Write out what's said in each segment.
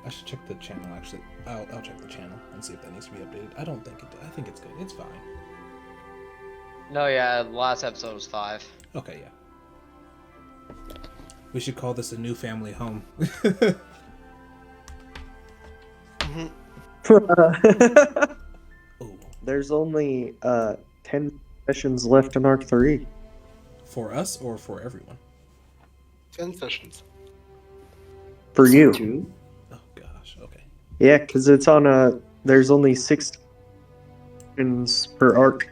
I should check the channel, actually. I'll check the channel and see if that needs to be updated. I don't think it... I think it's good. It's fine. No, yeah, last episode was 5. Okay, yeah. We should call this a new family home. Ooh. There's only 10 sessions left in Arc 3. For us or for everyone? 10 sessions. For you. True. Oh gosh, okay. Yeah, because it's on there's only 6 sessions per arc.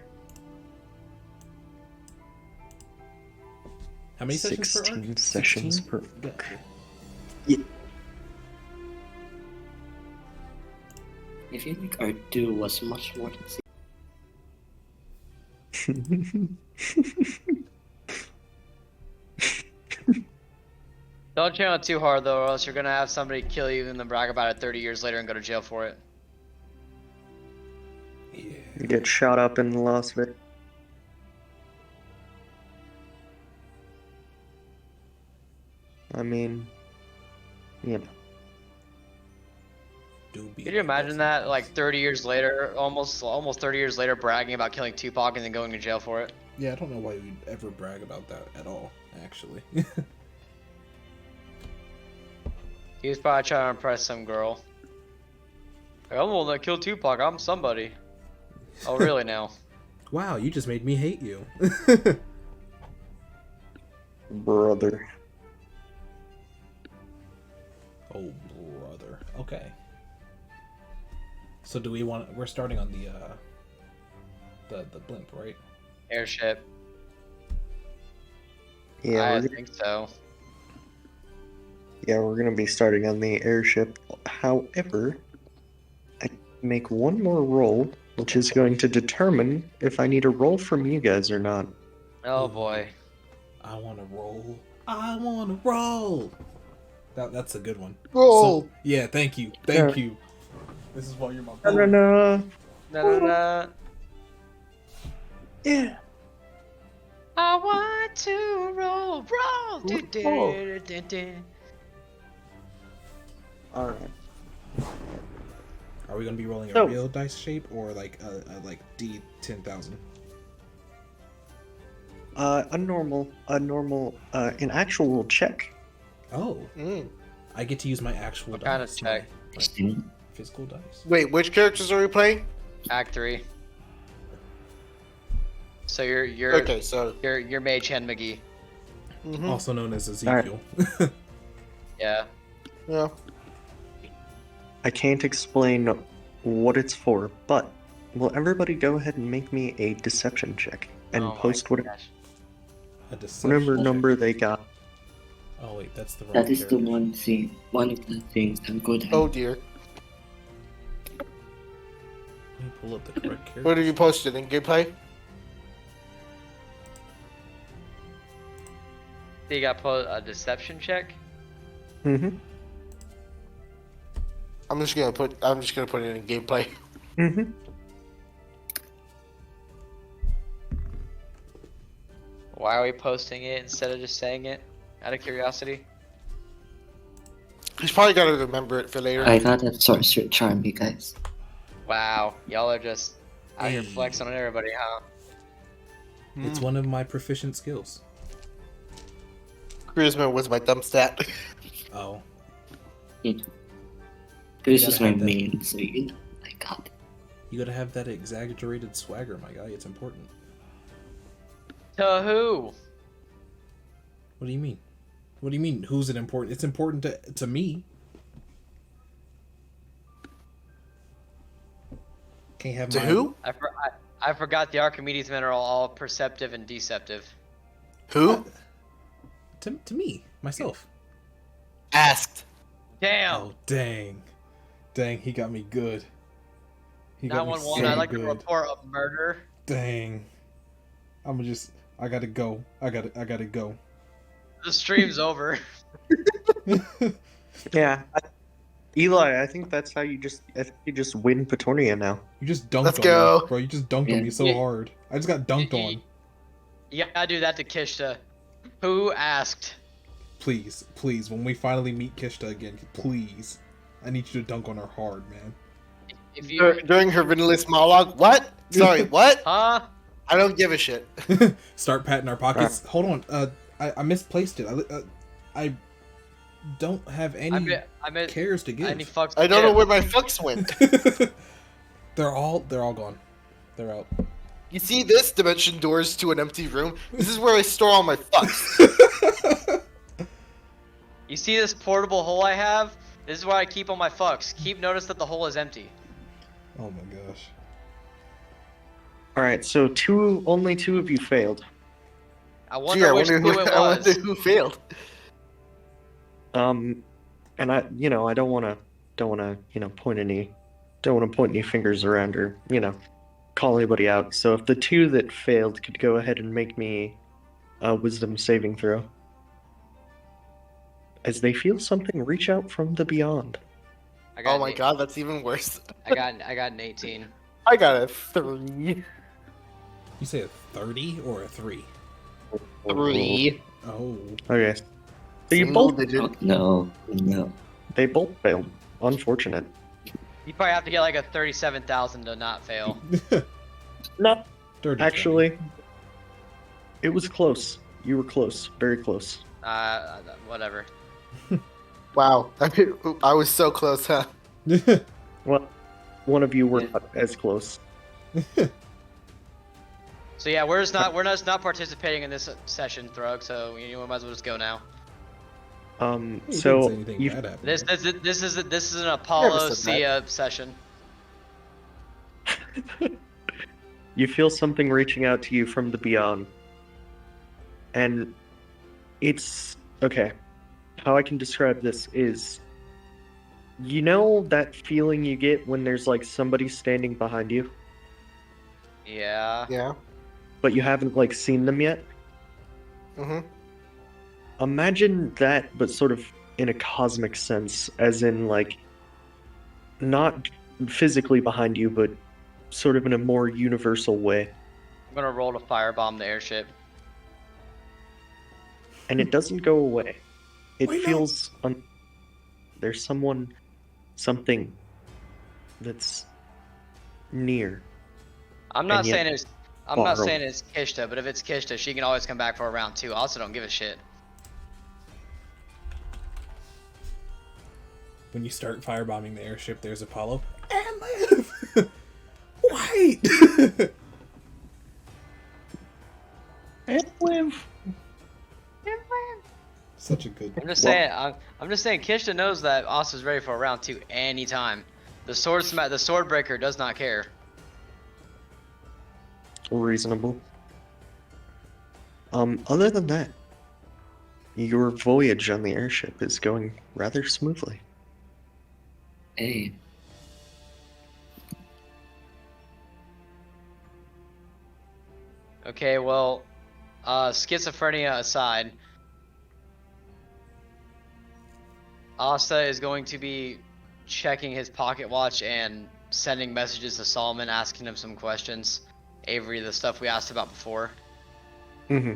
How many sessions per arc? 16 sessions 16? per Yeah. arc. Yeah. I feel like Art 2 was much more than 6. Don't channel it too hard though, or else you're gonna have somebody kill you and then brag about it 30 years later and go to jail for it. Yeah. You get shot up in Las Vegas. I mean, you know. Could you imagine that, like 30 years later, almost 30 years later, bragging about killing Tupac and then going to jail for it? Yeah, I don't know why we'd ever brag about that at all, actually. He was probably trying to impress some girl. Like, I'm the one that killed Tupac, I'm somebody. Oh, really now? Wow, you just made me hate you. Brother. Oh, brother. Okay. So do we want... We're starting on the blimp, right? Airship. Yeah, I think so. yeah, we're gonna be starting on the airship. However, I make one more roll, which is going to determine if I need a roll from you guys or not. Oh boy. I want to roll. I want to roll. That's a good one. Roll! So, yeah, thank you. Thank you. This is why you're my No, boy. no, Da-da-da. yeah. I want to roll. Alright. Are we gonna be rolling a So- real dice shape or like a like D10,000? A normal, an actual check. Oh, Mm. I get to use my actual What dice. kind of check? My physical dice. Wait, which characters are we playing? Act 3. So you're Okay, so. you're Mage Hand McGee. Mhm. Also known as Ezekiel. Yeah. Yeah. I can't explain what it's for, but will everybody go ahead and make me a deception check and Oh my post whatever gosh. A deception check. number they got. Oh wait, that's the wrong That is the character. one of the things I'm good at. Oh dear. Let me pull up the correct character. What have you posted in gameplay? So you got a deception check? Mm-hmm. I'm just gonna put it in gameplay. Mm-hmm. Why are we posting it instead of just saying it? Out of curiosity. He's probably gotta remember it for later. I got a sorcerer charm, you guys. Wow, y'all are just out here Hey. flexing on everybody, huh? It's one of my proficient skills. Charisma was my dumb stat. Oh, This gotta is my have that. main, so you know, I got it. you gotta have that exaggerated swagger, my guy. It's important. To who? What do you mean? What do you mean? Who's it important? It's important to me. Can't have To my... who? I forgot the Archimedes men are all perceptive and deceptive. Who? To me, myself. Asked. Damn! Oh dang, dang! He got me good. He got me 911, so I'd like to good. report a murder. Dang. I gotta go. I gotta go. The stream's over. Yeah. Eli, I think that's how you just win Petornia now. You just dunked Let's on go. me, bro. You just dunked on me so Yeah. hard. I just got dunked You- on. You gotta do that to Kishta. Who asked? Please, please, when we finally meet Kishta again, please. I need you to dunk on her hard, man. If you, During her vanillist monologue, what? Sorry, what? huh? I don't give a shit. Start patting our pockets. Hold on. I misplaced it. I don't have any I meant cares to give. any fucks. I don't know yeah. where my fucks went. They're all gone. They're out. You see this? Dimension doors to an empty room. This is where I store all my fucks. You see this portable hole I have? This is where I keep all my fucks. Keep notice that the hole is empty. Oh my gosh. All right, so only two of you failed. I wonder Gee, I which wonder two it I was. wonder who failed. And I don't want to point any fingers around or call anybody out. So if the two that failed could go ahead and make me a wisdom saving throw, as they feel something reach out from the beyond. I got Oh my god, that's even worse. I got an 18. I got a 3. You say a 30 or a 3? 3. Oh. Okay. So you Single both digit. No. they both failed. Unfortunate. You probably have to get like a 37,000 to not fail. No, Dirty actually, it was close. You were close, very close. Whatever. Wow. I was so close, huh? 20. Well, one of you were not as close. So yeah, we're just not participating in this session, Thrug. So you might as well just go now. You didn't say So anything you This bad happened. is an Apollo said Sia session. you feel something reaching out to you from the beyond, and it's okay. How I can describe this is, that feeling you get when there's like somebody standing behind you, Yeah. Yeah. but you haven't like seen them yet. Mm-hmm. Imagine that, but sort of in a cosmic sense, as in like not physically behind you, but sort of in a more universal way. I'm gonna roll to firebomb the airship. And it doesn't go away. It Why not? feels there's something that's near. I'm not And yet saying it's far away. Kishta, but if it's Kishta, she can always come back for a round 2. I also don't give a shit. When you start firebombing the airship, there's Apollo. And live! Wait! And live. Such a good. I'm just saying. I'm just saying. Kishta knows that Asta's ready for a round 2 anytime. The sword breaker does not care. Reasonable. Other than that, your voyage on the airship is going rather smoothly. Hey, Okay, well, schizophrenia aside, Asta is going to be checking his pocket watch and sending messages to Solomon, asking him some questions. Avery, the stuff we asked about before. Mm-hmm.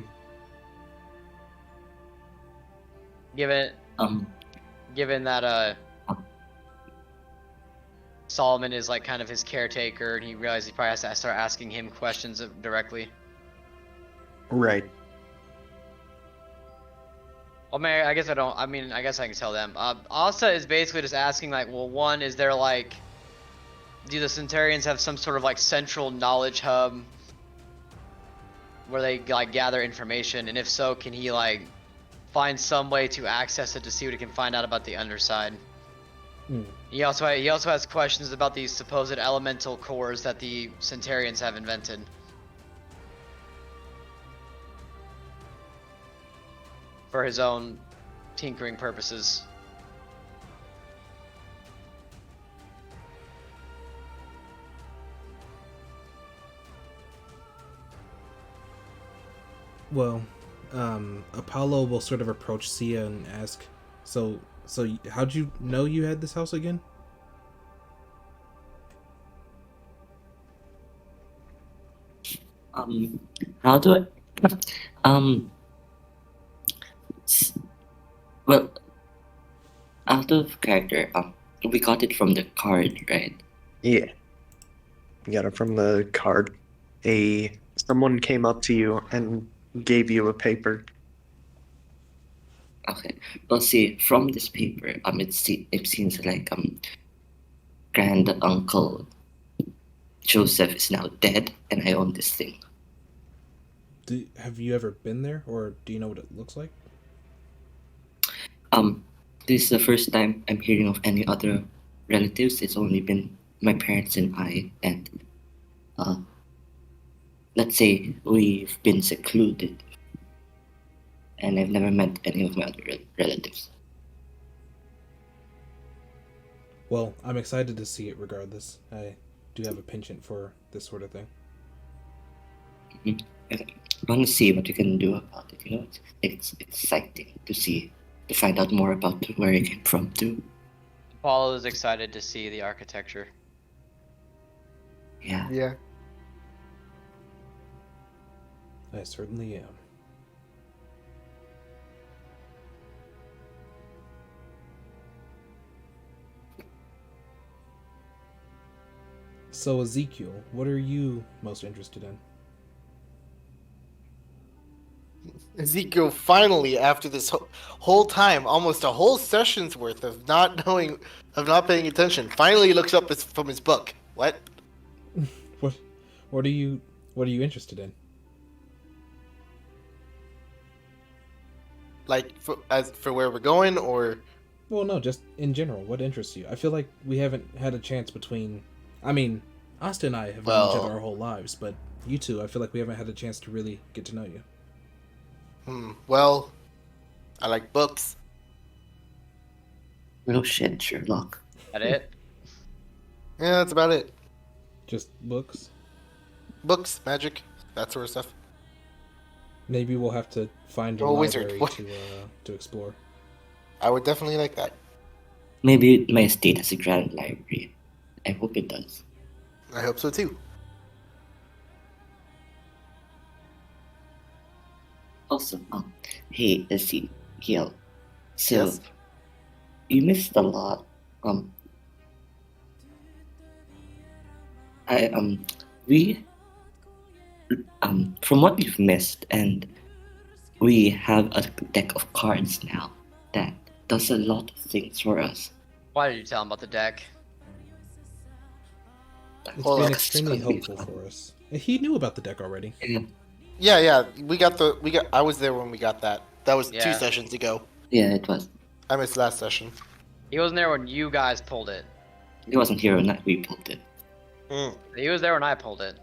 Given that Solomon is like kind of his caretaker, and he realizes he probably has to start asking him questions directly. Right. Well, Mary, I guess I don't. I mean, I guess I can tell them. Asta is basically just asking, like, well, one, is there like, do the Centurions have some sort of like central knowledge hub where they like gather information, and if so, can he like find some way to access it to see what he can find out about the underside? He also has questions about these supposed elemental cores that the Centurions have invented. For his own tinkering purposes. Well, Apollo will sort of approach Sia and ask, so how'd you know you had this house again? how do I, well, out of character, we got it from the card, right? Yeah. You got it from the card. Someone came up to you and gave you a paper. Okay. Well, see, from this paper, it seems like grand uncle Joseph is now dead, and I own this thing. Have you ever been there, or do you know what it looks like? This is the first time I'm hearing of any other relatives. It's only been my parents and I, and let's say we've been secluded, and I've never met any of my other relatives. Well, I'm excited to see it regardless. I do have a penchant for this sort of thing. I want to see what we can do about it. You know, it's exciting to find out more about where it came from too. Paul is excited to see the architecture. Yeah. Yeah. I certainly am. So, Ezekiel, what are you most interested in? Ezekiel finally, after this whole time, almost a whole session's worth of not knowing, of not paying attention, finally looks up from his book. What? What are you interested in? Like for where we're going, or? Well, no, just in general. What interests you? I feel like we haven't had a chance between. I mean, Asta and I have known each other our whole lives, but you two, I feel like we haven't had a chance to really get to know you. Well, I like books. No shit, Sherlock. That it? Yeah, that's about it. Just books? Books, magic, that sort of stuff. Maybe we'll have to find a Wizard. library to explore. I would definitely like that. Maybe my estate has a grand library. I hope it does. I hope so too. Also, hey, Ezekiel. So, Yes? you missed a lot. We, from what we've missed, and we have a deck of cards now that does a lot of things for us. Why did you tell him about the deck? It's Well, been that's extremely gonna be helpful fun. for us. He knew about the deck already. Yeah. I was there when we got that. That was 2 Yeah. sessions ago. Yeah, it was. I missed last session. He wasn't there when you guys pulled it. He wasn't here when we pulled it. He was there when I pulled it.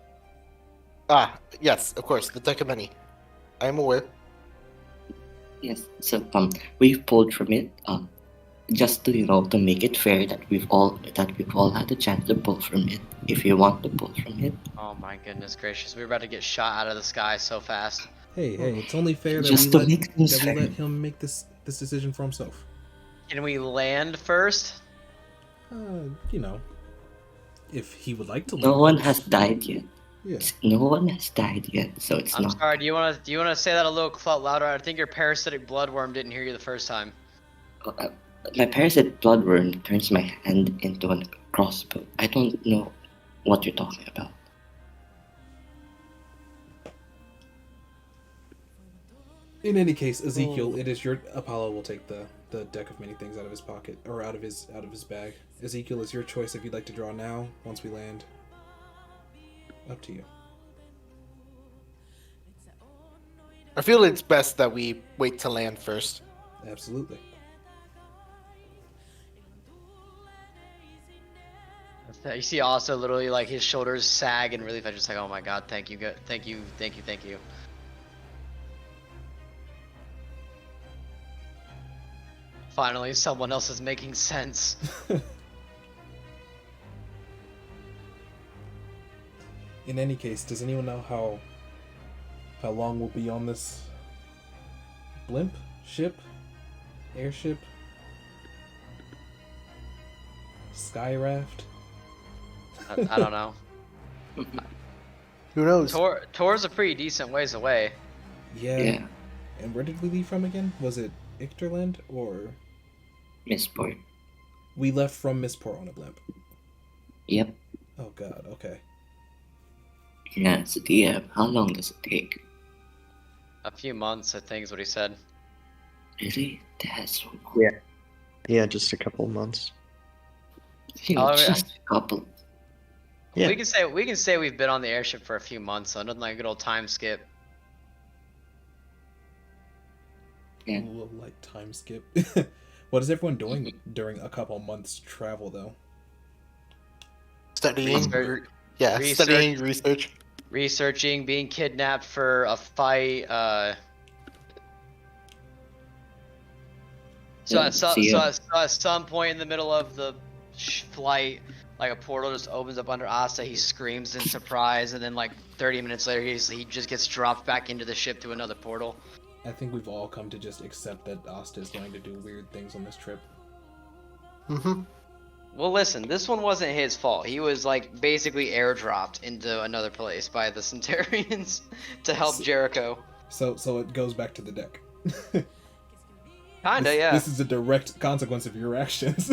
Yes, of course, the deck of many. I am aware. Yes. So we've pulled from it. Just to make it fair that we've all had a chance to pull from it. If you want to pull from it. Oh my goodness gracious, we were about to get shot out of the sky so fast. Hey, it's only fair that Just we to make things fair. let him make this decision for himself. Can we land first? If he would like to. No leave one first. has died yet. Yeah. No one has died yet, so it's I'm not. sorry, do you wanna say that a little louder? I think your parasitic bloodworm didn't hear you the first time. My parasite bloodworm turns my hand into a crossbow. I don't know what you're talking about. In any case, Ezekiel, it is your Apollo will take the deck of many things out of his pocket or out of his bag. Ezekiel, is your choice if you'd like to draw now once we land. Up to you. I feel it's best that we wait to land first. Absolutely. You see also literally like his shoulders sag in relief. I just like, oh my god, thank you, thank you. Finally, someone else is making sense. In any case, does anyone know how long we'll be on this blimp, ship, airship, sky raft? I don't know. Who knows? Tor's a pretty decent ways away. Yeah, And where did we leave from again? Was it Ichterland or? Missport. We left from Missport on a blimp. Yep. Oh god, okay. Yeah, so DM, how long does it take? A few months, I think, is what he said. Really? That's so long. Yeah. Yeah, just a couple months. Oh, Just a couple. Yeah. We can say we've been on the airship for a few months, so nothing like a good old time skip. Yeah. A little like time skip. What is everyone doing during a couple months travel though? Studying. Research. Studying, research. Researching, being kidnapped for a fight. Yeah, At some point in the middle of the flight, like a portal just opens up under Asta. He screams in surprise, and then like 30 minutes later, he just gets dropped back into the ship through another portal. I think we've all come to just accept that Asta is going to do weird things on this trip. Mm-hmm. Well, listen, this one wasn't his fault. He was like basically airdropped into another place by the Centurions to help Jericho. So it goes back to the deck. Kinda, yeah. This is a direct consequence of your actions.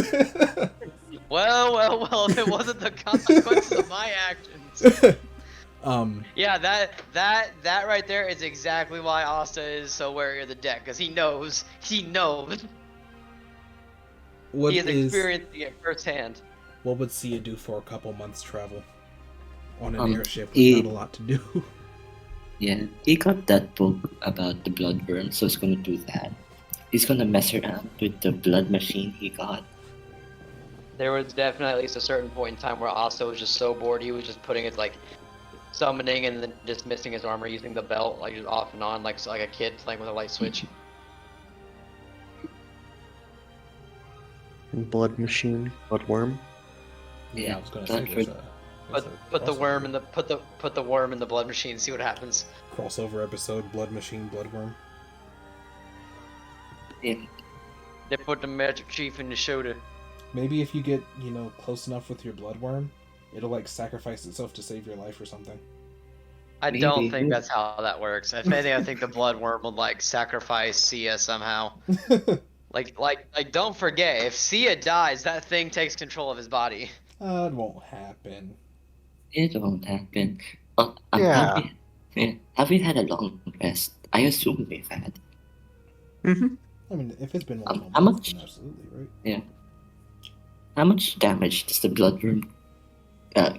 Well, if it wasn't the consequences of my actions. Yeah, that right there is exactly why Asta is so wary of the deck, because he knows. What He has is experienced it firsthand. what would Sia do for a couple months travel on an airship with he- not a lot to do? Yeah, he got that book about the bloodworm, so he's gonna do that. He's gonna mess around with the blood machine he got. There was definitely at least a certain point in time where Asta was just so bored, he was just putting it like summoning and then dismissing his armor using the belt, like just off and on, like a kid playing with a light switch. Blood machine, bloodworm. Yeah, I was gonna Blood say for- there's Put the worm in the put the worm in the blood machine, see what happens. crossover episode, Blood Machine, Bloodworm. Yeah, They put the magic chief in the shoulder. Maybe if you get, close enough with your Bloodworm, it'll like sacrifice itself to save your life or something. I don't Maybe. think that's how that works. If anything, I think the blood worm would like sacrifice Sia somehow. Like don't forget, if Sia dies, that thing takes control of his body. It won't happen. it won't happen. Yeah. Have we had a long rest? I assume we've had. Mm-hmm. I mean, if it's been multiple How months, much? then absolutely, right? How much damage does the bloodworm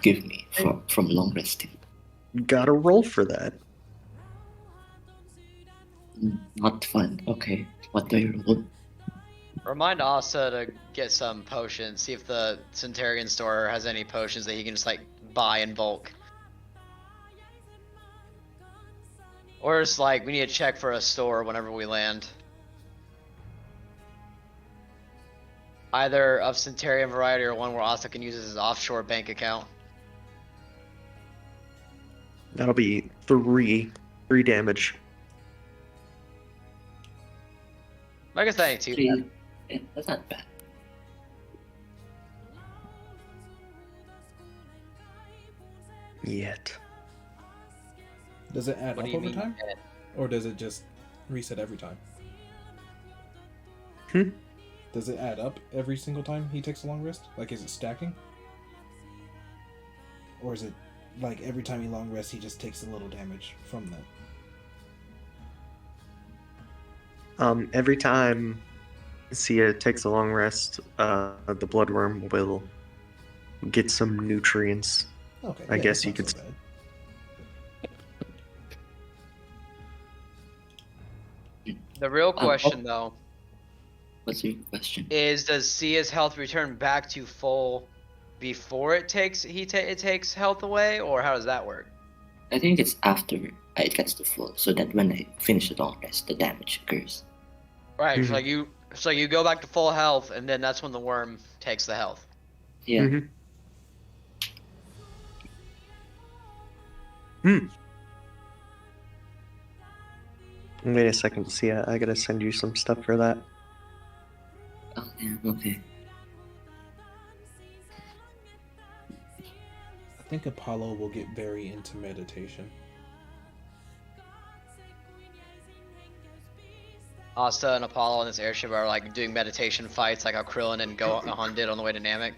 give me from long resting? Gotta roll for that. Not fun. Okay, what do I roll? Remind Asa to get some potions. See if the Centurion store has any potions that he can just like buy in bulk. Or it's like we need to check for a store whenever we land. Either of Centurion variety or one where Asa can use his offshore bank account. That'll be three damage. I guess that ain't too Three. bad. Yeah, that's not bad. Yet. Does it add What up do you over mean? time? Or does it just reset every time? Hmm? Does it add up every single time he takes a long rest? Like, is it stacking? Or is it like every time he long rests, he just takes a little damage from that? Every time Sia takes a long rest, the bloodworm will get some nutrients. Okay, I guess that's you not could so bad. The real question though What's your question? is, does Sia's health return back to full before it takes health away, or how does that work? I think it's after it gets to full, so that when I finish the long rest, the damage occurs. Right, Mhm. so you go back to full health, and then that's when the worm takes the health. Yeah. Mm-hmm. Hmm. Wait a second, Sia. I gotta send you some stuff for that. Oh, yeah, okay. I think Apollo will get very into meditation. Asta and Apollo on this airship are like doing meditation fights, like how Krillin and Gohan did on the way to Namek.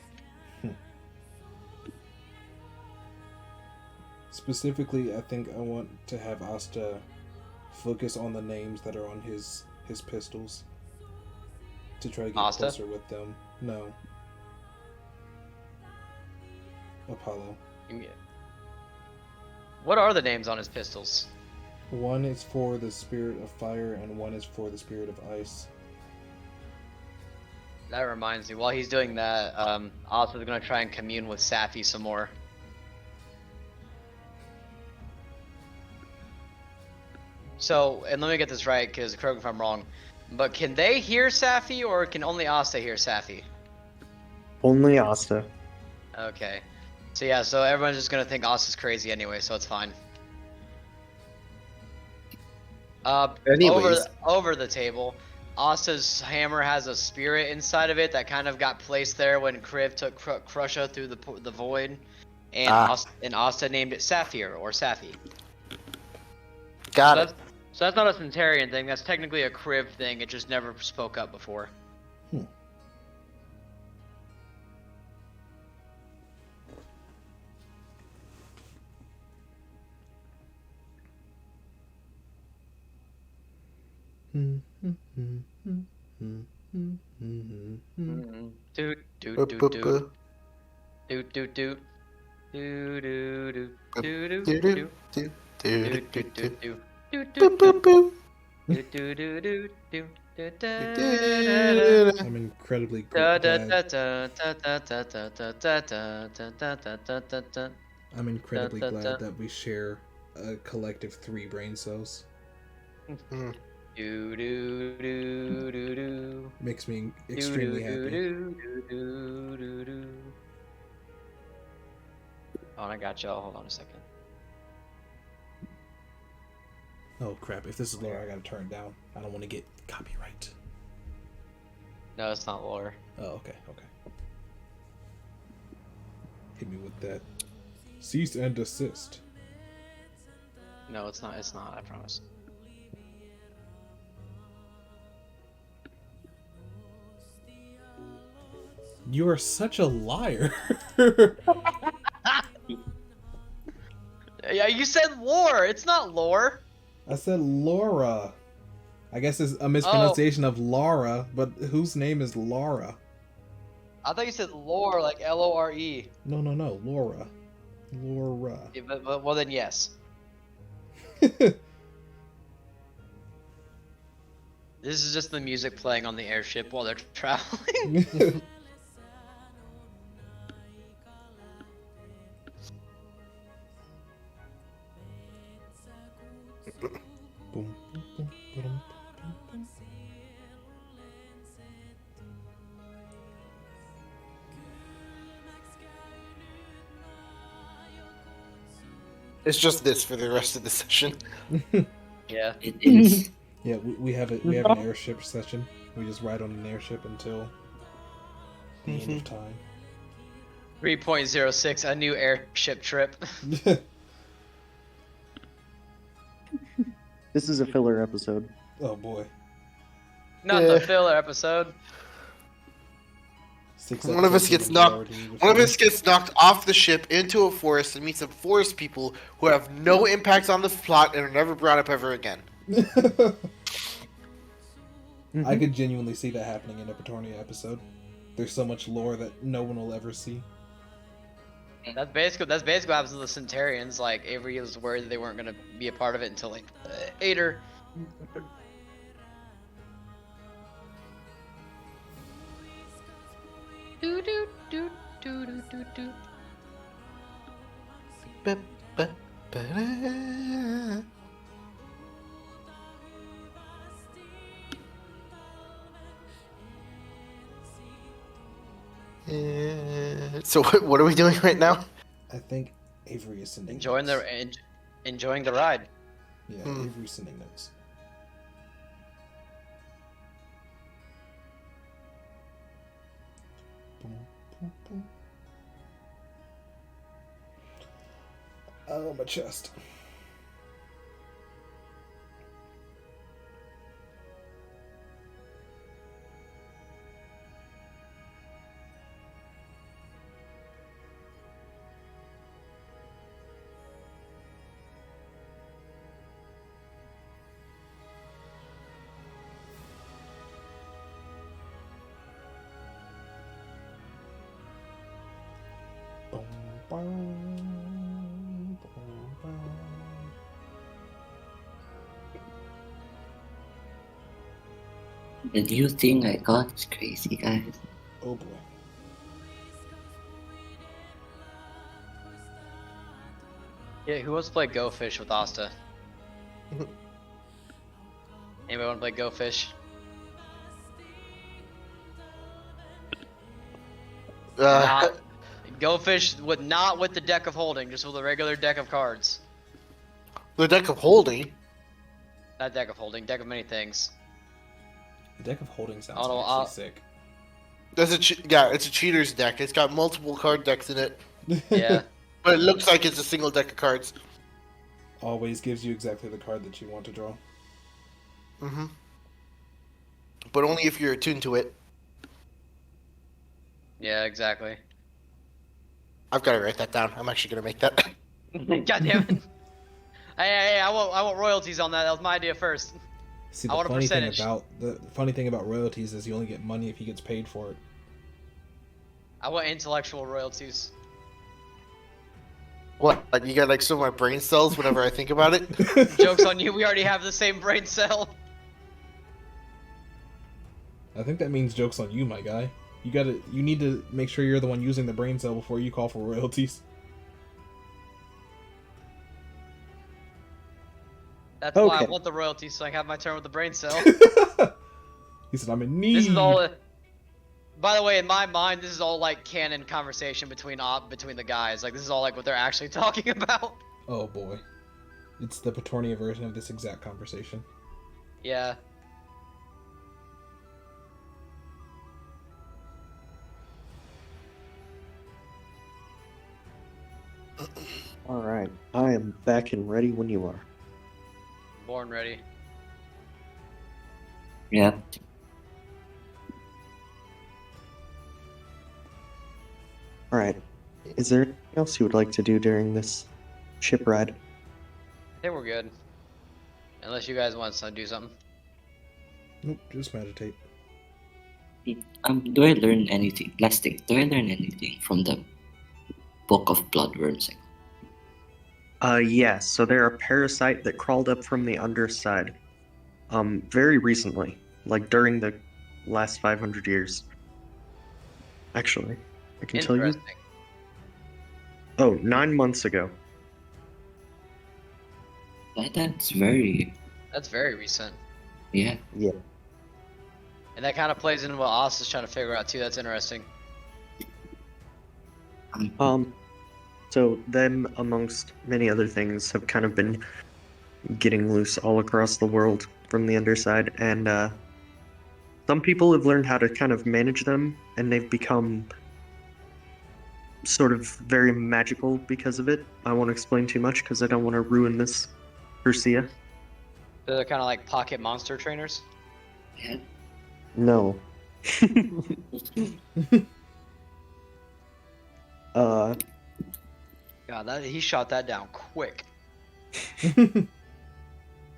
Specifically, I think I want to have Asta focus on the names that are on his pistols to try to get Asta? closer with them. No. Apollo. What are the names on his pistols? One is for the spirit of fire, and one is for the spirit of ice. That reminds me, while he's doing that, Asta's gonna try and commune with Safi some more. So, and let me get this right, because correct me if I'm wrong, but can they hear Safi, or can only Asta hear Safi? Only Asta. Okay. So yeah, so everyone's just gonna think Asta's crazy anyway, so it's fine. Anyways. Over the table, Asta's hammer has a spirit inside of it that kind of got placed there when Kriv took Crusha through the void, and Asta named it Sapphire or Safi. Got it. So that's not a Centurion thing. That's technically a Kriv thing. It just never spoke up before. Do do do do do do do do do do do do do. I'm incredibly glad. I'm incredibly glad that we share a collective 3 brain cells. Makes me extremely happy. Oh, I got y'all. Hold on a second. Oh crap! If this is lore, I gotta turn it down. I don't want to get copyright. No, it's not lore. Oh, okay. Hit me with that. Cease and desist. No, it's not. It's not. I promise. You are such a liar. Yeah, you said lore. It's not lore. I said Laura. I guess it's a mispronunciation of Laura, but whose name is Laura? I thought you said lore, like Lore. No, Laura. Laura. Yeah, but well then yes. This is just the music playing on the airship while they're traveling. Boom, boom, boom, boom. It's just this for the rest of the session. Yeah. It is. Yeah, we have it. We have an airship session. We just ride on an airship until the end of time. 3.06, a new airship trip. This is a filler episode. Oh boy. Not the filler episode. One of us gets knocked off the ship into a forest and meets some forest people who have no impact on the plot and are never brought up ever again. I could genuinely see that happening in a Petornia episode. There's so much lore that no one will ever see. That's basically what happens to the Centurions. Like Avery was worried that they weren't gonna be a part of it until like later. Do do do do do do do. So what are we doing right now? I think Avery is sending Enjoying notes. enjoying the ride. Yeah, Avery's sending notes. Boom, boom, boom. Oh, my chest. Boom, boom, boom, boom. The new thing I got is crazy, guys. Oh boy. Yeah, who wants to play Go Fish with Asta? Anybody want to play Go Fish? Not Go Fish with not with the deck of holding, just with a regular deck of cards. the deck of holding. Not deck of holding, deck of many things. The deck of holding sounds Oh, no, actually sick. That's it's a cheater's deck. It's got multiple card decks in it, Yeah. but it looks like it's a single deck of cards. Always gives you exactly the card that you want to draw. Mm-hmm. But only if you're attuned to it. Yeah, exactly. I've got to write that down. I'm actually gonna make that. God damn it. Hey, I want royalties on that. That was my idea first. See, I the want a funny thing percentage. about the funny thing about royalties is you only get money if he gets paid for it. I want intellectual royalties. What? Like you got like some of my brain cells whenever I think about it. Joke's on you, we already have the same brain cell. I think that means joke's on you, my guy. You need to make sure you're the one using the brain cell before you call for royalties. That's why I Okay. want the royalties so I can have my turn with the brain cell. He said, "I'm in need." This is all. By the way, in my mind, this is all like canon conversation between the guys. Like this is all like what they're actually talking about. Oh boy, it's the Petornia version of this exact conversation. Yeah. All right, I am back and ready when you are. Born ready. Yeah. All right, is there anything else you would like to do during this ship ride? I think we're good. Unless you guys want to do something. Nope, just meditate. Do I learn anything? Last thing, do I learn anything from the Book of Bloodworms? Yeah, so they're a parasite that crawled up from the underside. Very recently, like during the last 500 years. Actually, I can tell you. Interesting. Oh, 9 months ago. That's very, That's very recent. yeah. Yeah. And that kind of plays into what Oz is trying to figure out too. That's interesting. So them, amongst many other things, have kind of been getting loose all across the world from the underside, and some people have learned how to kind of manage them, and they've become sort of very magical because of it. I won't explain too much because I don't want to ruin this for Sia. They're kind of like pocket monster trainers. Yeah. No. uh, God, he shot that down quick.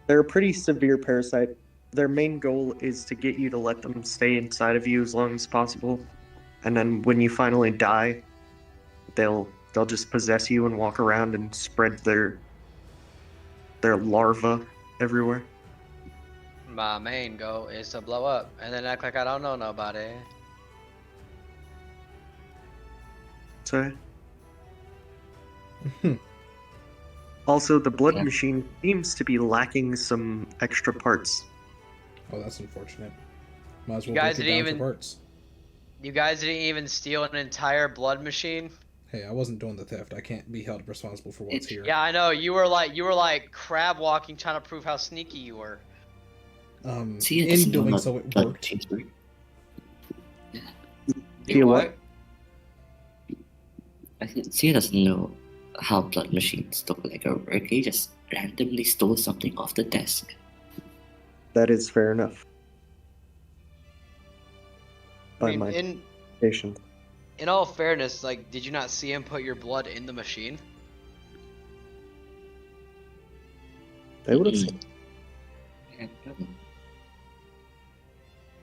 they're a pretty severe parasite. Their main goal is to get you to let them stay inside of you as long as possible, and then when you finally die, they'll just possess you and walk around and spread their larva everywhere. My main goal is to blow up and then act like I don't know nobody. So. Also, the blood Yeah. machine seems to be lacking some extra parts. Oh, that's unfortunate. Might as You well guys break it didn't down even- for parts. You guys didn't even steal an entire blood machine. Hey, I wasn't doing the theft. I can't be held responsible for what's here. Yeah, I know. You were like crab walking, trying to prove how sneaky you were. See, it In doesn't know doing about so, it blood worked. machines work. You what? I said, Sia doesn't know how blood machines look like or work. He just randomly stole something off the desk. That is fair enough. I By mean, my in patient. in all fairness, like, did you not see him put your blood in the machine? They would have Mm. said. Yeah.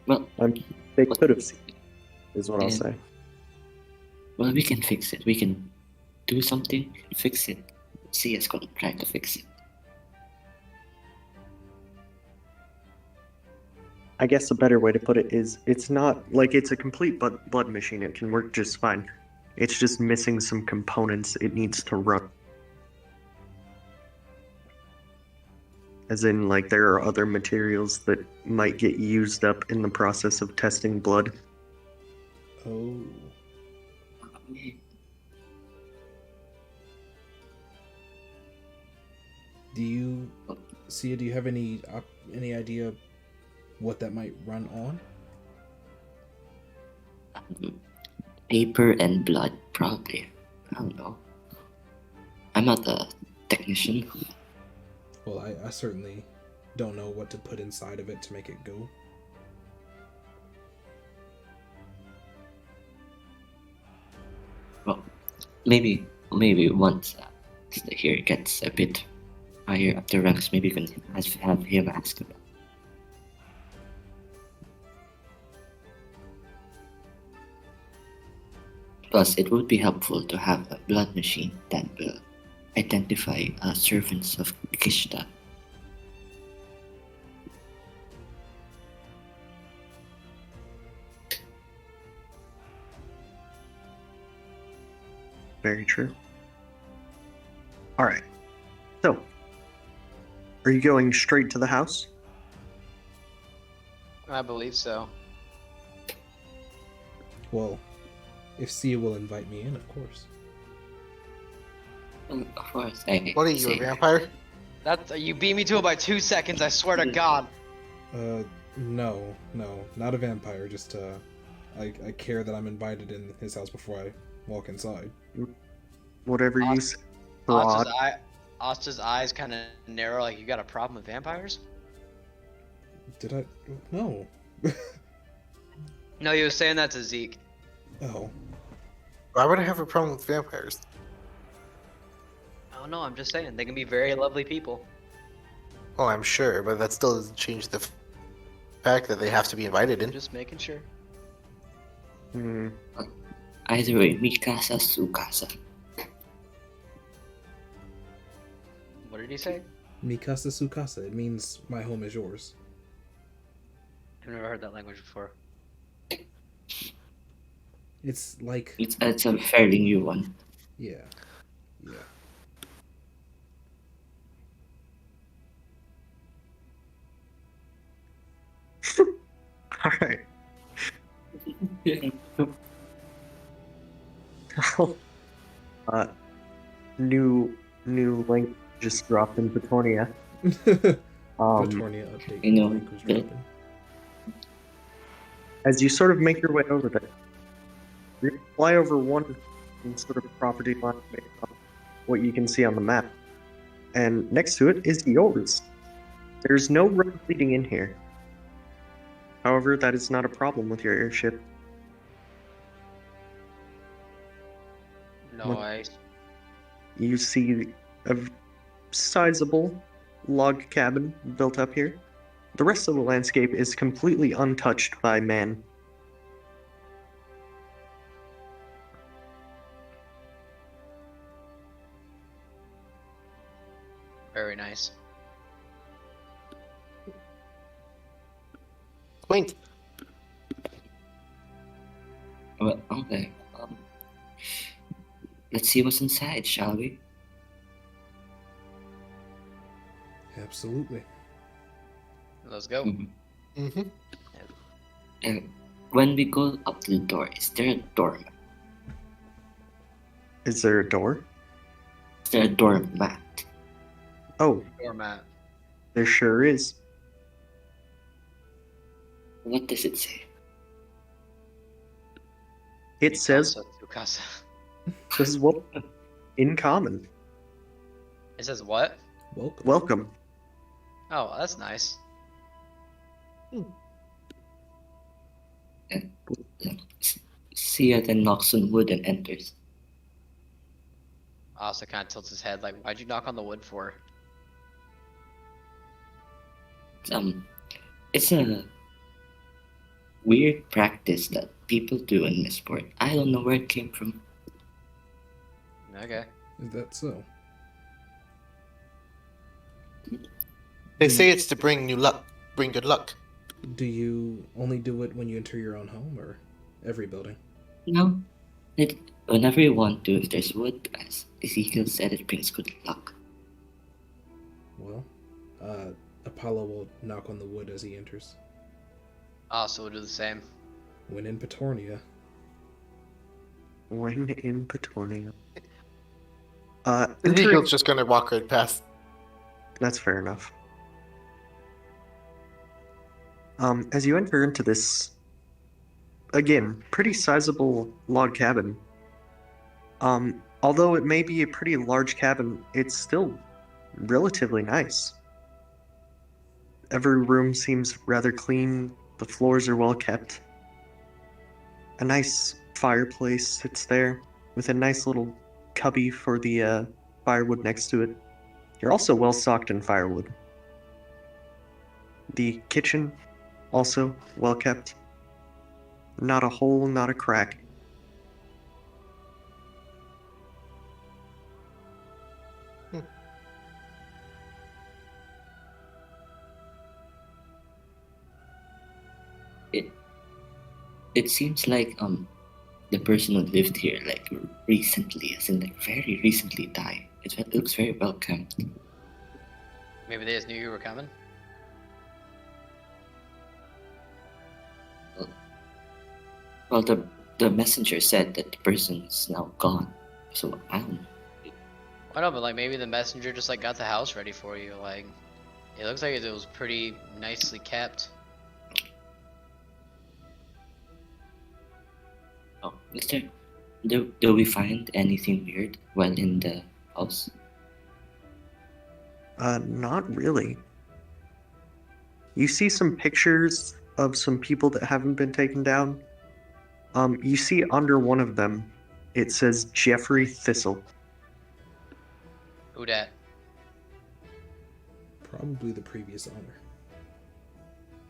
Well, They could have seen, is what I'll Yeah. say. well, we can fix it. We can do something, fix it. Sia's gonna try to fix it. I guess a better way to put it is it's not like it's a complete blood machine. It can work just fine. It's just missing some components it needs to run. As in, like, there are other materials that might get used up in the process of testing blood. Oh. Do you see? Do you have any idea what that might run on? Paper and blood, probably. I don't know. I'm not a technician. Well, I certainly don't know what to put inside of it to make it go. Well, maybe once here gets a bit higher up the ranks, maybe you can have him ask about. Plus, it would be helpful to have a blood machine that will identify servants of Kishta. Very true. Alright. So, are you going straight to the house? I believe so. Well, if Sia will invite me in, of course. Of course, I What are you, say a vampire? That you beat me to it by 2 seconds. I swear to God. No, not a vampire. Just I care that I'm invited in his house before I walk inside. Whatever you say. Asta's eyes kind of narrow. Like, you got a problem with vampires? Did I? No. No, he was saying that to Zeke. Oh. Why would I have a problem with vampires? I don't know. I'm just saying they can be very lovely people. Well, I'm sure, but that still doesn't change the fact that they have to be invited in. Just making sure. Hmm. either way, mi casa su casa. What did he say? Mikasa Sukasa. It means my home is yours. I've never heard that language before. It's like It's a fairly new one. yeah. Alright. New link just dropped in Petornia. Petornia update. you know, Link was the- dropping. As you sort of make your way over there, you fly over one sort of property line based on what you can see on the map, and next to it is yours. There's no road leading in here. However, that is not a problem with your airship. Nice. You see a sizable log cabin built up here. The rest of the landscape is completely untouched by man. Very nice. Quaint. Well, okay. Let's see what's inside, shall we? Absolutely. Let's go. Mhm. Mm-hmm. And when we go up to the door, is there a doormat? Is there a door? Is there a doormat? Oh, Doormat. there sure is. What does it say? It says, Casa. well, in common. It says what? Welcome. Welcome. Oh, that's nice. Sia then knocks on wood and enters. Asta kind of tilts his head like, why'd you knock on the wood for? It's a weird practice that people do in Mistport. I don't know where it came from. Okay. Is that so? They say it's to bring new luck, bring good luck. Do you only do it when you enter your own home, or every building? No, it, whenever you want to, if there's wood, as Ezekiel said, it brings good luck. Well, Apollo will knock on the wood as he enters. Also, we'll do the same. When in Petornia, When in Petornia. Ezekiel's just gonna walk right past. That's fair enough. As you enter into this, again, pretty sizable log cabin, although it may be a pretty large cabin, it's still relatively nice. Every room seems rather clean, the floors are well kept. A nice fireplace sits there, with a nice little cubby for the firewood next to it. You're also well stocked in firewood. The kitchen, also well kept. Not a hole, not a crack. It seems like the person who lived here like recently, as in like very recently died. It looks very well kept. Maybe they just knew you were coming. Well, the messenger said that the person's now gone, so I don't know. I know, but like maybe the messenger just like got the house ready for you. Like, it looks like it was pretty nicely kept. Oh, is there? Do we find anything weird while in the house? Not really. You see some pictures of some people that haven't been taken down. You see under one of them, it says Jeffrey Thistle. Who dat? probably the previous owner.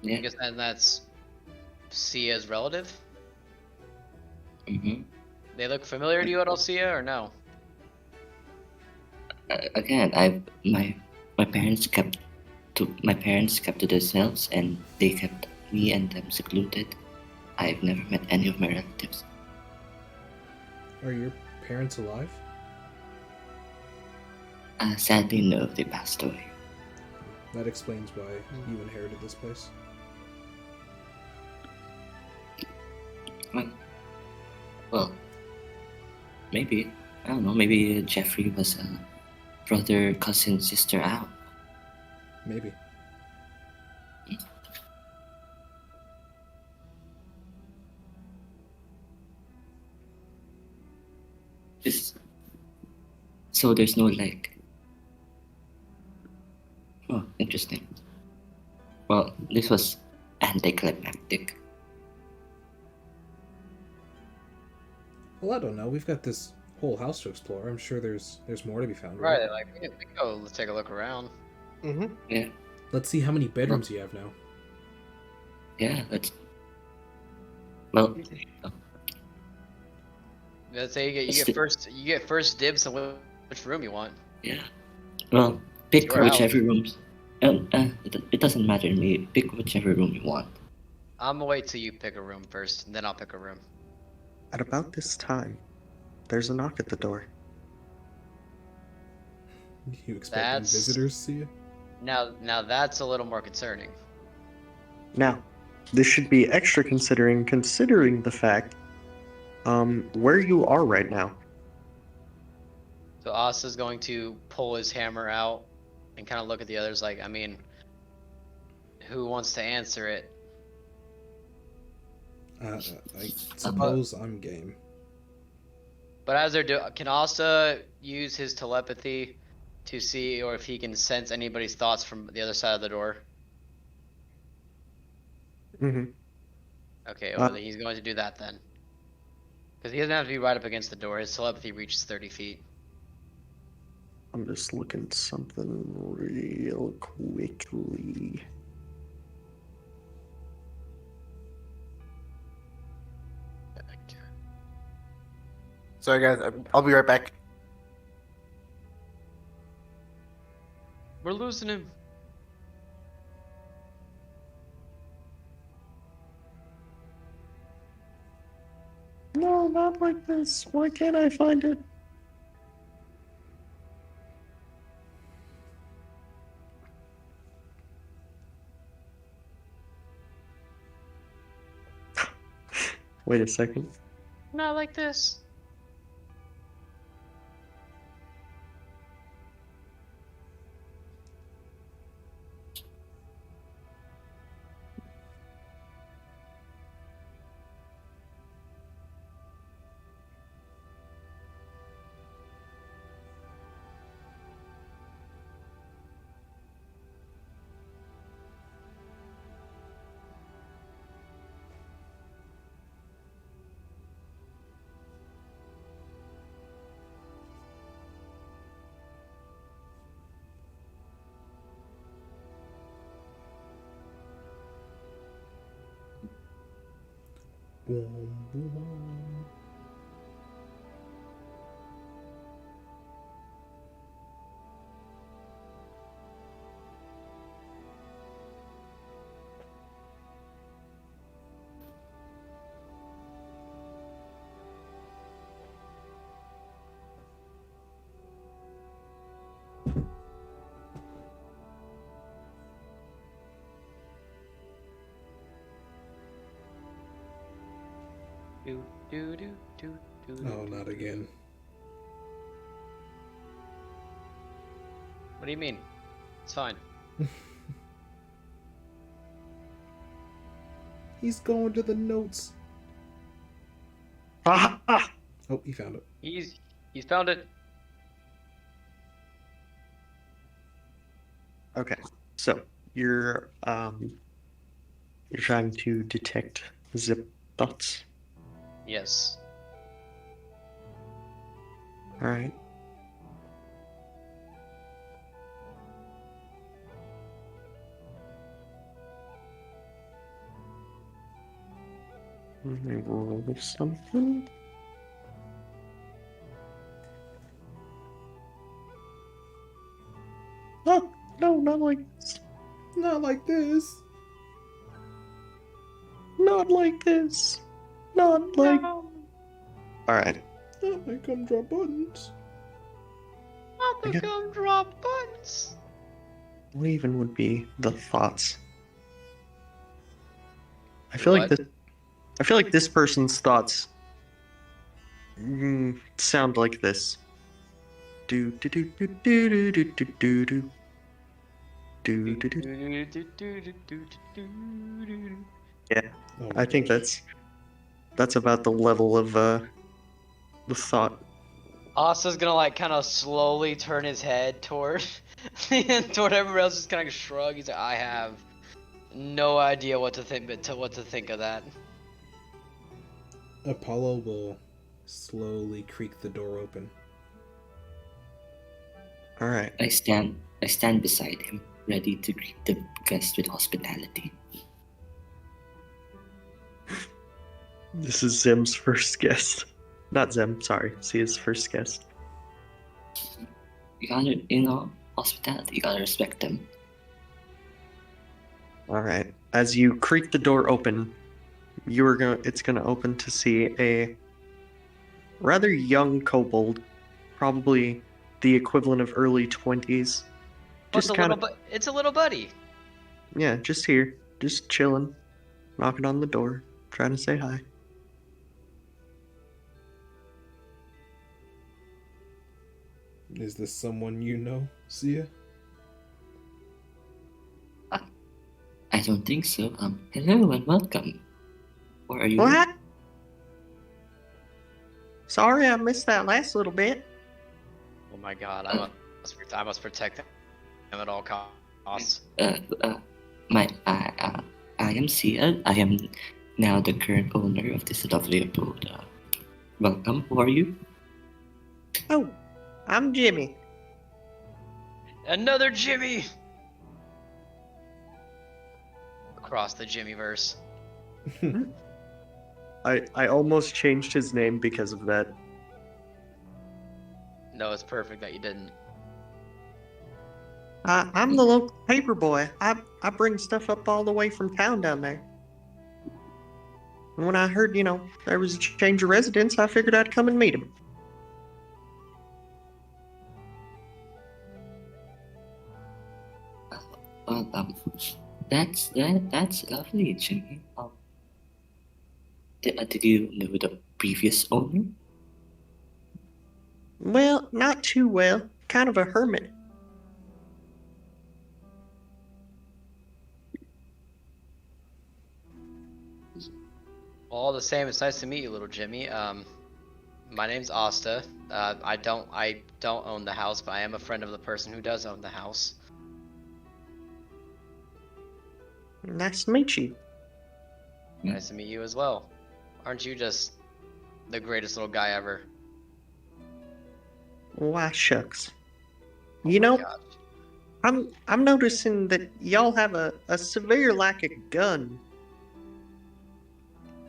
I Yeah. guess that's Sia's relative. Mm-hmm. They look familiar to you at all, Sia, or no? Again, my parents kept to themselves, and they kept me and them secluded. I've never met any of my relatives. Are your parents alive? Sadly, no, they passed away. That explains why you inherited this place. Well, maybe. I don't know. Maybe Jeffrey was a brother, cousin, sister out. Maybe. So there's no like. Oh, interesting. Well, this was anticlimactic. Well, I don't know. We've got this whole house to explore. I'm sure there's more to be found. Right, like we can go. Let's take a look around. Mm-hmm. Yeah, Let's see how many bedrooms you have now. yeah. Well, Let's say you get first dibs on which room you want. yeah. Well, pick Your house. whichever rooms. It doesn't matter to me. Pick whichever room you want. I'm gonna wait till you pick a room first, and then I'll pick a room. At about this time, there's a knock at the door. You expecting That's- visitors to see you? Now that's a little more concerning. Now, this should be extra considering the fact where you are right now. So Asa's going to pull his hammer out and kind of look at the others like, I mean, who wants to answer it? I suppose I'm game. But as they're doing, can Asa use his telepathy to see or if he can sense anybody's thoughts from the other side of the door? Mm-hmm. Okay, well, he's going to do that then. Because he doesn't have to be right up against the door. His telepathy reaches 30 feet. I'm just looking at something real quickly. Sorry, guys. I'll be right back. We're losing him. No, not like this. Why can't I find it? Wait a second. Not like this. Boom, boom. Do do do do do. Oh, not again. What do you mean? It's fine. He's going to the notes. Ah, ah. Oh, he found it. He's found it. Okay, so you're trying to detect zip thoughts. Yes. All right. Let me roll something. Oh, no, not like this. Not like this. Not like this. Not like. No. Alright. Not my gumdrop buttons. Not I the get- gumdrop buttons. What even would be the thoughts? I feel like What? this. I feel like this person's thoughts sound like this. Do do do do do do do do do do do do. Yeah, Oh, I think that's about the level of the thought. Asa's gonna like kind of slowly turn his head toward toward everyone else. Just kind of shrug. He's like, I have no idea what to think, what to think of that. Apollo will slowly creak the door open. All right. I stand beside him, ready to greet the guest with hospitality. This is Zim's first guest. Not Zim, sorry. Sia's first guest. You gotta, hospitality. You gotta respect them. All right. As you creak the door open, it's gonna open to see a rather young kobold, probably the equivalent of early 20s. Just kind of, It's a little buddy. yeah, just here, just chilling, knocking on the door, trying to say hi. Is this someone you know, Sia? I don't think so. Hello and welcome. Or are you? What? Sorry, I missed that last little bit. Oh my god, I must protect him at all costs. I am Sia. I am now the current owner of this lovely abode. Welcome. Who are you? Oh, I'm Jimmy. Another Jimmy. Across the Jimmyverse. I almost changed his name because of that. No, it's perfect that you didn't. I'm the local paper boy. I bring stuff up all the way from town down there. And when I heard, there was a change of residence, I figured I'd come and meet him. Well, that's lovely, Jimmy. Did you know the previous owner? Well, not too well. Kind of a hermit. All the same, it's nice to meet you, little Jimmy. My name's Asta. I don't own the house, but I am a friend of the person who does own the house. Nice to meet you. Nice to meet you as well. Aren't you just the greatest little guy ever? Why, shucks. Oh my gosh. I'm noticing that y'all have a severe lack of gun.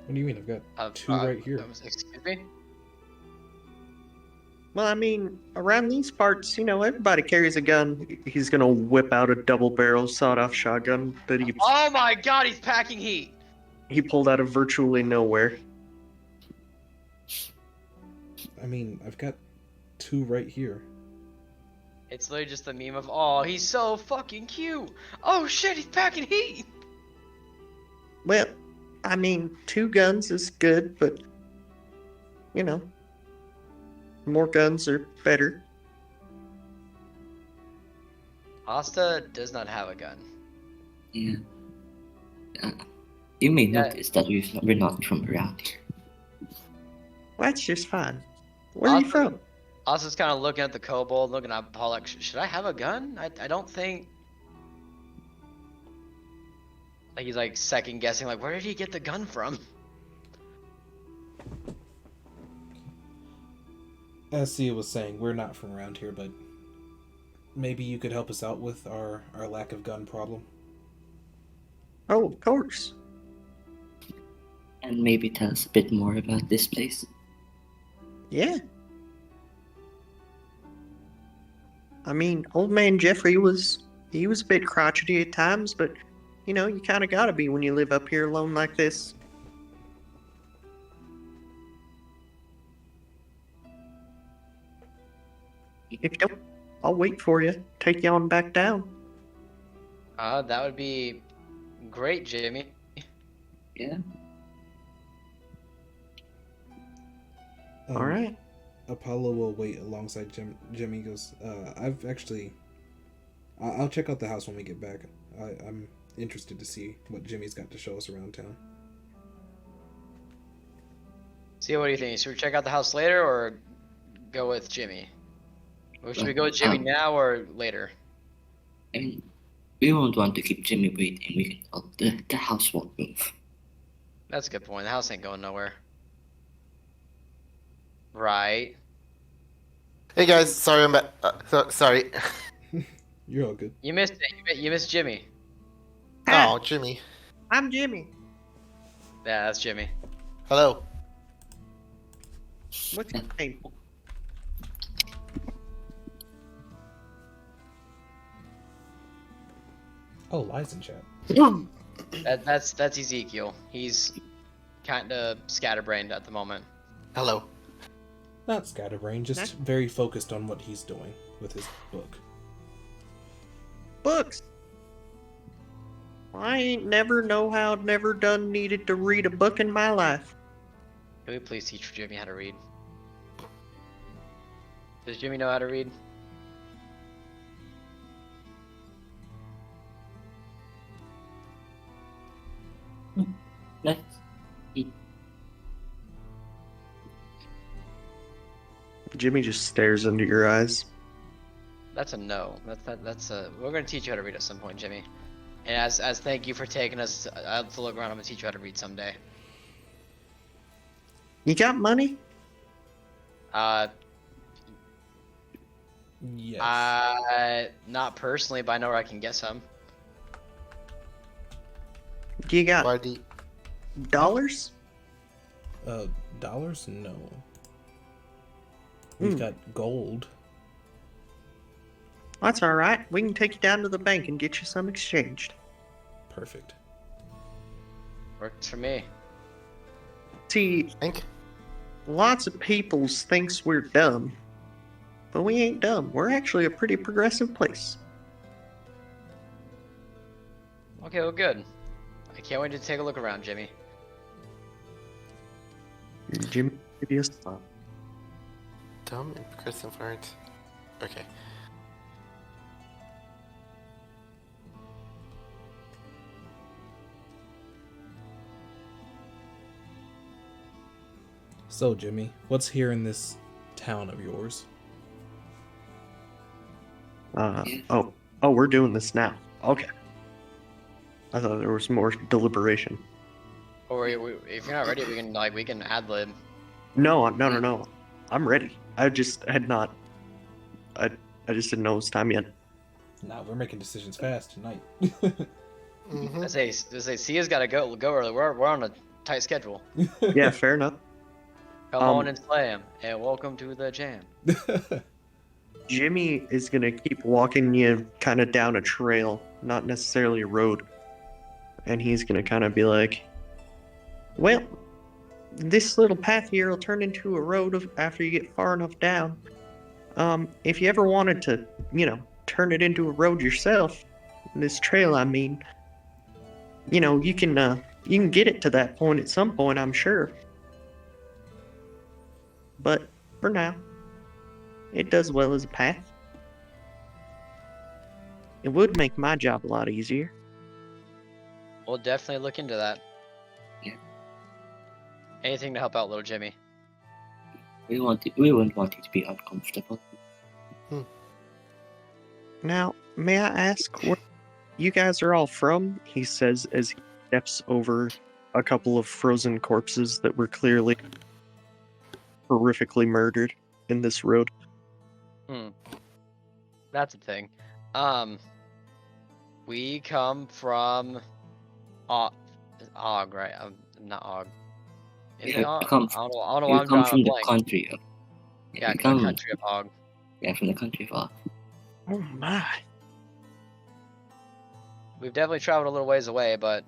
What do you mean? I've got two right here. Excuse me? Well, I mean, around these parts, everybody carries a gun. He's gonna whip out a double-barrel sawed-off shotgun that Oh my god, he's packing heat! he pulled out of virtually nowhere. I mean, I've got two right here. It's literally just the meme of, oh, he's so fucking cute! Oh shit, he's packing heat! Well, I mean, 2 guns is good, but, more guns are better. Asta does not have a gun. Yeah. You may Yeah. notice that we're not from around here. Well, that's just fine. Where are you from? Asta's kind of looking at the kobold, looking at Paul like, should I have a gun? I don't think... Like he's like second guessing, like where did he get the gun from? As Sia was saying, we're not from around here, but maybe you could help us out with our lack of gun problem. Oh, of course. And maybe tell us a bit more about this place. Yeah. I mean, old man Jeffrey was a bit crotchety at times, but you kind of gotta be when you live up here alone like this. If you don't, I'll wait for you. Take you on back down. That would be great, Jimmy. Yeah. All right. Apollo will wait alongside Jimmy. Goes, I'll check out the house when we get back. I'm interested to see what Jimmy's got to show us around town. See, what do you think? Should we check out the house later or go with Jimmy? Or should we go with Jimmy now or later? I mean, we won't want to keep Jimmy waiting. The house won't move. That's a good point. The house ain't going nowhere. Right. Hey guys, sorry I'm back. Sorry. You're all good. You missed it. You missed Jimmy. Oh, Jimmy. I'm Jimmy. Yeah, that's Jimmy. Hello. What's your name? Oh, Lies in chat. That's Ezekiel. He's kind of scatterbrained at the moment. Hello. Not scatterbrained, just very focused on what he's doing with his book. Books. I ain't never done needed to read a book in my life. Can we please teach Jimmy how to read? Does Jimmy know how to read? Let's Jimmy just stares into your eyes. That's a no. That's a. We're gonna teach you how to read at some point, Jimmy. And as thank you for taking us out to look around, I'm gonna teach you how to read someday. You got money? Yes. Not personally, but I know where I can get some. Do you got Why do you... dollars? Dollars? No. We've got gold. That's all right. We can take you down to the bank and get you some exchanged. Perfect. Works for me. See, Think. lots of people thinks we're dumb, but we ain't dumb. We're actually a pretty progressive place. Okay, well, good. I can't wait to take a look around, Jimmy. Jimmy, give you a spot. Dumb and progressive art. Okay. So, Jimmy, what's here in this town of yours? Oh, we're doing this now. Okay. I thought there was more deliberation. Or if you're not ready, we can ad lib. No. I'm ready. I just had not. I just didn't know it was time yet. Nah, we're making decisions fast tonight. Mm-hmm. I say Sia's got to go early. We're on a tight schedule. Yeah, fair enough. Come on and slay him, and welcome to the jam. Jimmy is gonna keep walking you kind of down a trail, not necessarily a road. And he's gonna kind of be like, well, this little path here will turn into a road after you get far enough down. If you ever wanted to, turn it into a road yourself, this trail, I mean, you can get it to that point at some point, I'm sure. But for now, it does well as a path. It would make my job a lot easier. We'll definitely look into that. Yeah. Anything to help out little Jimmy. We wouldn't want you to be uncomfortable. Now, may I ask where you guys are all from? He says as he steps over a couple of frozen corpses that were clearly horrifically murdered in this road. That's a thing. We come from Og, right? Not Og. Is it Og? I don't know why We I'm come drawing from a the blank. country of. Yeah, we the come, country of Og. Yeah, from the country of Og. Oh my. We've definitely traveled a little ways away, but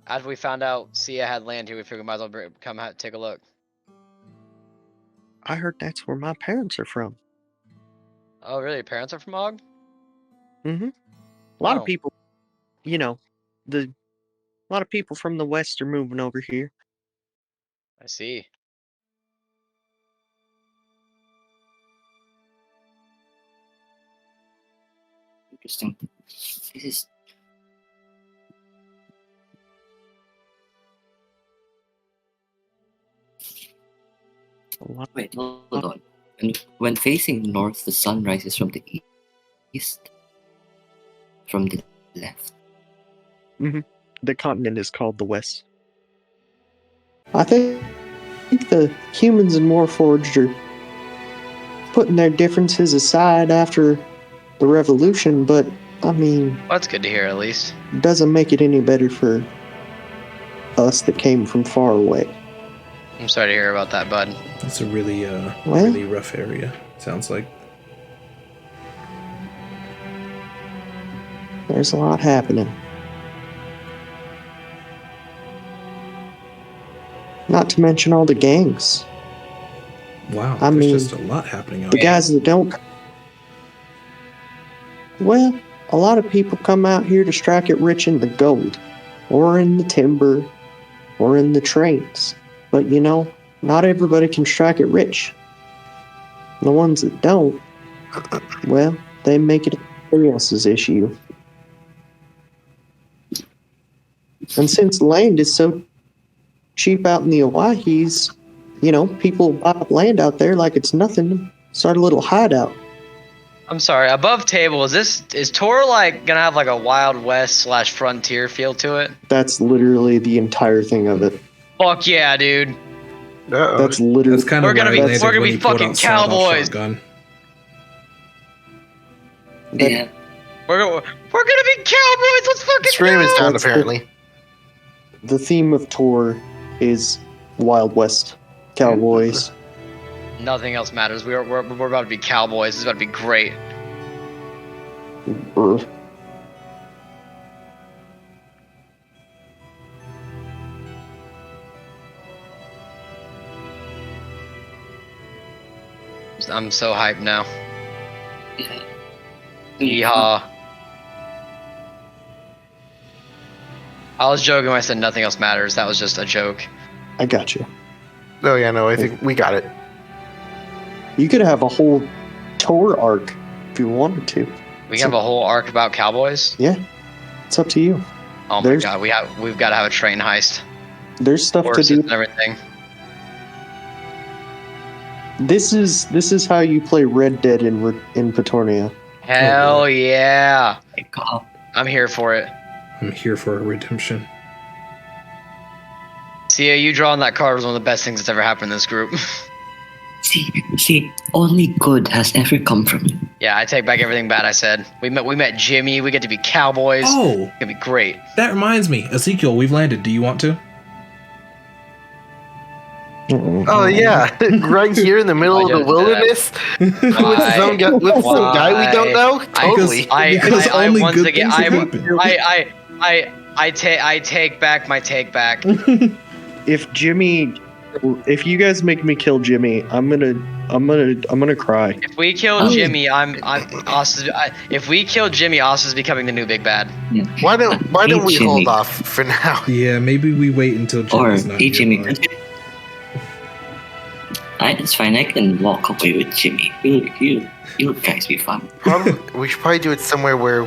after we found out Sia had land here, we figured we might as well come out take a look. I heard that's where my parents are from. Oh, really? Your parents are from Og? Mm-hmm. A lot Oh. of people, a lot of people from the West are moving over here. I see. Interesting. This is. Wait, hold on. And when facing north, the sun rises from the east. From the left. The continent is called the West. I think the humans in Warforged are putting their differences aside after the revolution, but I mean, Well, that's good to hear, at least. it doesn't make it any better for us that came from far away. I'm sorry to hear about that, bud. It's a really, Well- really rough area. Sounds like. There's a lot happening. Not to mention all the gangs. Wow, I there's mean, just a lot happening out The here. guys that don't. Well, a lot of people come out here to strike it rich in the gold, or in the timber, or in the trains. But not everybody can strike it rich. The ones that don't, well, they make it everybody else's issue. And since land is so cheap out in the Oahes, people buy up land out there like it's nothing. Start a little hideout. I'm sorry. Above table, is Tor gonna have a Wild West / frontier feel to it? That's literally the entire thing of it. Fuck yeah, dude. That's literally. That's kind of We're gonna why be- I landed we're gonna when be he pulled fucking out sawed-off cowboys. shotgun. that- Yeah. We're gonna be cowboys. Let's fucking Stream is go. down That's apparently. The theme of Tor is Wild West cowboys. Nothing else matters. We're about to be cowboys. This is about to be great. Ugh. I'm so hyped now. Yeah. Yeehaw. I was joking when I said nothing else matters. That was just a joke. I got you. Oh yeah, no, I think we got it. You could have a whole tour arc if you wanted to. We have a whole arc about cowboys. Yeah, it's up to you. Oh my There's- god, we've got to have a train heist. There's stuff to Horses do. and everything. This is how you play Red Dead in Petornia. Hell yeah. My God. I'm here for it. I'm here for a redemption. Sia, you drawing that card was one of the best things that's ever happened in this group. See, only good has ever come from it. Yeah, I take back everything bad I said. We met Jimmy. We get to be cowboys. Oh, It's gonna be great. that reminds me. Ezekiel, we've landed. Do you want to? Oh yeah, right here in the middle of the wilderness with some guy we don't know. Totally. Because I only once good again, things have happened. I take back my take back. If you guys make me kill Jimmy, I'm gonna cry. If we kill Jimmy, if we kill Jimmy, Austin's becoming the new big bad. Yeah. Why don't we Jimmy. hold off for now? Yeah, maybe we wait until Or, Jimmy's not hey Jimmy, nearby. it's fine. I can walk away with Jimmy. You guys be fun. We should probably do it somewhere where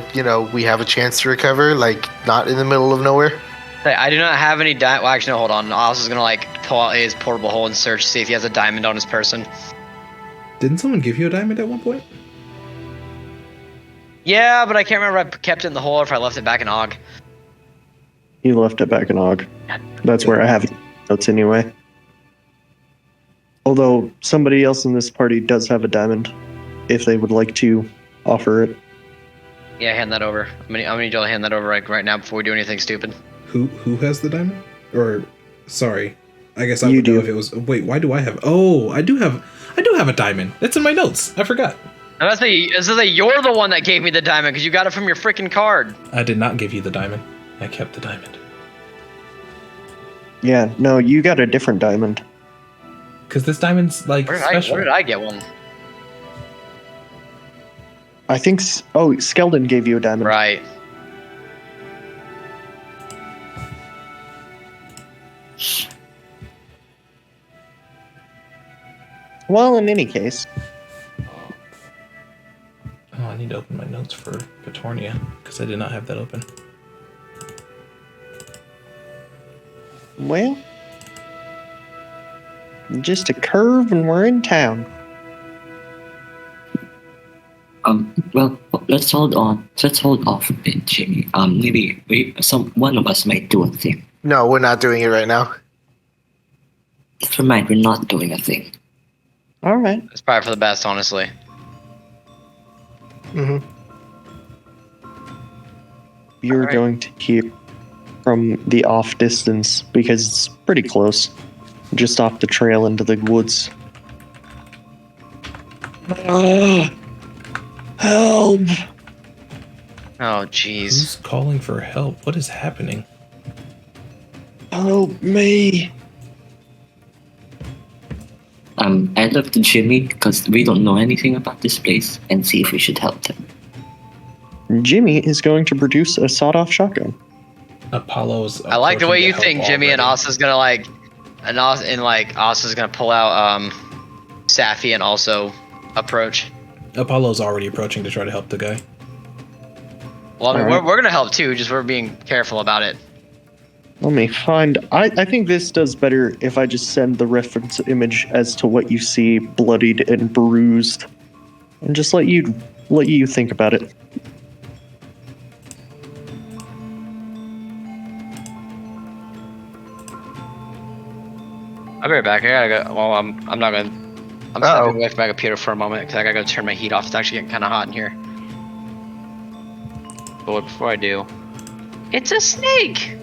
we have a chance to recover, like not in the middle of nowhere. I do not have any diamond. Well, actually, no, hold on. Austin's gonna pull out his portable hole and search to see if he has a diamond on his person. Didn't someone give you a diamond at one point? Yeah, but I can't remember if I kept it in the hole or if I left it back in Og. You left it back in Og. That's where I have notes anyway. Although somebody else in this party does have a diamond, if they would like to offer it. Yeah, hand that over. I'm gonna need y'all to hand that over right now before we do anything stupid. Who has the diamond? Or, sorry, I guess I You would know do. if it was. Wait, why do I have? Oh, I do have a diamond. It's in my notes. I forgot. I'm gonna say you're the one that gave me the diamond because you got it from your freaking card. I did not give you the diamond. I kept the diamond. Yeah, no, you got a different diamond. Because this diamond's like special. Where did I get one? I think. Skeldon gave you a diamond. Right. Well, in any case, Oh, I need to open my notes for Petornia because I did not have that open. well, just a curve and we're in town. Well, let's hold on. Let's hold off a bit, Jimmy. Maybe one of us might do a thing. No, we're not doing it right now. Never mind, we're not doing a thing. All right. It's probably for the best, honestly. Mm-hmm. You're Alright. going to hear from the off distance because it's pretty close, just off the trail into the woods. Help! Oh, jeez. Who's calling for help? What is happening? Help me! I'd look to Jimmy because we don't know anything about this place and see if we should help them. Jimmy is going to produce a sawed-off shotgun. Apollo's. I like the way approaching you to think, help Jimmy, and already. Asa's gonna Asa's gonna pull out Safi and also approach. Apollo's already approaching to try to help the guy. Well, I mean, Alright. we're gonna help too, just we're being careful about it. Let me find. I think this does better if I just send the reference image as to what you see, bloodied and bruised, and just let you think about it. I'll be right back. I gotta go. Well, I'm not gonna. I'm Uh-oh. stepping away from my computer for a moment because I gotta go turn my heat off. It's actually getting kind of hot in here. But before I do, it's a snake.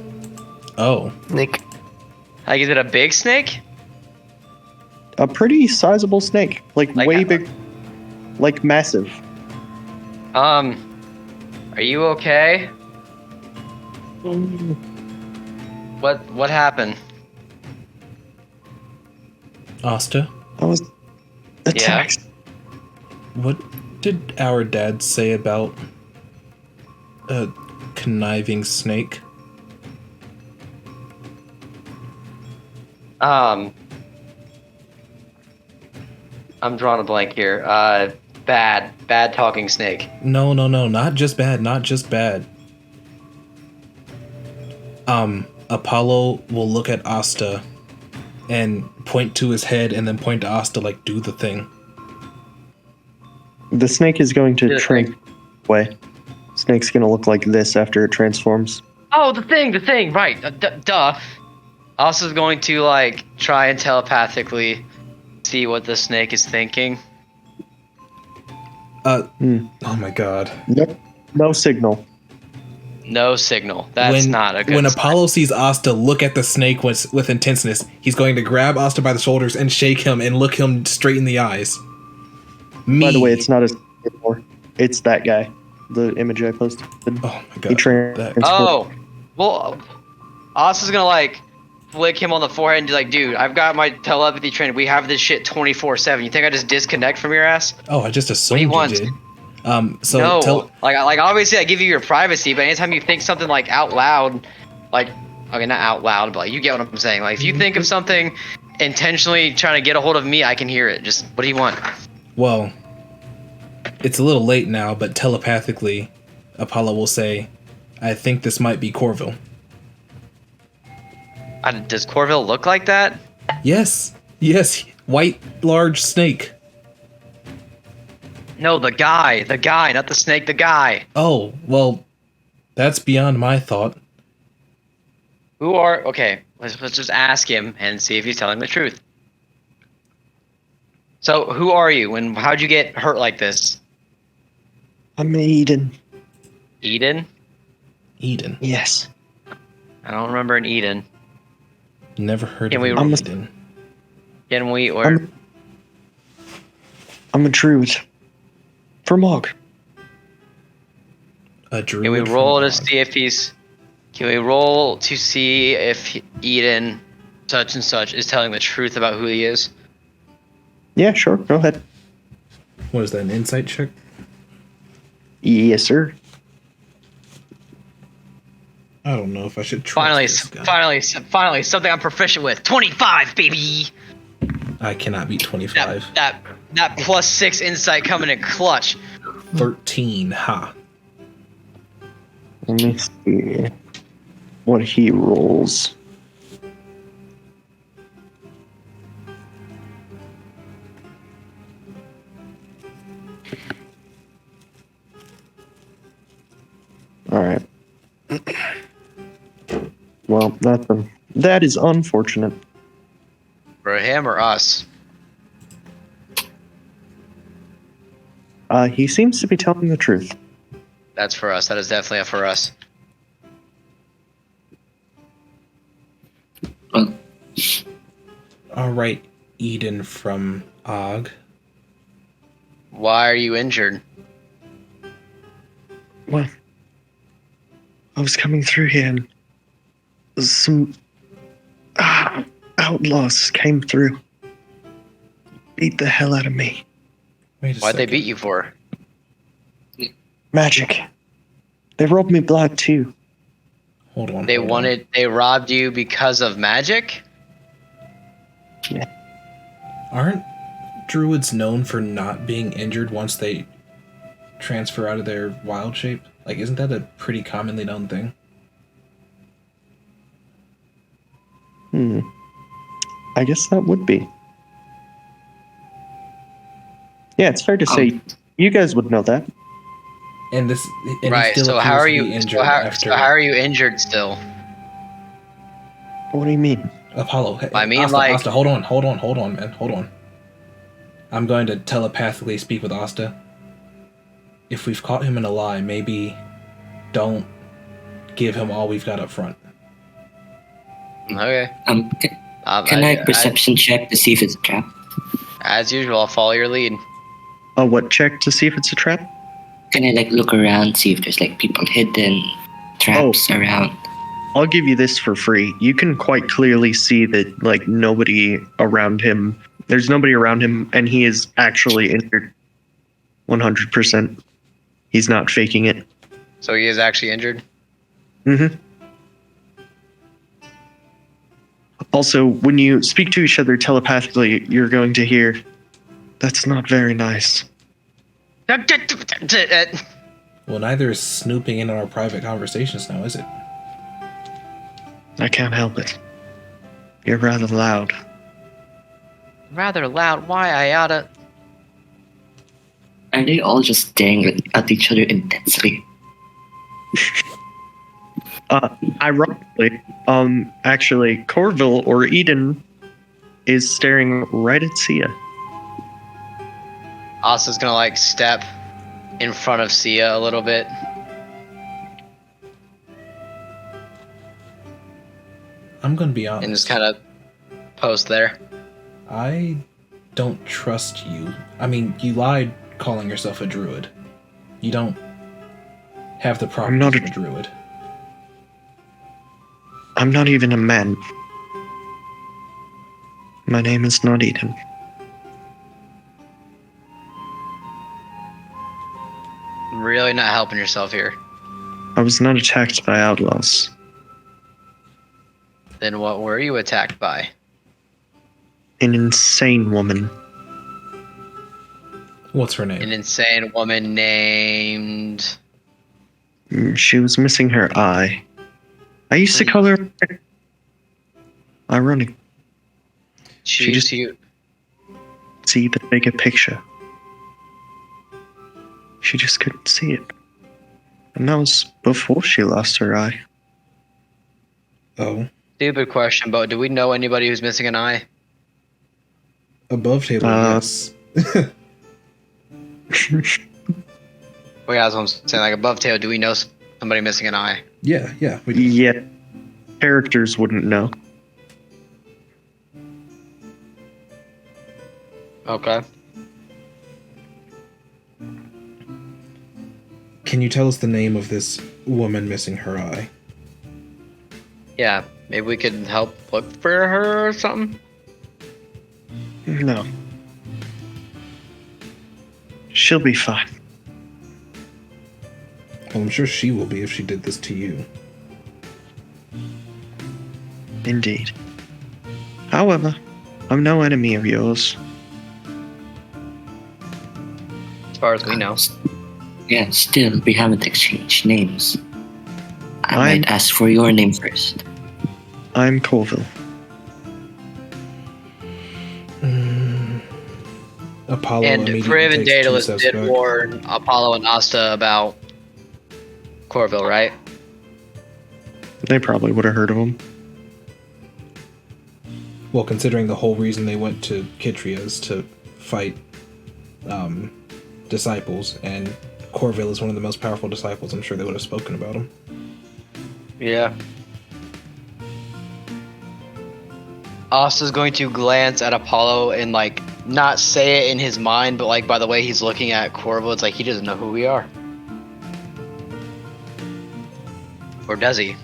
Oh, Nick. Like, is it a big snake? A pretty sizable snake, like Like way how- big, like massive. Are you okay? What happened? Asta, I was attacked. what did our dad say about a conniving snake? I'm drawing a blank here. Bad talking snake. No, not just bad, not just bad. Apollo will look at Asta and point to his head and then point to Asta like, do the thing. The snake is going Do to the shrink away. Snake's gonna look like this after it transforms. Oh, the thing, right? Duh. Also going to like try and telepathically see what the snake is thinking. Oh my god. Nope. No signal. No signal. That's not a good When sign. Apollo sees Asta look at the snake with intenseness, he's going to grab Asta by the shoulders and shake him and look him straight in the eyes. By the way, it's not a snake anymore. It's that guy. The image I posted. Oh my god. He Oh, well, Asta's gonna like flick him on the forehead and be like, dude, I've got my telepathy trained. We have this shit 24/7. You think I just disconnect from your ass? Oh, I just assumed What you do you want? did. No, like obviously I give you your privacy, but anytime you think something like out loud, like, okay, not out loud, but like, you get what I'm saying. Like if you think of something intentionally trying to get a hold of me, I can hear it. Just what do you want? Well, it's a little late now, but telepathically, Apollo will say, I think this might be Corville. Does Corville look like that? Yes, white, large snake. No, the guy, not the snake, the guy. Oh, well, that's beyond my thought. Okay, let's just ask him and see if he's telling the truth. So, who are you and how'd you get hurt like this? I'm Eden. Eden? Eden. Yes. I don't remember an Eden. Never heard Can of we- an Eden. Can we, or... I'm a druid. From Og. A druid. Can we from roll to Og. see if he's... Can we roll to see if Eden, such and such, is telling the truth about who he is? Yeah, sure. Go ahead. What is that, an insight check? Yes, sir. I don't know if I should try. Finally, something I'm proficient with. 25, baby! I cannot beat 25. That +6 insight coming in clutch. 13, ha. Let me see what he rolls. All right. Well, that is unfortunate. For him or us? He seems to be telling the truth. That's for us. That is definitely a for us. All right, Eden from Og. Why are you injured? Well, I was coming through here and some outlaws came through. Beat the hell out of me. Wait a Why'd they second. beat you for? Magic. They robbed me blind too. Hold on. They hold on. they robbed you because of magic? Aren't druids known for not being injured once they transfer out of their wild shape? Like, isn't that a pretty commonly known thing? I guess that would be. Yeah, it's fair to say you guys would know that. And this, and Right. he still So how appears are to be you? injured So how are you injured still? What do you mean? Apollo. Hey, I mean, Asta, like- Asta, hold on, man, hold on. I'm going to telepathically speak with Asta. If we've caught him in a lie, maybe don't give him all we've got up front. Okay. Can I perception check to see if it's a trap? As usual, I'll follow your lead. What check to see if it's a trap? Can I like look around, see if there's like people hidden, traps around? I'll give you this for free. You can quite clearly see that like nobody around him. There's nobody around him, and he is actually injured. 100%. He's not faking it. So he is actually injured. Mm-hmm. Also, when you speak to each other telepathically, you're going to hear, "That's not very nice." Well, neither is snooping in on our private conversations now, is it? I can't help it. You're rather loud. Rather loud. Why I oughta? Are they all just staring at each other intensely? Ironically, actually, Corville or Eden is staring right at Sia. Asa's gonna like step in front of Sia a little bit. I'm gonna be honest. And just kind of post there. I don't trust you. I mean, you lied calling yourself a druid. You don't have the properties not of a druid. I'm not even a man. My name is not Eden. Really not helping yourself here. I was not attacked by outlaws. Then what were you attacked by? An insane woman. What's her name? An insane woman named... She was missing her eye. I used to call her... Ironic. She just- cute. See the bigger picture. She just couldn't see it. And that was before she lost her eye. Oh. Stupid question, but do we know anybody who's missing an eye? Above table, yes. Well, yeah, that's what I'm saying. Like above tail, do we know somebody missing an eye? Yeah, we do. Yeah. Characters wouldn't know. Okay. Can you tell us the name of this woman missing her eye? Yeah, maybe we could help look for her or something. No. She'll be fine. Well, I'm sure she will be if she did this to you. Indeed. However, I'm no enemy of yours. As far as we know. Yeah, still, we haven't exchanged names. I I'm- might ask for your name first. I'm Corville. Apollo And immediately Kriv and takes 2 Daedalus steps did back. warn Apollo and Asta about Corville, right? They probably would have heard of him. Well, considering the whole reason they went to Kitria is to fight disciples, and Corville is one of the most powerful disciples, I'm sure they would have spoken about him. Yeah. Asta's going to glance at Apollo and like not say it in his mind, but like by the way he's looking at Corville, it's like he doesn't know who we are. Or does he?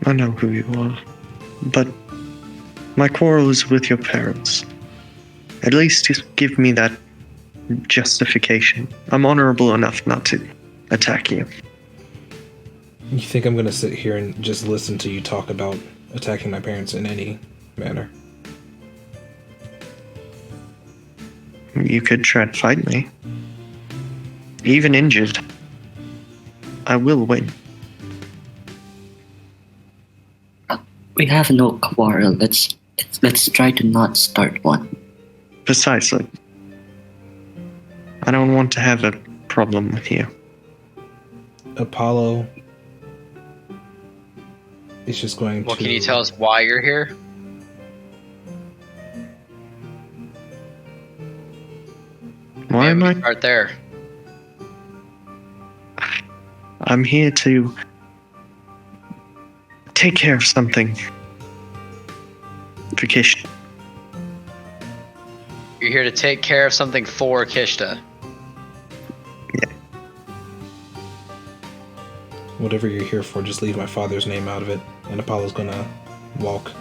I know who you are. But my quarrel is with your parents. At least just give me that justification. I'm honorable enough not to attack you. You think I'm gonna sit here and just listen to you talk about attacking my parents in any manner? You could try to fight me. Even injured. I will win. We have no quarrel. Let's try to not start one. Precisely. I don't want to have a problem with you. Apollo is just going Well, to... can you tell us why you're here? Why am Maybe we I? can start there. I'm here to take care of something. Vacation. You're here to take care of something for Kishta. Whatever you're here for, just leave my father's name out of it, and Apollo's gonna walk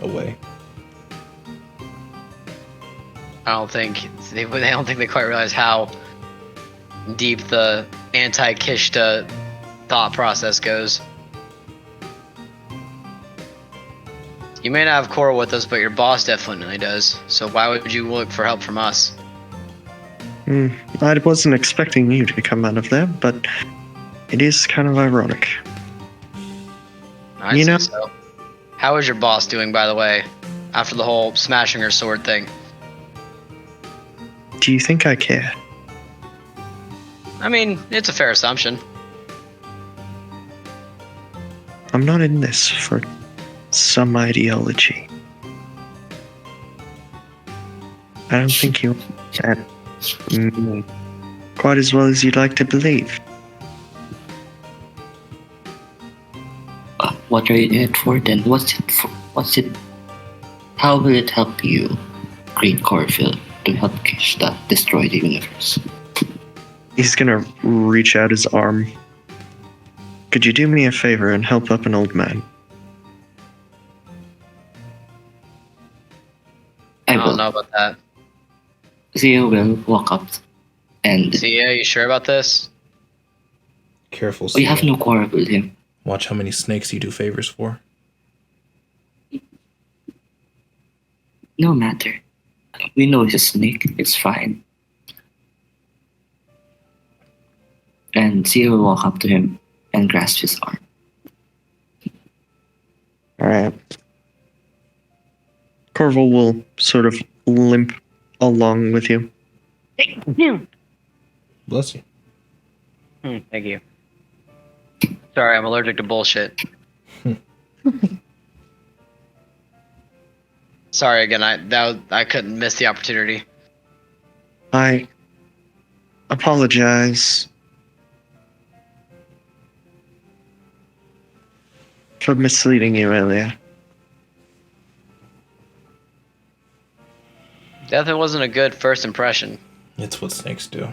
away. I don't think they quite realize how deep the anti-Kishta thought process goes. You may not have Cora with us, but your boss definitely does. So why would you look for help from us? I wasn't expecting you to come out of there, but it is kind of ironic. I'd You say know- so. How is your boss doing, by the way, after the whole smashing her sword thing? Do you think I care? I mean, it's a fair assumption. I'm not in this for some ideology. I don't think you understand me quite as well as you'd like to believe. What are you in it for then? How will it help you, Great Corfield, to help Kishta destroy the universe? He's gonna reach out his arm. Could you do me a favor and help up an old man? I I don't will. know about that. Zio will walk up and Zia, you sure about this? Careful, we have Sia. no quarrel with him. Watch how many snakes you do favors for. No matter. We know he's a snake. It's fine. And Zio will walk up to him and grasp his arm. Alright. Corval will sort of limp along with you. Bless you. Thank you. Sorry, I'm allergic to bullshit. Sorry again. I couldn't miss the opportunity. I apologize for misleading you earlier. Definitely wasn't a good first impression. It's what snakes do.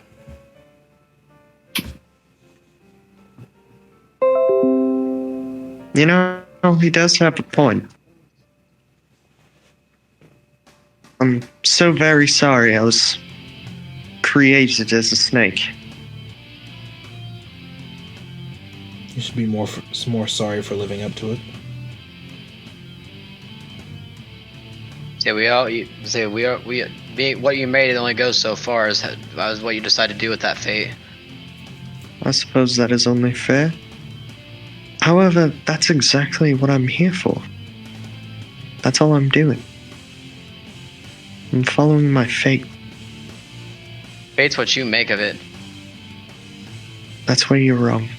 You know, he does have a point. I'm so very sorry I was created as a snake. You should be more sorry for living up to it. What you made, it only goes so far as what you decide to do with that fate. I suppose that is only fair. However, that's exactly what I'm here for. That's all I'm doing. I'm following my fate. Fate's what you make of it. That's where you're wrong.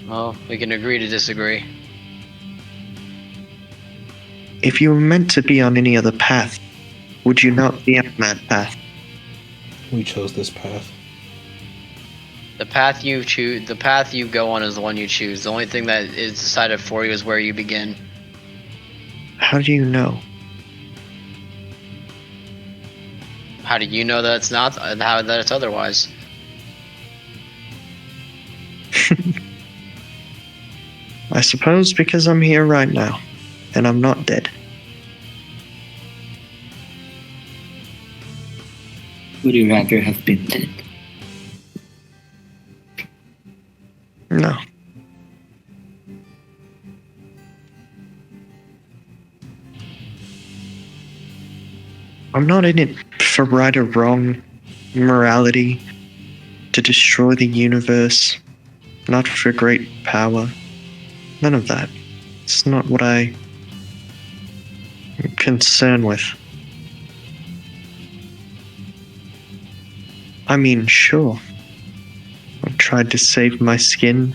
Well, we can agree to disagree. If you were meant to be on any other path, would you not be on that path? We chose this path. The path you choose, the path you go on is the one you choose. The only thing that is decided for you is where you begin. How do you know? How do you know that it's not? How that it's otherwise? I suppose because I'm here right now, and I'm not dead. Would you rather have been dead? No. I'm not in it for right or wrong, morality, to destroy the universe, not for great power. None of that. It's not what I'm concerned with. I mean, sure. I've tried to save my skin.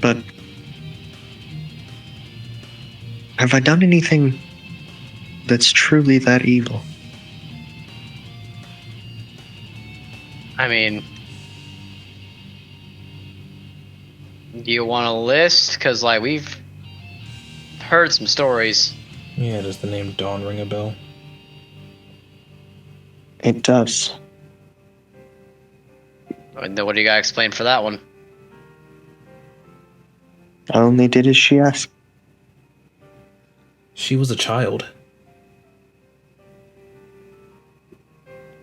But have I done anything that's truly that evil? I mean, Do you want a list? Cause like we've heard some stories. Yeah, does the name Dawn ring a bell? It does. And then what do you gotta explain for that one? I only did as she asked. She was a child.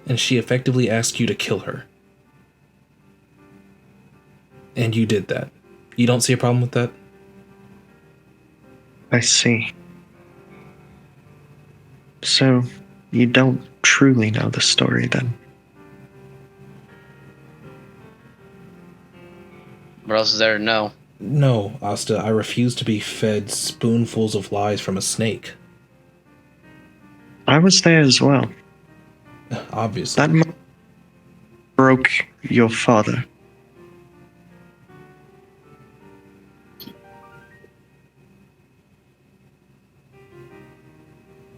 And she effectively asked you to kill her. And you did that. You don't see a problem with that? I see. So, you don't truly know the story then? What else is there to know? No, Asta, I refuse to be fed spoonfuls of lies from a snake. I was there as well. Obviously. That broke your father.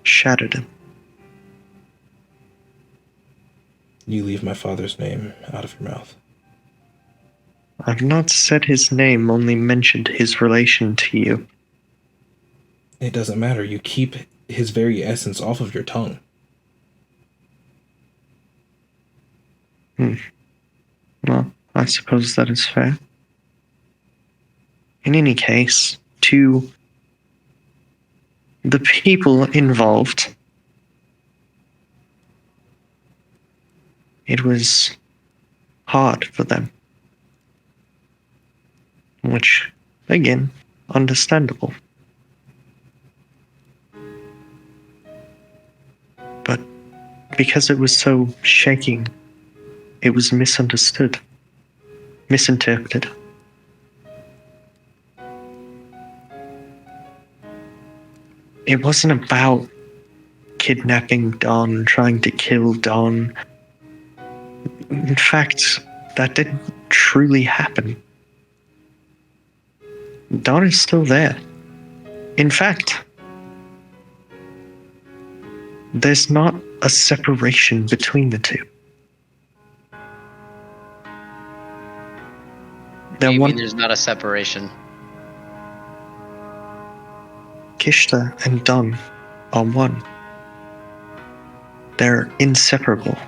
Shattered him. You leave my father's name out of your mouth. I've not said his name, only mentioned his relation to you. It doesn't matter. You keep his very essence off of your tongue. Well, I suppose that is fair. In any case, to the people involved, it was hard for them. Which, again, understandable. But because it was so shaking, it was misunderstood, misinterpreted. It wasn't about kidnapping Don, trying to kill Don. In fact, that didn't truly happen. Don is still there. In fact, there's not a separation between the two. What do you mean there's not a separation? Kishta and Don are one. They're inseparable.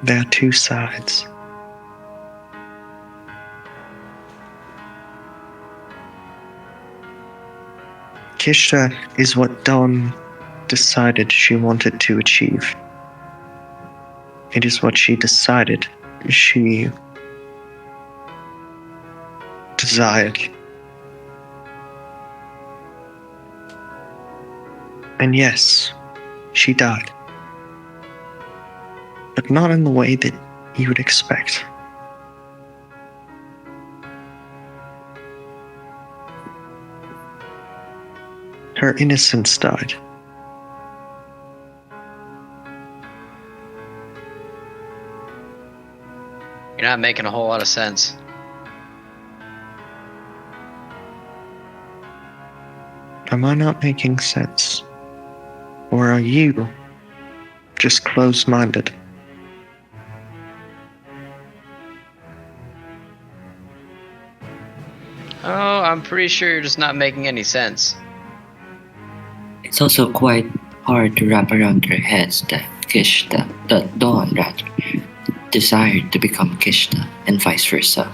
There are two sides. Kishta is what Dawn decided she wanted to achieve. It is what she decided she desired. And yes, she died. But not in the way that you would expect. Her innocence died. You're not making a whole lot of sense. Am I not making sense? Or are you just closed-minded? Oh, I'm pretty sure you're just not making any sense. It's also quite hard to wrap around their heads that Kishta, that Dawn rather, desired to become Kishta, and vice versa.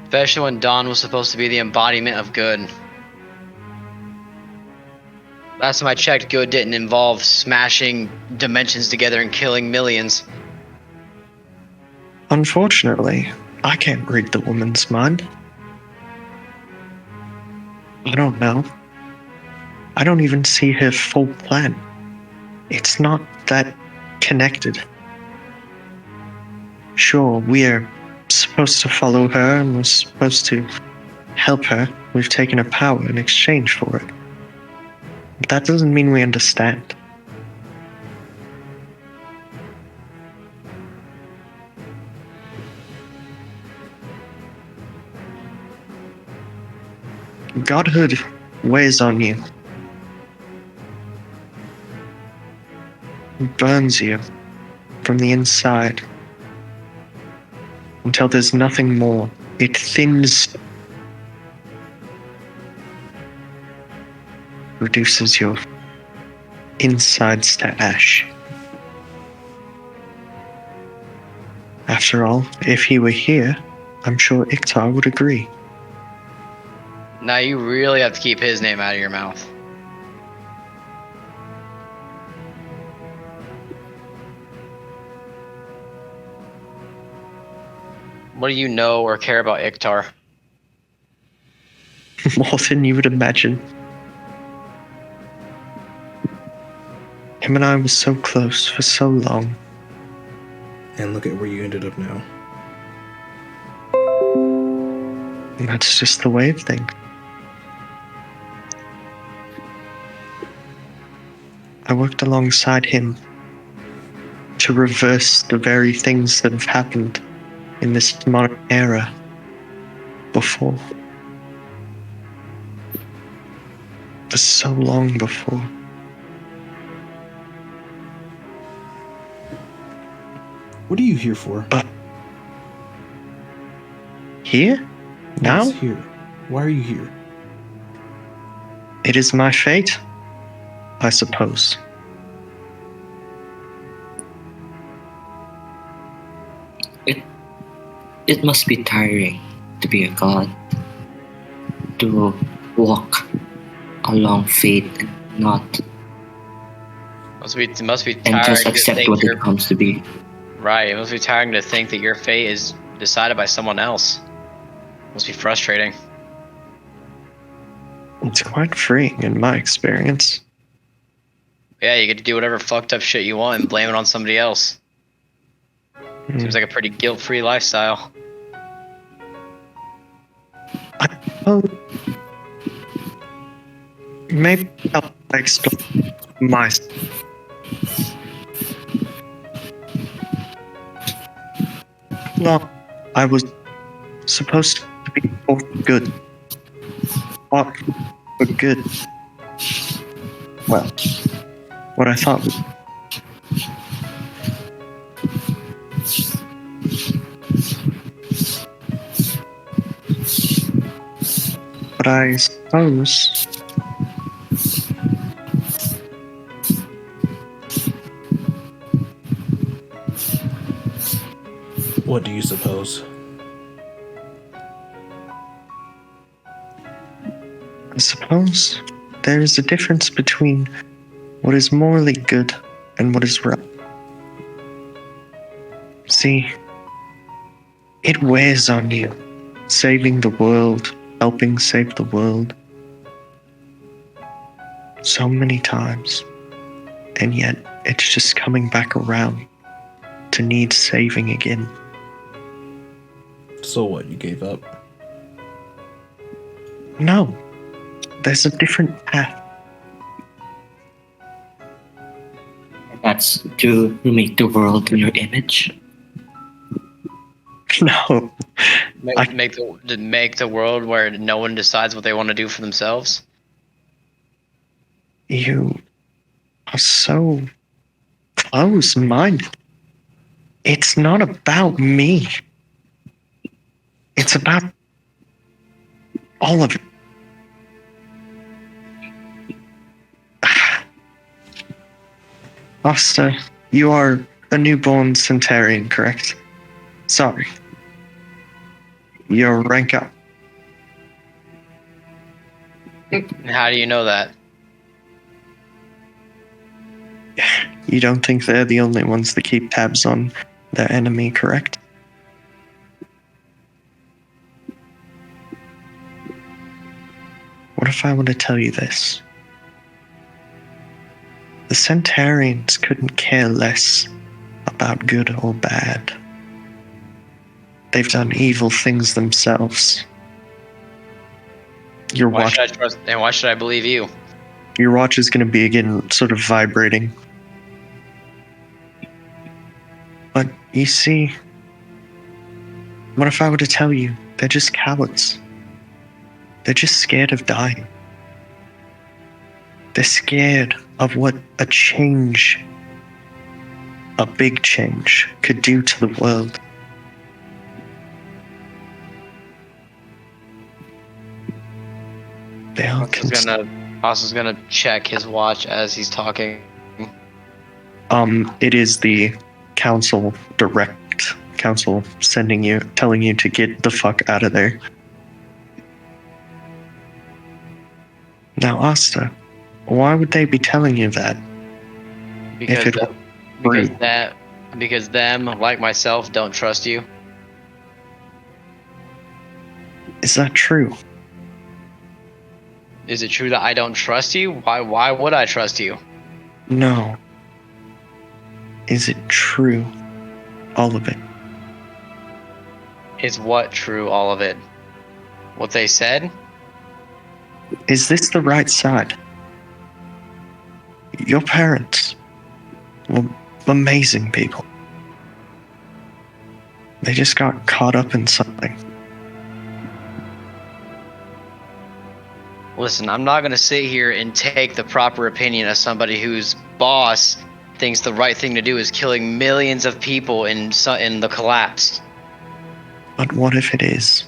Especially when Dawn was supposed to be the embodiment of good. Last time I checked, good didn't involve smashing dimensions together and killing millions. Unfortunately, I can't read the woman's mind. I don't know. I don't even see her full plan. It's not that connected. Sure, we're supposed to follow her and we're supposed to help her. We've taken her power in exchange for it. But that doesn't mean we understand. Godhood weighs on you. burns you from the inside until there's nothing more. It thins, reduces your insides to ash. After all, if he were here, I'm sure Iktar would agree. Now you really have to keep his name out of your mouth. What do you know or care about Iktar? More than you would imagine. Him and I were so close for so long. And look at where you ended up now. And that's just the way of things. I worked alongside him to reverse the very things that have happened in this modern era before. For so long before. What are you here for? But here? Now? Yes, here. Why are you here? It is my fate, I suppose. It must be tiring to be a god, to walk along fate and not It must be and tiring just to accept think what it comes to be. right. It must be tiring to think that your fate is decided by someone else. Must be frustrating. It's quite freeing in my experience. Yeah, you get to do whatever fucked up shit you want and blame it on somebody else. Seems like a pretty guilt-free lifestyle. Oh, maybe I'll explain myself. No, I was supposed to be for good. Fought for good. Well, what I thought was but I suppose What do you suppose? there is a difference between what is morally good and what is right. See, it wears on you, saving the world, helping save the world. So many times, and yet it's just coming back around to need saving again. So what, you gave up? No, there's a different path. That's to make the world in your image. No, Make the world where no one decides what they want to do for themselves. you are so close-minded. It's not about me. It's about all of it. Asta, you are a newborn Centurion, correct? Sorry. Your rank up. How do you know that? You don't think they're the only ones that keep tabs on their enemy, correct? What if I were to tell you this? The Centaurians couldn't care less about good or bad. They've done evil things themselves. Your Why watch, should I trust? And why should I believe you? your watch is going to be again sort of vibrating. But you see, what if I were to tell you they're just cowards? They're just scared of dying. They're scared of what a change a big change could do to the world. They are Austin's gonna check his watch as he's talking. It is the council telling you to get the fuck out of there. Now, Asta, why would they be telling you that? Because If it were because them, like myself, don't trust you. Is that true? Is it true that I don't trust you? Why would I trust you? No. Is it true? All of it. Is what true, all of it? What they said? Is this the right side? Your parents were amazing people. They just got caught up in something. Listen, I'm not gonna sit here and take the proper opinion of somebody whose boss thinks the right thing to do is killing millions of people in the collapse. But what if it is?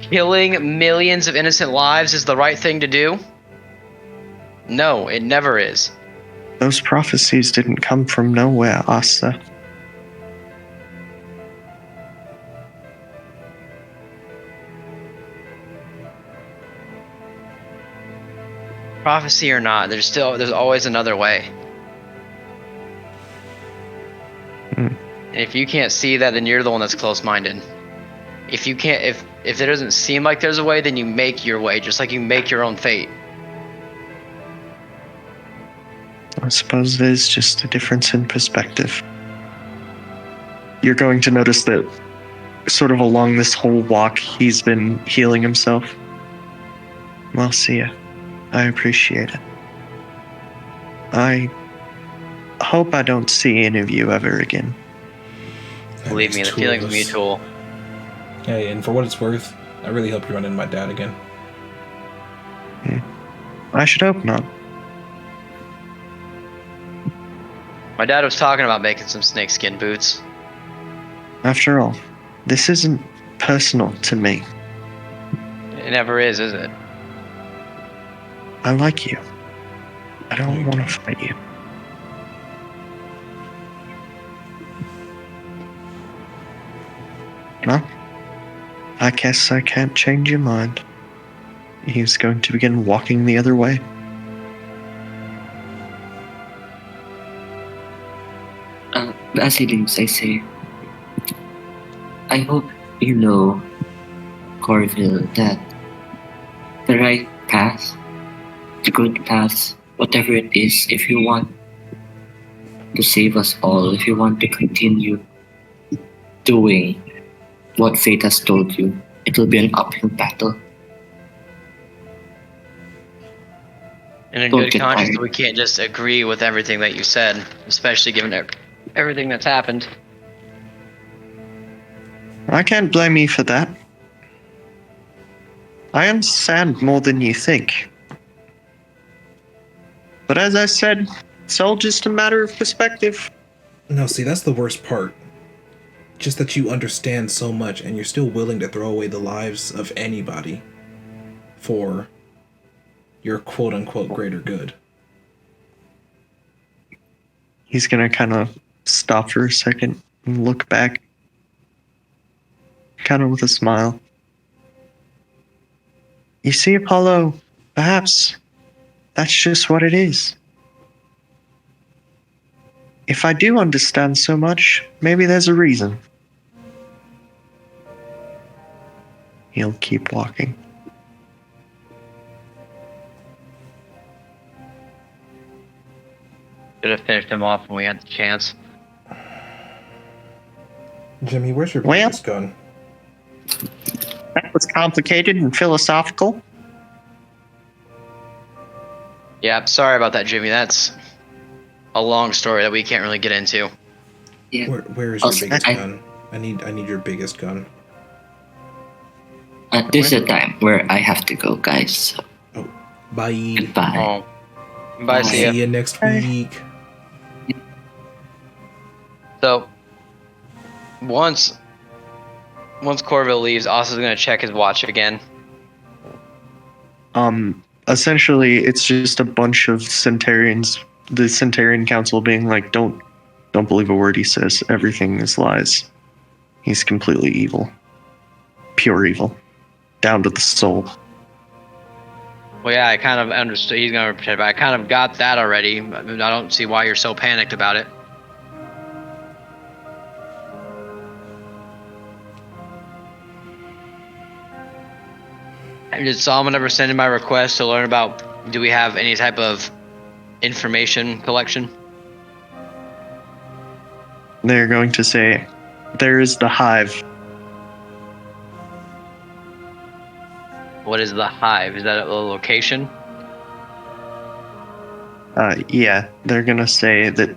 Killing millions of innocent lives is the right thing to do? No, it never is. Those prophecies didn't come from nowhere, Asta. Prophecy or not, there's always another way. And if you can't see that, then you're the one that's close-minded. If you can't, if it doesn't seem like there's a way, then you make your way, just like you make your own fate. I suppose there's just a difference in perspective. You're going to notice that sort of along this whole walk, he's been healing himself. Well, see ya. I appreciate it. I hope I don't see any of you ever again. Believe me, the feeling's mutual. Hey, and for what it's worth, I really hope you run into my dad again. I should hope not. My dad was talking about making some snakeskin boots. After all, this isn't personal to me. It never is it? I like you. I don't want to fight you. Well, I guess I can't change your mind. He's going to begin walking the other way. As he leaves, I say, I hope you know, Corville, that the right path, the good path, whatever it is, if you want to save us all, if you want to continue doing what fate has told you, it will be an uphill battle. And in Don't good get conscience, tired. we can't just agree with everything that you said, especially given everything that's happened. I can't blame you for that. I understand more than you think. But as I said, it's all just a matter of perspective. No, see, that's the worst part. Just that you understand so much and you're still willing to throw away the lives of anybody for your quote-unquote greater good. He's gonna kind of stop for a second and look back, kind of with a smile. You see, Apollo, perhaps that's just what it is. If I do understand so much, maybe there's a reason. He'll keep walking. Should have finished him off when we had the chance. Jimmy, where's your Well- biggest gun? That was complicated and philosophical. Yeah, I'm sorry about that, Jimmy. That's a long story that we can't really get into. Yeah. Where is your Also, biggest I- gun? I need your biggest gun. This is a time where I have to go, guys. So Bye. goodbye. Oh, bye. See ya. See you next Bye. week. So once Corville leaves, Asa's gonna check his watch again. Essentially, it's just a bunch of Centurions, the Centurion Council being like, don't believe a word he says. Everything is lies. He's completely evil. Pure evil. Down to the soul. Well, yeah, I kind of understood he's gonna pretend, but I kind of got that already. I mean, I don't see why you're so panicked about it. Did Solomon ever send in my request to learn about, do we have any type of information collection? They're going to say, there is the hive. What is the hive? Is that a location? Yeah, they're going to say that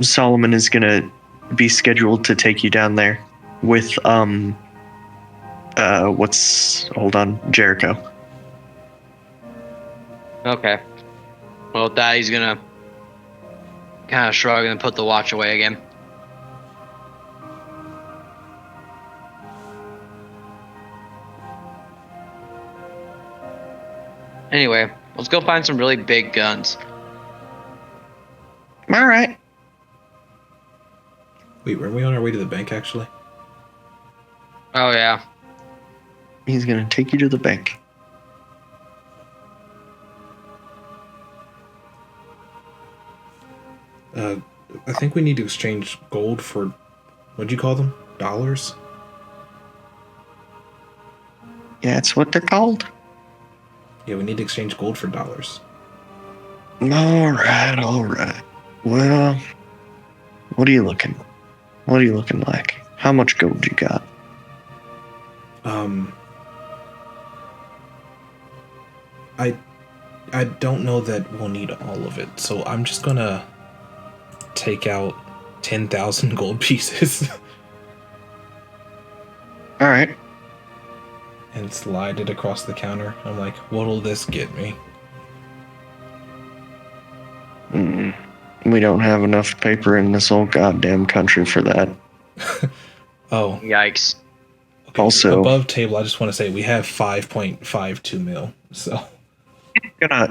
Solomon is going to be scheduled to take you down there with, Jericho. Okay. Well, with that, he's gonna kind of shrug and put the watch away again. Anyway, let's go find some really big guns. All right. Wait, weren't we on our way to the bank actually? Oh yeah. He's going to take you to the bank. I think we need to exchange gold for, what'd you call them? Dollars? Yeah, that's what they're called. Yeah, we need to exchange gold for dollars. All right. Well, what are you looking like? How much gold you got? I don't know that we'll need all of it, so I'm just gonna take out 10,000 gold pieces All right. and slide it across the counter. I'm like, what'll this get me? We don't have enough paper in this whole goddamn country for that. Oh, Yikes. okay. Also- Above table, I just want to say we have 5.52 mil, so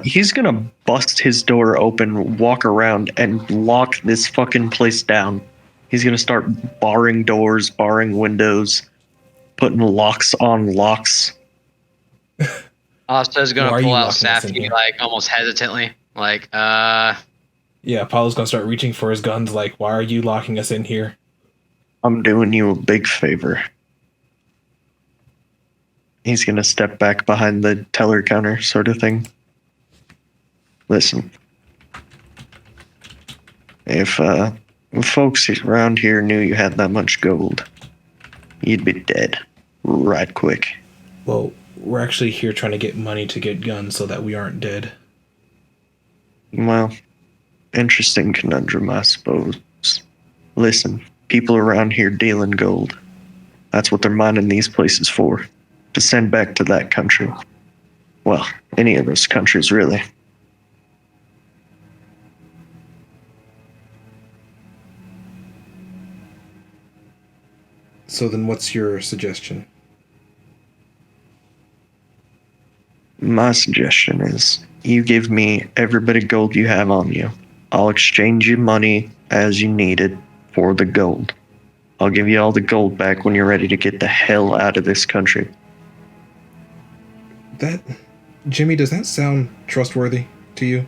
He's gonna bust his door open, walk around, and lock this fucking place down. He's gonna start barring doors, barring windows, putting locks on locks. Asa's Why are gonna you pull out locking us in Safety, here? like, almost hesitantly. Like, yeah, Apollo's gonna start reaching for his guns like, why are you locking us in here? I'm doing you a big favor. He's gonna step back behind the teller counter, sort of thing. Listen, if folks around here knew you had that much gold, you'd be dead right quick. Well, we're actually here trying to get money to get guns so that we aren't dead. Well, interesting conundrum, I suppose. Listen, people around here dealing gold. That's what they're mining these places for. To send back to that country. Well, any of those countries, really. So then what's your suggestion? My suggestion is you give me every bit of gold you have on you. I'll exchange you money as you need it for the gold. I'll give you all the gold back when you're ready to get the hell out of this country. Jimmy, does that sound trustworthy to you?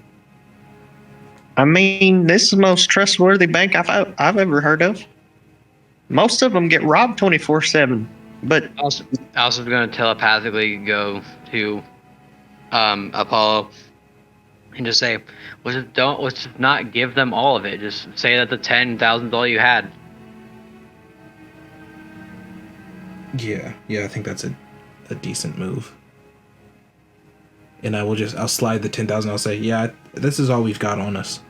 I mean, this is the most trustworthy bank I've ever heard of. Most of them get robbed 24/7, but Asa's gonna telepathically go to Apollo and just say, let's just not give them all of it. Just say that the 10,000 all you had. Yeah, I think that's a decent move. And I'll slide the 10,000. I'll say, yeah, this is all we've got on us.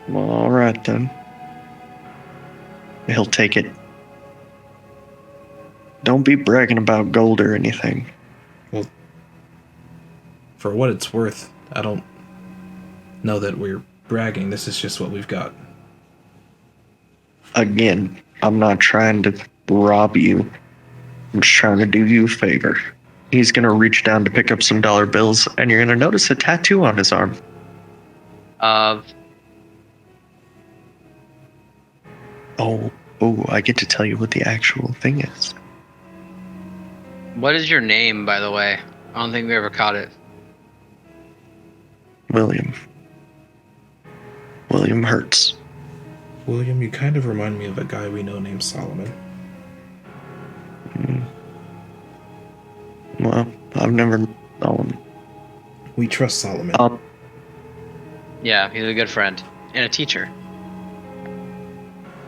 well, all right then. He'll take it. Don't be bragging about gold or anything. Well, for what it's worth, I don't know that we're bragging. This is just what we've got. Again, I'm not trying to rob you. I'm just trying to do you a favor. He's gonna reach down to pick up some dollar bills, and you're gonna notice a tattoo on his arm. Of Oh, I get to tell you what the actual thing is. what is your name, by the way? I don't think we ever caught it. William. William Hertz. William, you kind of remind me of a guy we know named Solomon. Well, I've never known. We trust Solomon. Yeah, he's a good friend and a teacher.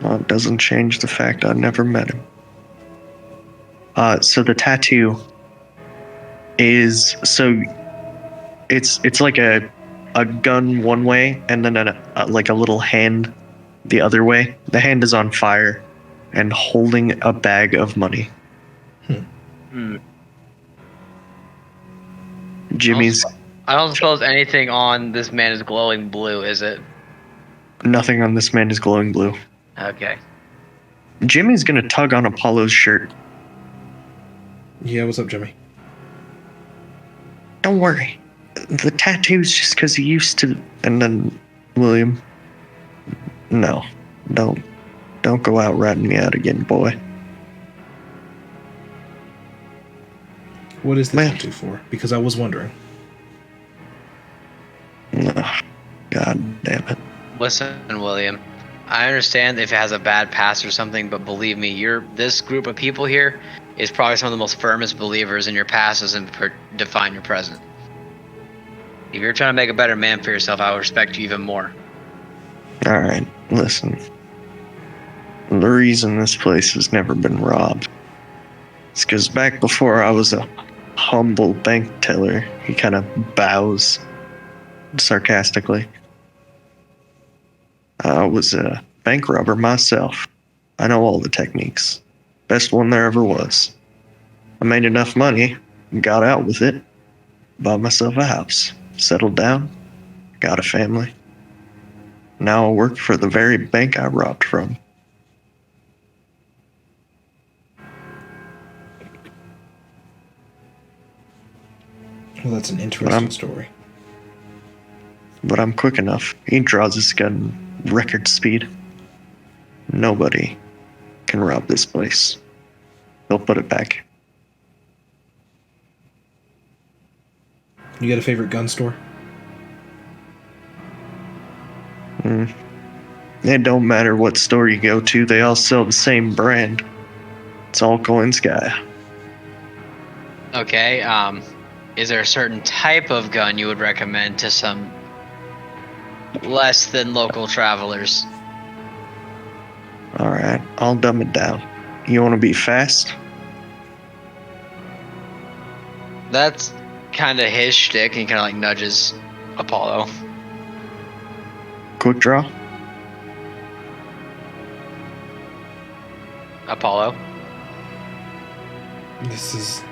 Well, it doesn't change the fact I never met him. So the tattoo is it's like a gun one way and then like a little hand the other way. The hand is on fire and holding a bag of money. Jimmy's I don't suppose anything on this man is glowing blue, is it? nothing on this man is glowing blue. Okay. Jimmy's gonna tug on Apollo's shirt. Yeah, what's up, Jimmy? Don't worry. The tattoo's just because he used to. And then William. No, don't go out ratting me out again, boy. What is the Man. tattoo for? Because I was wondering. Ugh, God damn it. Listen, William. I understand if it has a bad past or something, but believe me, this group of people here is probably some of the most firmest believers in your past doesn't define your present. If you're trying to make a better man for yourself, I will respect you even more. All right, listen. The reason this place has never been robbed is because back before I was a humble bank teller, he kind of bows sarcastically. I was a bank robber myself. I know all the techniques. Best one there ever was. I made enough money, got out with it, bought myself a house, settled down, got a family. Now I work for the very bank I robbed from. Well, that's an interesting story. But I'm quick enough. He draws his gun record speed. Nobody can rob this place. He'll put it back. You got a favorite gun store? It don't matter what store you go to, they all sell the same brand. It's all Coin Sky. Okay, is there a certain type of gun you would recommend to some less than local travelers? Alright, I'll dumb it down. You want to be fast? That's kind of his shtick, and he kind of like nudges Apollo. Quick draw? Apollo? This is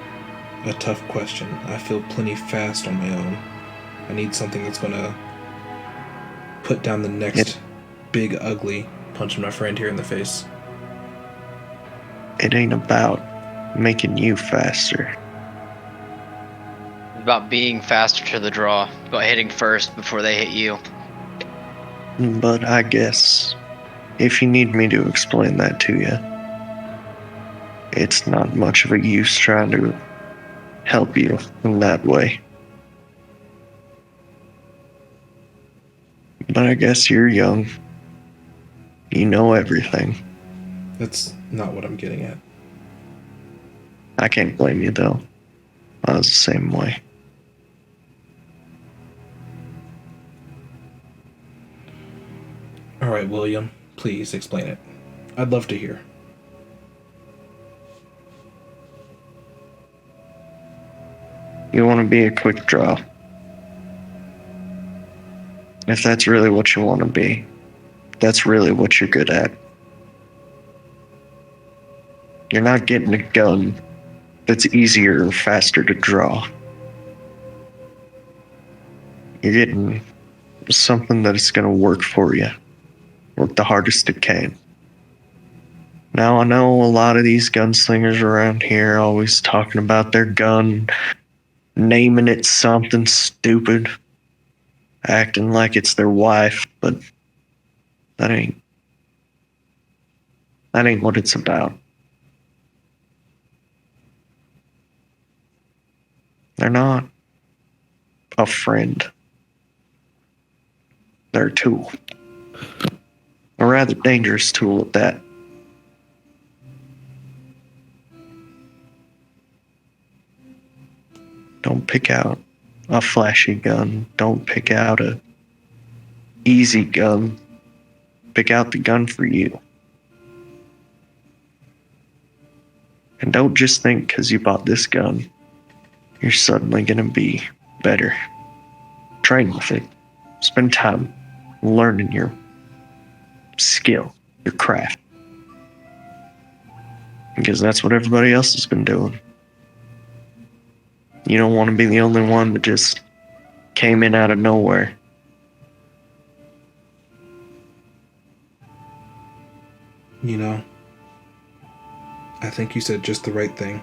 a tough question. I feel plenty fast on my own. I need something that's gonna put down the next big ugly punching my friend here in the face. It ain't about making you faster. It's about being faster to the draw. It's about hitting first before they hit you. But I guess if you need me to explain that to you, it's not much of a use trying to help you in that way. But I guess you're young. You know everything. That's not what I'm getting at. I can't blame you though. I was the same way. All right, William, please explain it. I'd love to hear. You want to be a quick draw. If that's really what you want to be, that's really what you're good at. You're not getting a gun that's easier or faster to draw. You're getting something that is going to work for you. Work the hardest it can. Now, I know a lot of these gunslingers around here always talking about their gun, naming it something stupid, acting like it's their wife, but that ain't what it's about. They're not a friend. They're a tool. A rather dangerous tool at that. Don't pick out a flashy gun. Don't pick out a easy gun. Pick out the gun for you. And don't just think because you bought this gun, you're suddenly going to be better. Train with it. Spend time learning your skill, your craft. Because that's what everybody else has been doing. You don't want to be the only one that just came in out of nowhere. You know, I think you said just the right thing.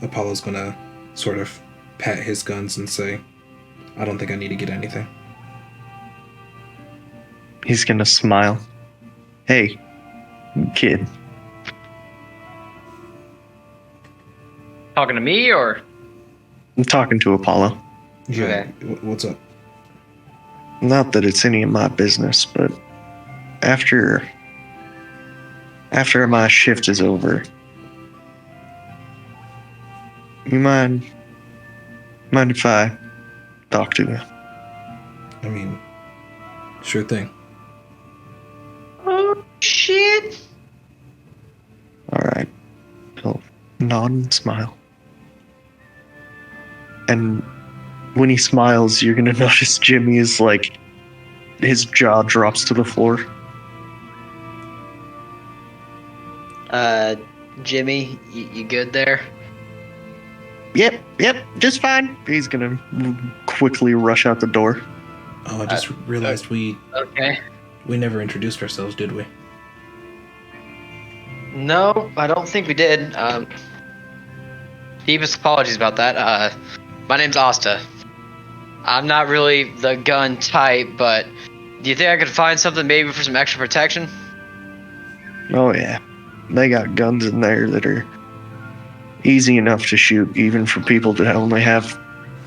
Apollo's gonna sort of pat his guns and say, I don't think I need to get anything. He's gonna smile. Hey, kid. Talking to me or? I'm talking to Apollo. Yeah, Okay. What's up? Not that it's any of my business, but after my shift is over, you mind if I talk to you? I mean, sure thing. Oh, shit. All right. He'll nod and smile. And when he smiles, you're gonna notice Jimmy is like, his jaw drops to the floor. Jimmy, you good there? Yep, just fine. He's gonna quickly rush out the door. Oh, I just realized we Okay. never introduced ourselves, did we? No, I don't think we did. Deepest apologies about that. My name's Asta. I'm not really the gun type, but do you think I could find something maybe for some extra protection? Oh yeah, they got guns in there that are easy enough to shoot, even for people that only have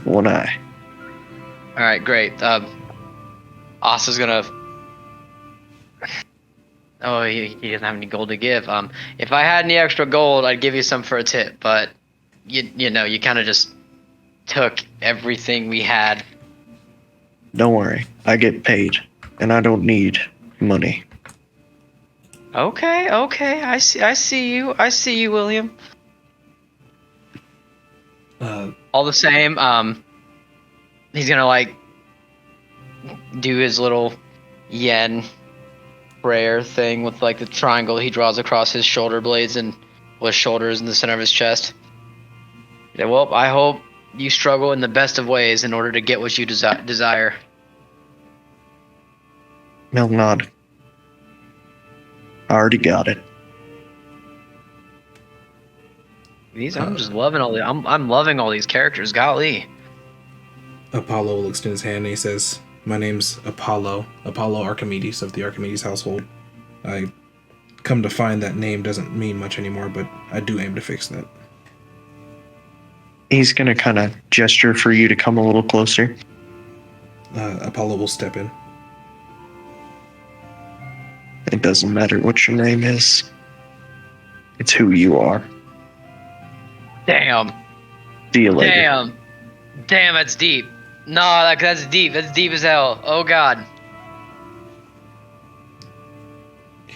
one eye. All right, great. Asta's gonna. Oh, he doesn't have any gold to give. If I had any extra gold, I'd give you some for a tip, but you know, you kind of just took everything we had. Don't worry, I get paid, and I don't need money. Okay, I see you, William. All the same, he's gonna like do his little yen prayer thing with like the triangle he draws across his shoulder blades and his shoulders in the center of his chest. Yeah, well, I hope you struggle in the best of ways in order to get what you desire. He'll nod. I already got it. I'm just loving all the. I'm loving all these characters. Golly. Apollo will extend his hand and he says, my name's Apollo Archimedes of the Archimedes household. I come to find that name doesn't mean much anymore, but I do aim to fix that. He's gonna kind of gesture for you to come a little closer. Apollo will step in. It doesn't matter what your name is. It's who you are. Damn. See you later. Damn, that's deep. No, that's deep. That's deep as hell. Oh God.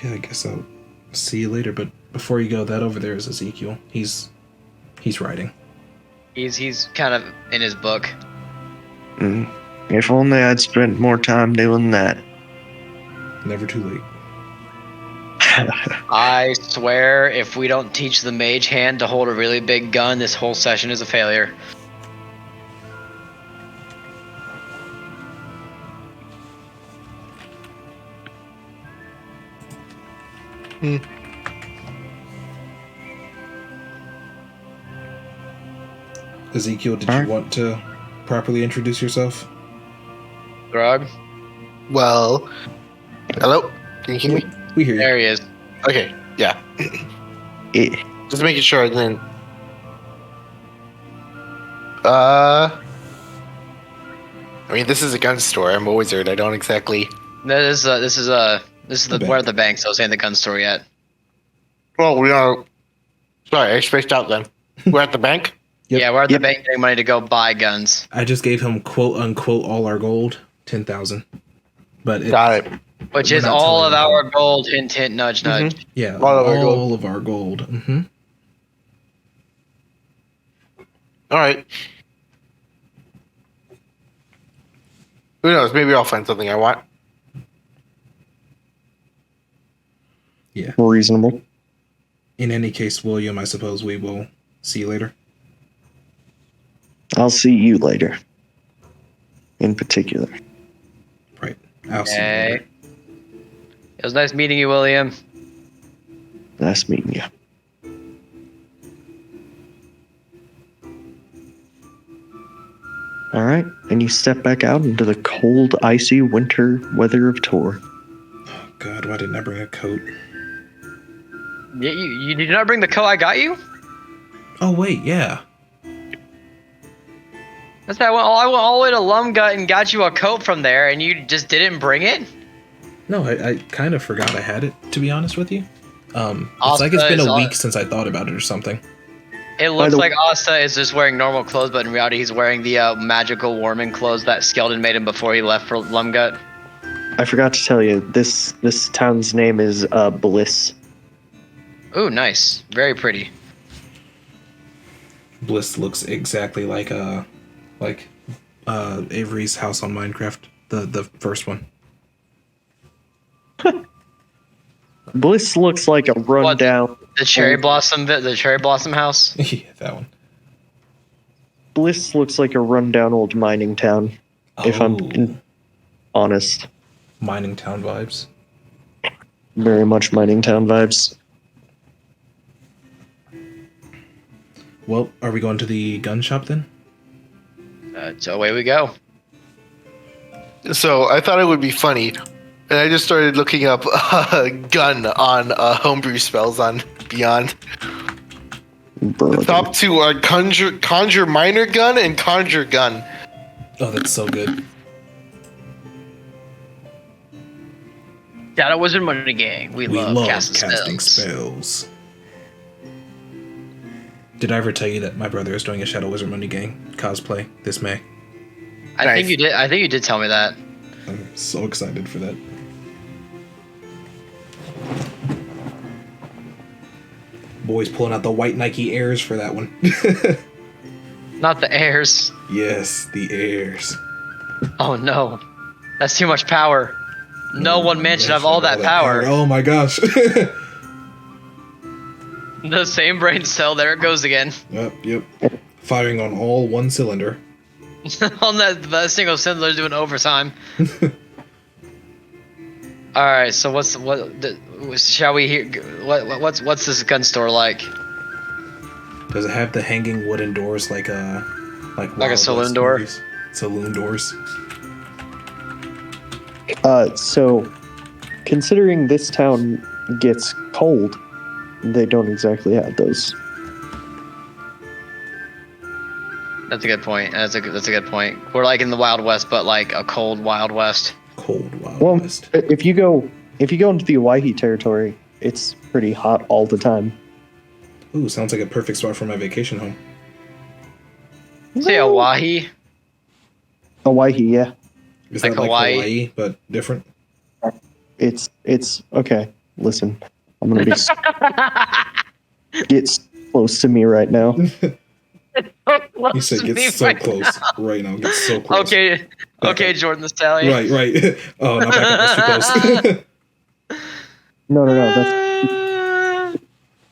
Yeah, I guess I'll see you later, but before you go, that over there is Ezekiel. He's writing. He's kind of in his book. If only I'd spent more time doing that. Never too late. I swear, if we don't teach the mage hand to hold a really big gun, this whole session is a failure. Ezekiel, did Alright. you want to properly introduce yourself? Grog? Well, hello? Can you hear me? We hear you. There he is. Okay, yeah. Eh, Just making sure, and then. I mean, this is a gun store. I'm a wizard. I don't exactly. This is The we're bank. at the bank, so I was saying the gun store yet. Well, we are. Sorry, I spaced out then. We're at the bank? Yep. Yeah, we're at the Yep. bank getting money to go buy guns. I just gave him quote unquote all our gold, 10,000. But it, Got it. Which We're is not all telling of them. our gold, hint, hint, nudge, nudge. yeah, All of our gold. all of our gold. Mm-hmm. All right. Who knows? Maybe I'll find something I want. reasonable. In any case, William, I suppose we will see you later. I'll see you later. In particular. Right. I'll see you Okay. later. It was nice meeting you, William. Nice meeting you. All right, and you step back out into the cold, icy winter weather of Tor. Oh, God, why didn't I bring a coat? You did not bring the coat I got you? Oh, wait, yeah. That's that. I went all the way to Lumgut and got you a coat from there, and you just didn't bring it? No, I kind of forgot I had it, to be honest with you. It's Asta like it's been is a on- week since I thought about it or something. It looks the- like Asta is just wearing normal clothes, but in reality he's wearing the magical warming clothes that Skeldon made him before he left for Lumgut. I forgot to tell you, this town's name is Bliss. Ooh, nice. Very pretty. Bliss looks exactly like Avery's house on Minecraft, the first one. Bliss looks like a rundown. The cherry blossom house. Yeah, that one. Bliss looks like a rundown old mining town. If I'm honest, Mining town vibes. very much mining town vibes. Well, are we going to the gun shop then? So away we go. So I thought it would be funny, and I just started looking up gun on homebrew spells on Beyond. Bro, The top two are conjure minor gun and conjure gun. Oh, that's so good. Shadow Wizard Money Gang. We love casting spells. Did I ever tell you that my brother is doing a Shadow Wizard Money Gang cosplay this May? I think Nice. you did. I think you did tell me that. I'm so excited for that. Boy's pulling out the white Nike Airs for that one. Not the heirs. Yes, the Airs. Oh no, that's too much power. No one mention of all that power. Oh my gosh. The same brain cell. There it goes again. Yep. Firing on all one cylinder. On that single cylinder doing overtime. All right. So shall we hear? What's this gun store like? Does it have the hanging wooden doors like a Wild saloon West door? movies? Saloon doors. So, considering this town gets cold, they don't exactly have those. That's a good point. That's a good point. We're like in the Wild West, but like a cold Wild West. Cold Wild Well, West. if you go into the Owyhee territory, it's pretty hot all the time. Ooh, sounds like a perfect spot for my vacation home. Say Owyhee. Owyhee, yeah. Is Like that like Hawaii? Hawaii, but different? It's okay. Listen, I'm gonna be get close to me right now. You said get so close right now. Get so close. Okay, Jordan the Stallion. Right. Oh, not back up. That's too close. No. That's.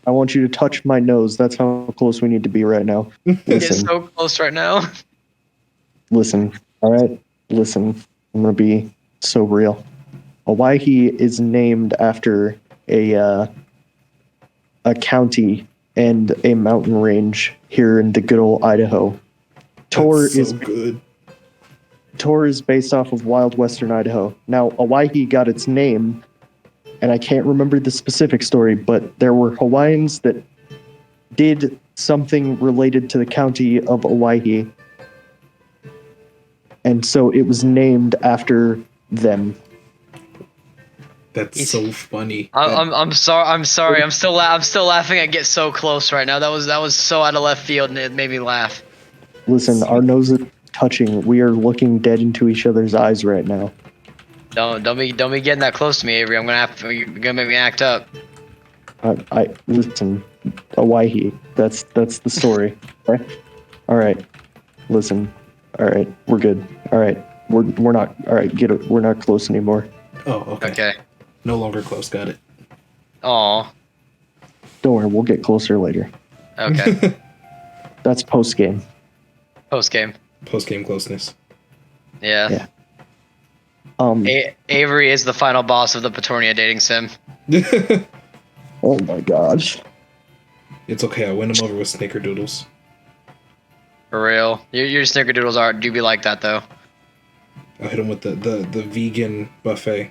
I want you to touch my nose. That's how close we need to be right now. Get Listen, so close right now. listen. All right, listen. I'm gonna be so real. Owyhee is named after a county and a mountain range here in the good old Idaho. Tor That's so is good. Tor is based off of wild western Idaho. Now, Hawaii got its name, and I can't remember the specific story, but there were Hawaiians that did something related to the county of Hawaii, and so it was named after them. That's so funny. I'm sorry. I'm still laughing at Get So Close right now. That was so out of left field, and it made me laugh. Listen, our noses are touching. We are looking dead into each other's eyes right now. Don't be getting that close to me, Avery. You're gonna make me act up. I listen, Hawaii. That's the story. All right. Listen. All right, we're good. All right, we're not. All right, get it. We're not close anymore. Oh, okay. Okay. No longer close. Got it. Aw. Don't worry, we'll get closer later. Okay. That's post game. Post game. Post game closeness. Yeah. Yeah. Avery is the final boss of the Petornia dating sim. Oh my gosh. It's okay. I win him over with snickerdoodles. For real. Your snickerdoodles do be like that though. I hit him with the vegan buffet.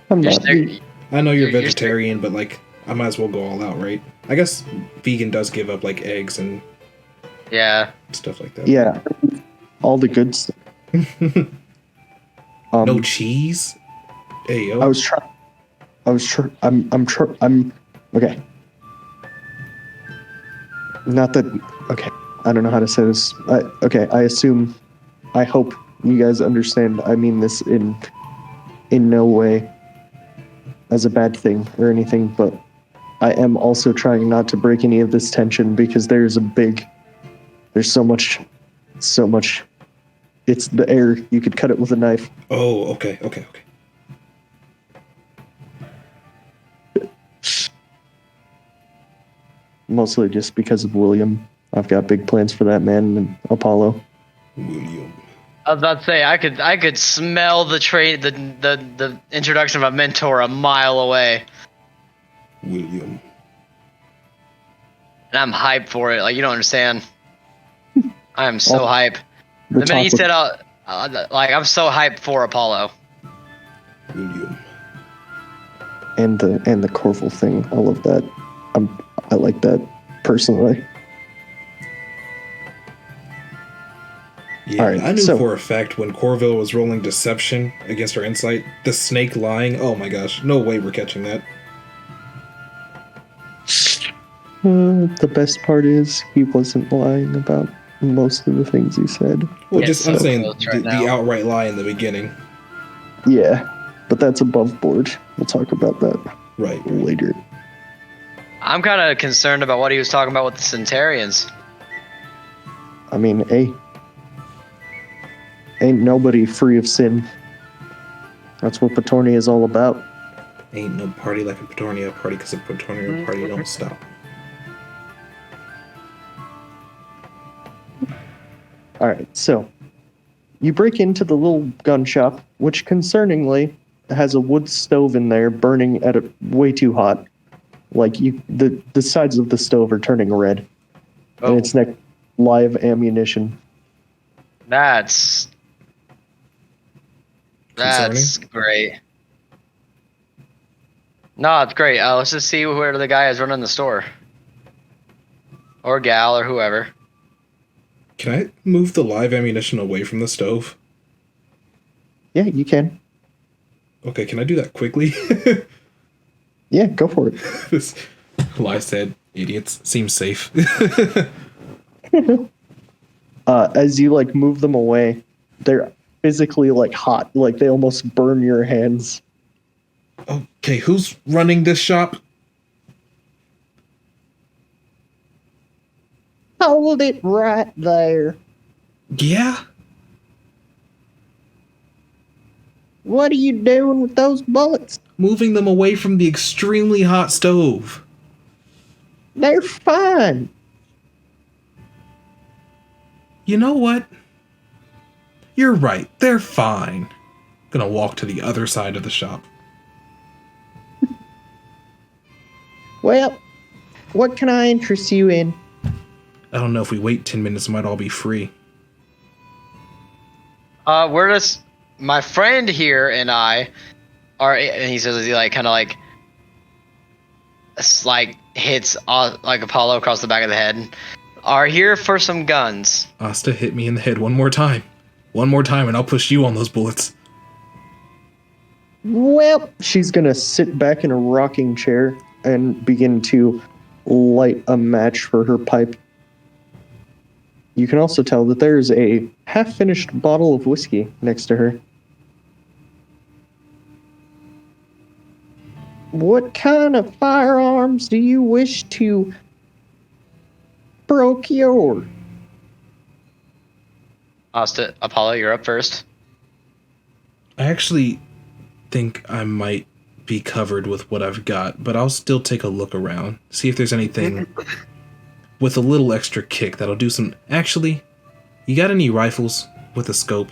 I'm Your not. snicker- I know you're You're vegetarian, but like I might as well go all out, right? I guess vegan does give up like eggs and Yeah. stuff like that. Yeah. All the good stuff. No cheese. Hey yo. I'm okay. Not that. Okay. I don't know how to say this. I hope you guys understand. I mean this in no way as a bad thing or anything, but I am also trying not to break any of this tension because there's so much. It's the air. You could cut it with a knife. Oh, okay. Mostly just because of William. I've got big plans for that man and Apollo. William. I was about to say I could smell the introduction of a mentor a mile away. William. And I'm hyped for it. Like you don't understand. I am so hyped. The minute he said like I'm so hyped for Apollo. William. And the Corval thing, all of that. I like that personally. Yeah, All right, I knew so- for a fact when Corville was rolling deception against our insight, the snake lying. Oh my gosh, no way we're catching that. The best part is he wasn't lying about most of the things he said. Well, Yeah, just I'm so saying close right the now. outright lie in the beginning. Yeah, but that's above board. We'll talk about that Right. later. I'm kind of concerned about what he was talking about with the Centurions. I mean, ain't nobody free of sin. That's what Petornia is all about. Ain't no party like a Petornia party, because a Petornia party don't stop. All right, so you break into the little gun shop, which concerningly has a wood stove in there burning at a way too hot. Like the sides of the stove are turning red, and it's next live ammunition. That's Concerning? great. No, it's great. Let's just see where the guy is running the store, or gal, or whoever. Can I move the live ammunition away from the stove? Yeah, you can. Okay, can I do that quickly? Yeah, go for it. This lie said, idiots. Seems safe. As you like move them away, they're physically like hot, like they almost burn your hands. Okay, who's running this shop? Hold it right there. Yeah? What are you doing with those bullets? Moving them away from the extremely hot stove. They're fine. You know what? You're right, they're fine. Gonna walk to the other side of the shop. Well, what can I interest you in? I don't know, if we wait 10 minutes, it might all be free. We're just my friend here and I are, and he says he like kind of like hits like Apollo across the back of the head. Are here for some guns. Asta, hit me in the head one more time. One more time, and I'll push you on those bullets. Well, she's gonna sit back in a rocking chair and begin to light a match for her pipe. You can also tell that there's a half-finished bottle of whiskey next to her. What kind of firearms do you wish to procure? Asta, Apollo, you're up first. I actually think I might be covered with what I've got, but I'll still take a look around, see if there's anything with a little extra kick that'll do some... Actually, you got any rifles with a scope?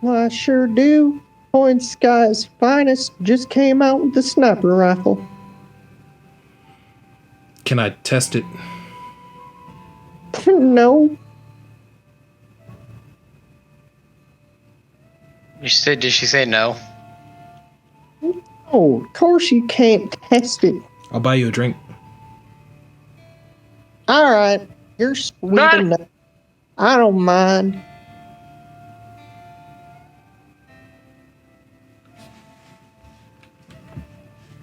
Well, I sure do. Point Sky's finest just came out with the sniper rifle. Can I test it? No. Did she say no? Oh, of course you can't test it. I'll buy you a drink. All right, you're sweet None. enough. I don't mind.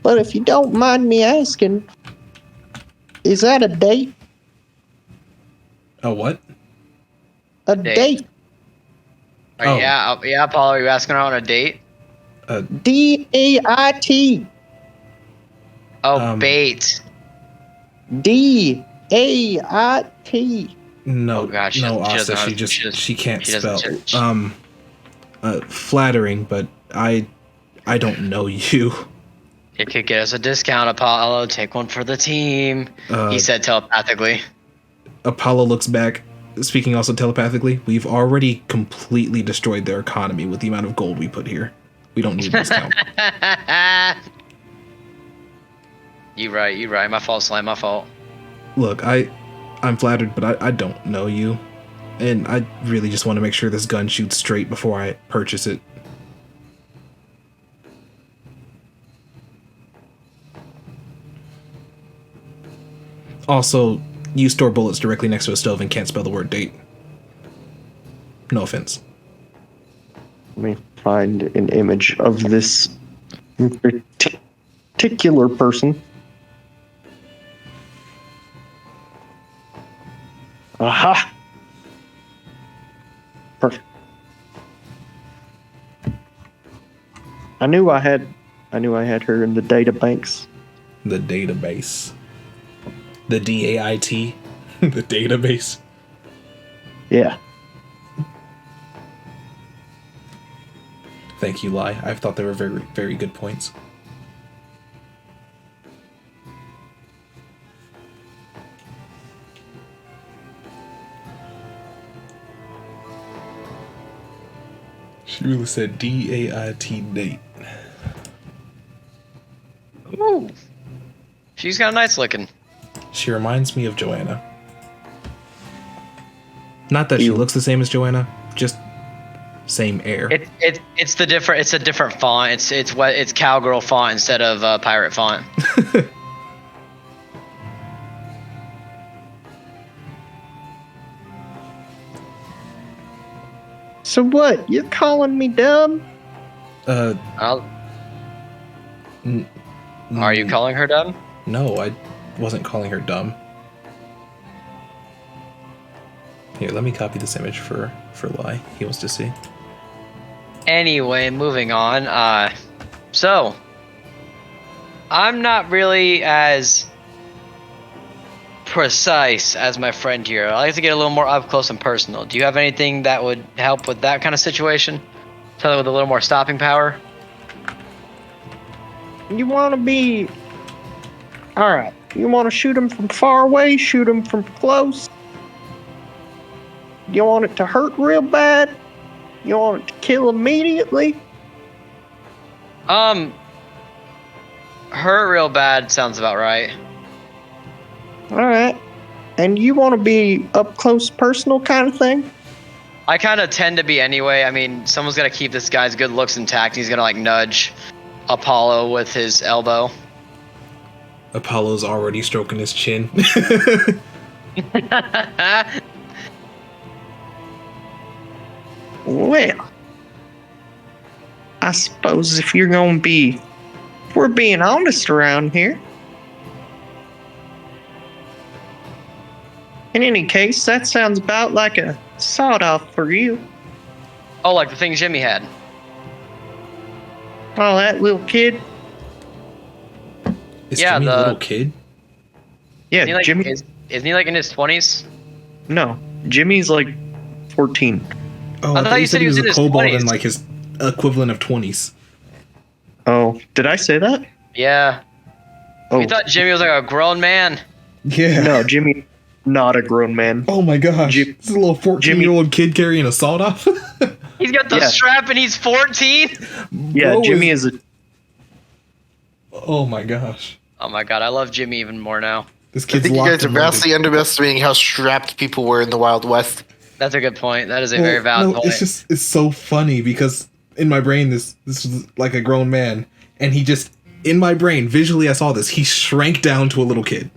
But if you don't mind me asking, is that a date? A what? A Date. date? Oh. Yeah, Apollo, are you asking her on a date? D-A-I-T. Oh, bait. D-A-I-T. No, Oh, God, she no, doesn't- Asta, she she can't she doesn't- spell. Flattering, but I don't know you. It could get us a discount, Apollo. Take one for the team. He said telepathically. Apollo looks back, speaking also telepathically. We've already completely destroyed their economy with the amount of gold we put here. We don't need a discount. You right. My fault, Slime, my fault. Look, I'm flattered, but I don't know you. And I really just want to make sure this gun shoots straight before I purchase it. Also, you store bullets directly next to a stove and can't spell the word date. No offense. Let me find an image of this particular person. Aha! Perfect. I knew I had her in the data banks. The database. The DAIT. The database. Yeah. Thank you, Lai. I thought they were very, very good points. She really said DAIT date. Ooh. She's got a nice looking. She reminds me of Joanna. Not that she looks the same as Joanna, just same air. It's a different font. It's cowgirl font instead of pirate font. So what? You're calling me dumb? Are you calling her dumb? No, I wasn't calling her dumb. Here, let me copy this image for Lai. He wants to see. Anyway, moving on. So I'm not really as precise as my friend here. I like to get a little more up close and personal. Do you have anything that would help with that kind of situation? Something with a little more stopping power? You want to be... Alright. You want to shoot him from far away? Shoot him from close? You want it to hurt real bad? You want it to kill immediately? Hurt real bad sounds about right. All right. And you want to be up close, personal kind of thing? I kind of tend to be anyway. I mean, someone's got to keep this guy's good looks intact. He's going to, like, nudge Apollo with his elbow. Apollo's already stroking his chin. Well, I suppose if you're going to be, if we're being honest around here. In any case, that sounds about like a sawed-off for you. Oh, like the thing Jimmy had. Oh, that little kid. Is Yeah, Jimmy the- a little kid? Yeah, Isn't he, like, Jimmy. isn't he, like, in his 20s? No, Jimmy's like 14. Oh, I thought you said he was in a his kobold 20s. in like his equivalent of 20s. Oh, did I say that? Yeah. Oh, We thought Jimmy was, like, a grown man. Yeah. no, Jimmy, not a grown man. Oh my gosh. Jim- This is a little 14-year-old kid carrying a sawed off. He's got the Yeah. strap and he's 14? Yeah, Bro Jimmy is a. Oh my gosh. Oh my god, I love Jimmy even more now. This I kid's think you locked guys are and loaded. vastly underestimating how strapped people were in the Wild West. That's a good point. That is a Well, very valid no, point. it's so funny because in my brain this is like a grown man, and he just in my brain visually I saw this. He shrank down to a little kid.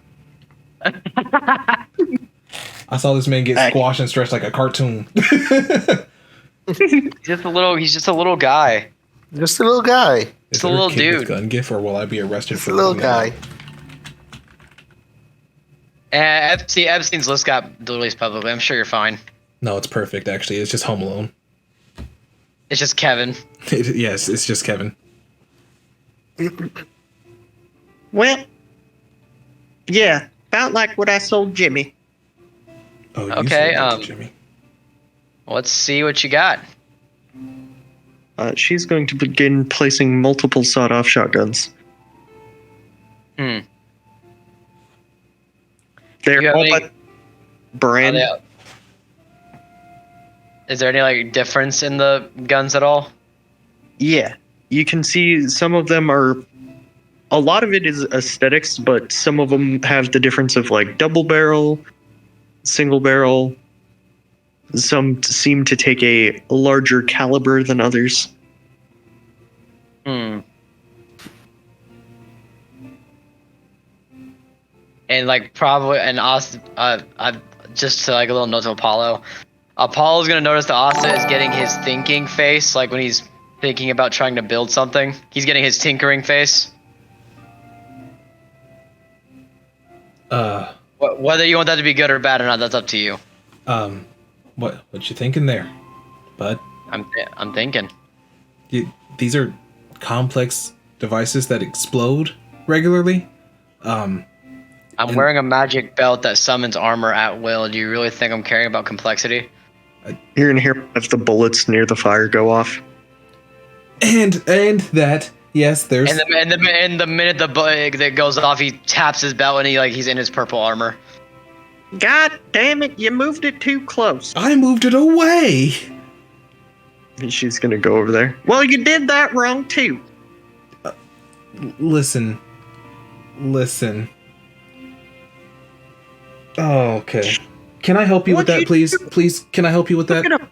I saw this man get squashed and stretched like a cartoon. He's just a little guy. Just a little guy. Is It's a there little kid with dude. gun gif, or will I be arrested Just for a little looking that guy. up? Epstein's list got released publicly. I'm sure you're fine. No, it's perfect. Actually, it's just Home Alone. It's just Kevin. Yes, it's just Kevin. Well, yeah, about like what I sold Jimmy. Oh, you Okay, said that to Jimmy. Let's see what you got. She's going to begin placing multiple sawed-off shotguns. Hmm. They're You have all any- by brand. Is there any like difference in the guns at all? Yeah, you can see some of them are. A lot of it is aesthetics, but some of them have the difference of like double barrel, single barrel. Some seem to take a larger caliber than others. Hmm. And like probably Austin, just to like a little note to Apollo. Apollo's gonna notice that Asta is getting his thinking face, like when he's thinking about trying to build something. He's getting his tinkering face. Whether you want that to be good or bad or not, that's up to you. What you thinking there, bud? I'm thinking. These are complex devices that explode regularly. I'm wearing a magic belt that summons armor at will. Do you really think I'm caring about complexity? You're gonna hear if the bullets near the fire go off. And that yes, there's And the minute the bug that goes off, he taps his belt and he's in his purple armor. God damn it! You moved it too close. I moved it away. And she's gonna go over there. Well, you did that wrong too. Listen. Oh, okay. Can I help you with What'd that, you please? do? Please, can I help you with that? Look at 'em.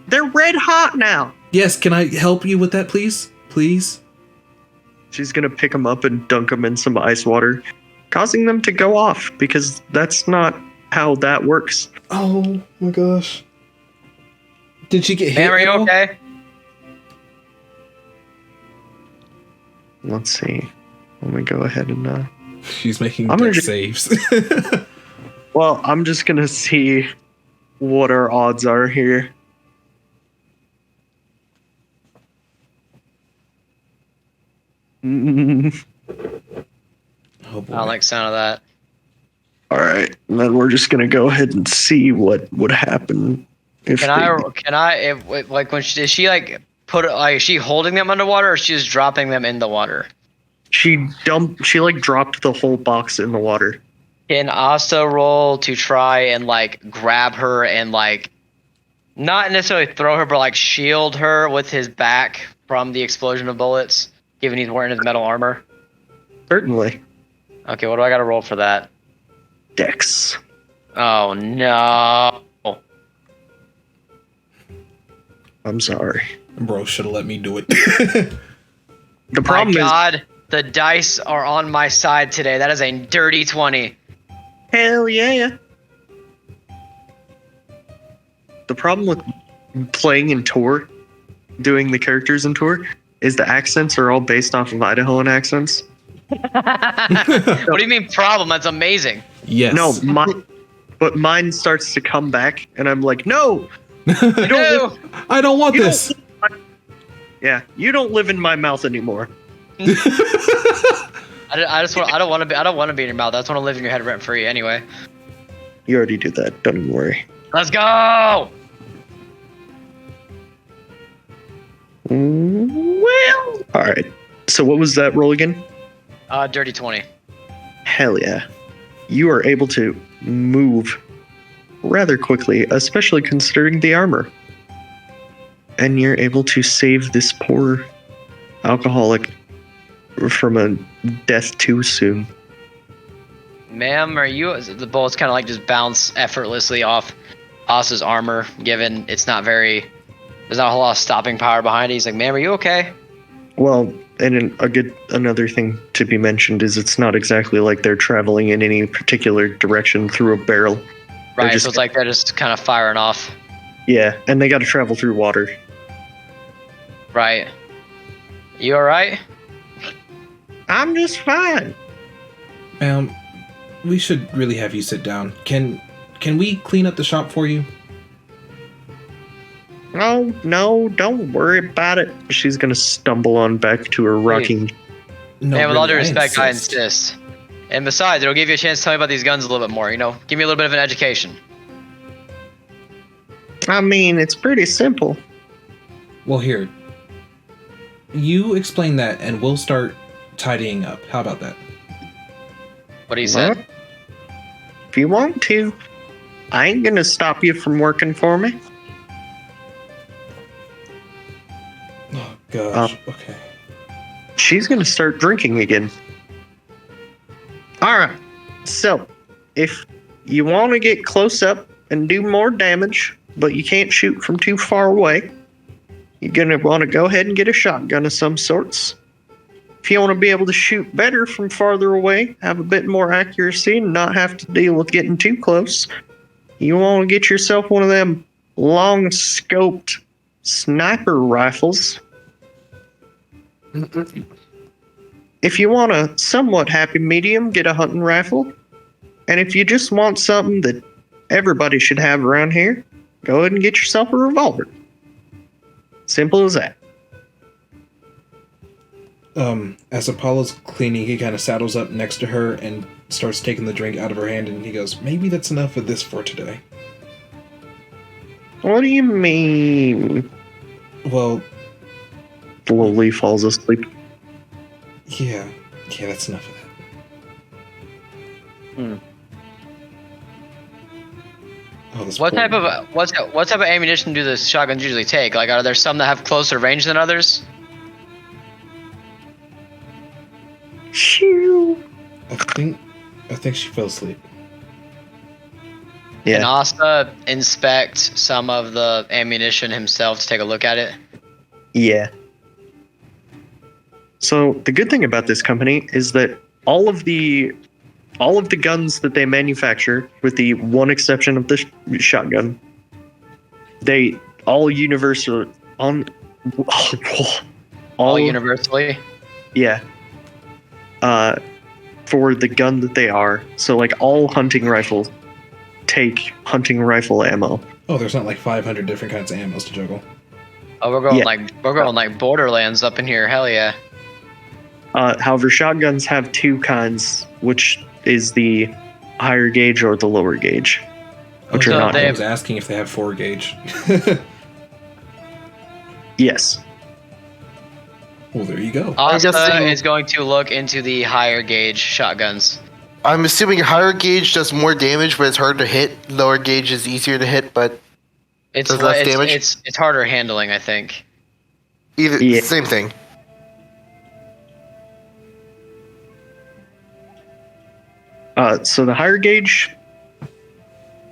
They're red hot now. Yes, can I help you with that, please? Please? She's gonna pick them up and dunk them in some ice water, causing them to go off because that's not how that works. Oh my gosh. Did she get hit? Ma'am, are at you all? okay? Let's see. Let me go ahead and She's making I'm gonna deck just- saves. well, I'm just gonna see what our odds are here. Mm, Oh boy. I don't like the sound of that. all right, and then we're just gonna go ahead and see what would happen if Can I, like, when is she like is she holding them underwater or is she just dropping them in the water? she like dropped the whole box in the water. Can Asta roll to try and like grab her and like not necessarily throw her, but like shield her with his back from the explosion of bullets, given he's wearing his metal armor? Certainly. Okay, what do I gotta roll for that? Dex. Oh no. I'm sorry. Bro should have let me do it. The My problem is, God, the dice are on my side today. That is a dirty 20. hell yeah. The problem with playing in Tor, doing the characters in Tor, is the accents are all based off of Idahoan accents. What do you mean problem? That's amazing. Yes. No, but mine starts to come back, and I'm like, no, you don't No. I don't want You don't- this. yeah, you don't live in my mouth anymore. I don't want to be in your mouth. I just want to live in your head rent free. Anyway, You already do that. Don't even worry. let's go. Well, all right. So what was that roll again? Dirty 20. Hell yeah. You are able to move rather quickly, especially considering the armor. And you're able to save this poor alcoholic from a death too soon. Ma'am, are you? The bullets kind of like just bounce effortlessly off Asa's armor, given it's not very. There's not a whole lot of stopping power behind it. He's like, ma'am, are you okay? Well, and another thing to be mentioned is it's not exactly like they're traveling in any particular direction through a barrel. Right, just- so it's like they're just kind of firing off. Yeah, and they got to travel through water. Right. You alright? I'm just fine. Ma'am, we should really have you sit down. Can we clean up the shop for you? Oh, no, don't worry about it. She's gonna stumble on back to her rocking. No, Man, with all due really, respect, I insist. And besides, it'll give you a chance to tell me about these guns a little bit more, you know? Give me a little bit of an education. I mean, it's pretty simple. Well, here. You explain that, and we'll start tidying up. How about that? What he said? Well, if you want to, I ain't gonna stop you from working for me. Oh, gosh. Okay. She's gonna start drinking again. Alright, so if you want to get close up and do more damage, but you can't shoot from too far away, you're gonna want to go ahead and get a shotgun of some sorts. If you want to be able to shoot better from farther away, have a bit more accuracy, and not have to deal with getting too close, you want to get yourself one of them long scoped sniper rifles. If you want a somewhat happy medium, get a hunting rifle. And if you just want something that everybody should have around here, go ahead and get yourself a revolver. Simple as that. As Apollo's cleaning, he kind of saddles up next to her and starts taking the drink out of her hand, and he goes, maybe that's enough of this for today. What do you mean? Well, Slowly falls asleep. yeah, that's enough of that. Hmm. Oh, this What poor- type of ammunition do the shotguns usually take? Like, are there some that have closer range than others? Shoo. I think she fell asleep. Can Yeah. Asa inspect some of the ammunition himself to take a look at it? Yeah. So the good thing about this company is that all of the guns that they manufacture, with the one exception of the shotgun, they all universal on All universally? Yeah. For the gun that they are. So like all hunting rifles take hunting rifle ammo. Oh, there's not like 500 different kinds of ammos to juggle. Oh, we're going Yeah. like Borderlands up in here. Hell yeah. However, shotguns have two kinds, which is the higher gauge or the lower gauge, which So are not. they I have- was asking if they have 4 gauge. Yes. Well, there you go. I'm Asa guessing- is going to look into the higher gauge shotguns. I'm assuming higher gauge does more damage, but it's hard to hit. Lower gauge is easier to hit, but It's Does less it's, damage? it's harder handling, I think. either Yeah. same thing. So the higher gauge,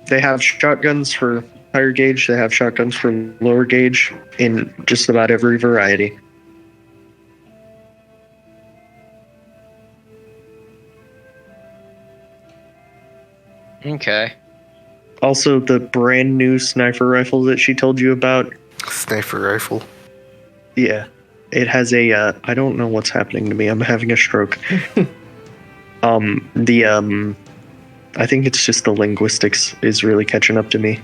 they have shotguns for higher gauge. They have shotguns for lower gauge in just about every variety. Okay. Also, the brand new sniper rifle that she told you about. Sniper rifle. Yeah, it has a. I don't know what's happening to me. I'm having a stroke. I think it's just the linguistics is really catching up to me.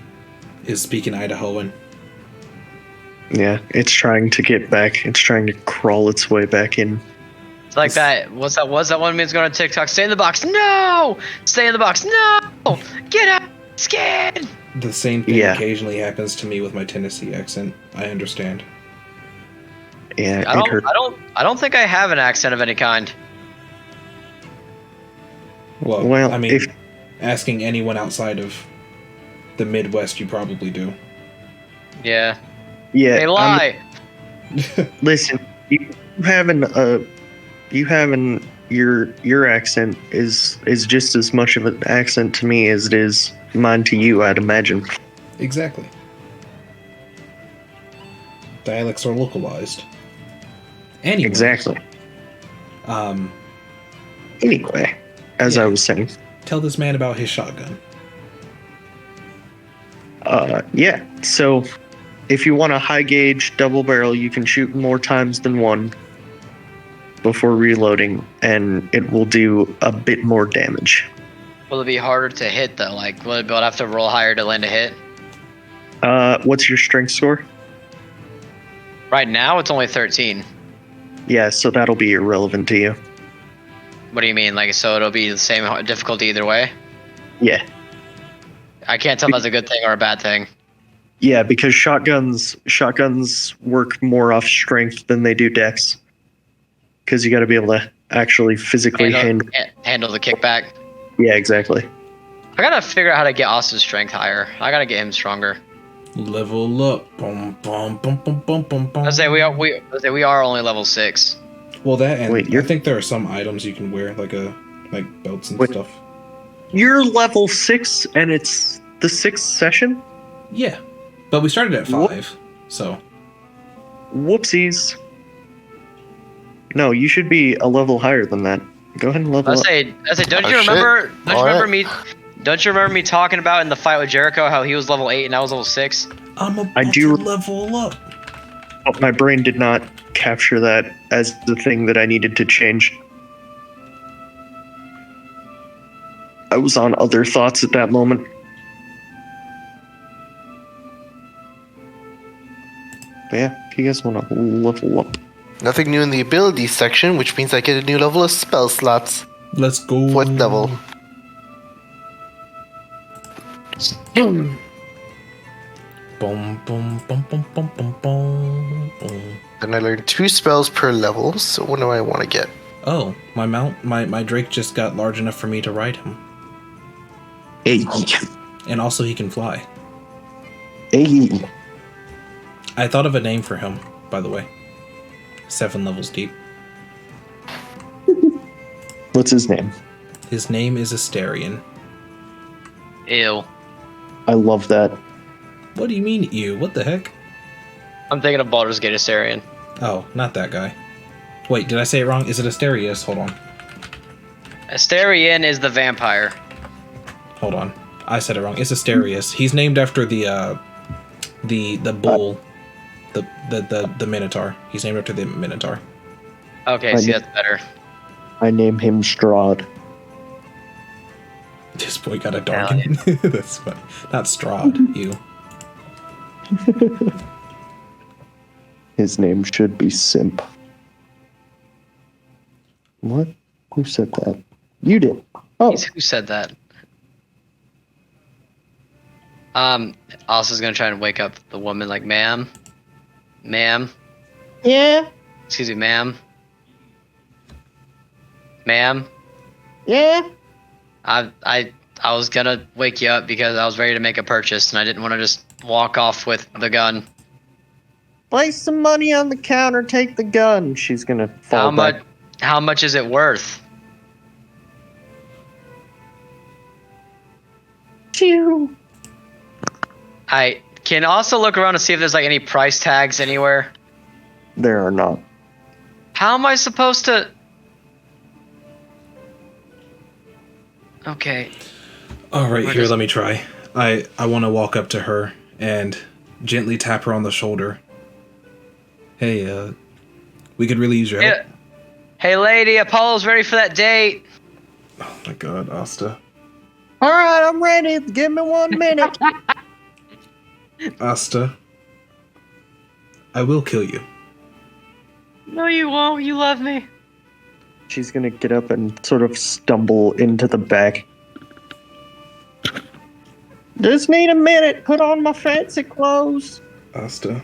Is speaking Idahoan. Yeah, it's trying to get back. It's trying to crawl its way back in. It's like that. What's that one man's going on TikTok? Stay in the box. No. Stay in the box. No. Get out. Skin. The same thing Yeah. occasionally happens to me with my Tennessee accent. I understand. Yeah, I don't think I have an accent of any kind. Well, I mean, if asking anyone outside of the Midwest, you probably do. Yeah. yeah, They lie. listen, you having your accent is just as much of an accent to me as it is mine to you, I'd imagine. Exactly. Dialects are localized. Anyway. Exactly. Um, Anyway, as Yeah. I was saying, tell this man about his shotgun. yeah. So, if you want a high gauge double barrel, you can shoot more times than one before reloading, and it will do a bit more damage. Will it be harder to hit though? Like, will it have to roll higher to land a hit? What's your strength score? Right now, it's only 13. Yeah, so that'll be irrelevant to you. What do you mean? Like, so it'll be the same difficulty either way? Yeah. I can't tell if that's a good thing or a bad thing. Yeah, because shotguns work more off strength than they do dex. Because you got to be able to actually physically Handle the kickback. Yeah, exactly. I gotta figure out how to get Austin's strength higher. I gotta get him stronger. Level up. Boom, boom, boom, boom, boom, boom, boom. I say we are only level 6. Well, that and Wait, I think there are some items you can wear, like belts and Wait. stuff. You're level 6, and it's the 6th session? Yeah, but we started at 5, so Whoopsies. No, you should be a level higher than that. Go ahead and level I up. say, don't Oh, you shit. remember? Don't you All remember right. me? Don't you remember me talking about in the fight with Jericho how he was level 8 and I was level 6? I'm about I do- to level up. Oh, my brain did not capture that as the thing that I needed to change. I was on other thoughts at that moment. But yeah, if you guys want to level up. Nothing new in the abilities section, which means I get a new level of spell slots. Let's go. What level? Boom, boom, boom, boom, boom, boom, boom, boom. Then I learned 2 spells per level, so what do I want to get? Oh, my Drake just got large enough for me to ride him, Hey, and also he can fly. hey. I thought of a name for him, by the way. 7 levels deep. What's his name? His name is Asterion. Ew. I love that. What do you mean, ew? What the heck? I'm thinking of Baldur's Gate Asterion. Oh, not that guy. Wait, did I say it wrong? Is it Asterius? Hold on. Asterion is the vampire. Hold on. I said it wrong. It's Asterius. He's named after the bull, the Minotaur. He's named after the Minotaur. Okay, see, that's better. I name him Strahd. This boy got a Hell dog. That's funny. Not Strahd. You. His name should be Simp. What? Who said that? You did. Oh, Who said that? Alice is gonna try and wake up the woman like, ma'am? Ma'am? yeah, Excuse me, ma'am? Ma'am? yeah. I was gonna wake you up because I was ready to make a purchase and I didn't want to just walk off with the gun. Place some money on the counter. Take the gun. She's gonna fall back. How much is it worth? you. I can also look around to see if there's like any price tags anywhere. There are not. How am I supposed to? Okay. All right, Where here, does- let me try. I want to walk up to her and gently tap her on the shoulder. Hey, we could really use your help. Yeah. Hey, lady, Apollo's ready for that date. Oh my God, Asta. All right, I'm ready. Give me 1 minute. Asta, I will kill you. No, you won't. You love me. She's gonna get up and sort of stumble into the back. Just need a minute. Put on my fancy clothes. Asta.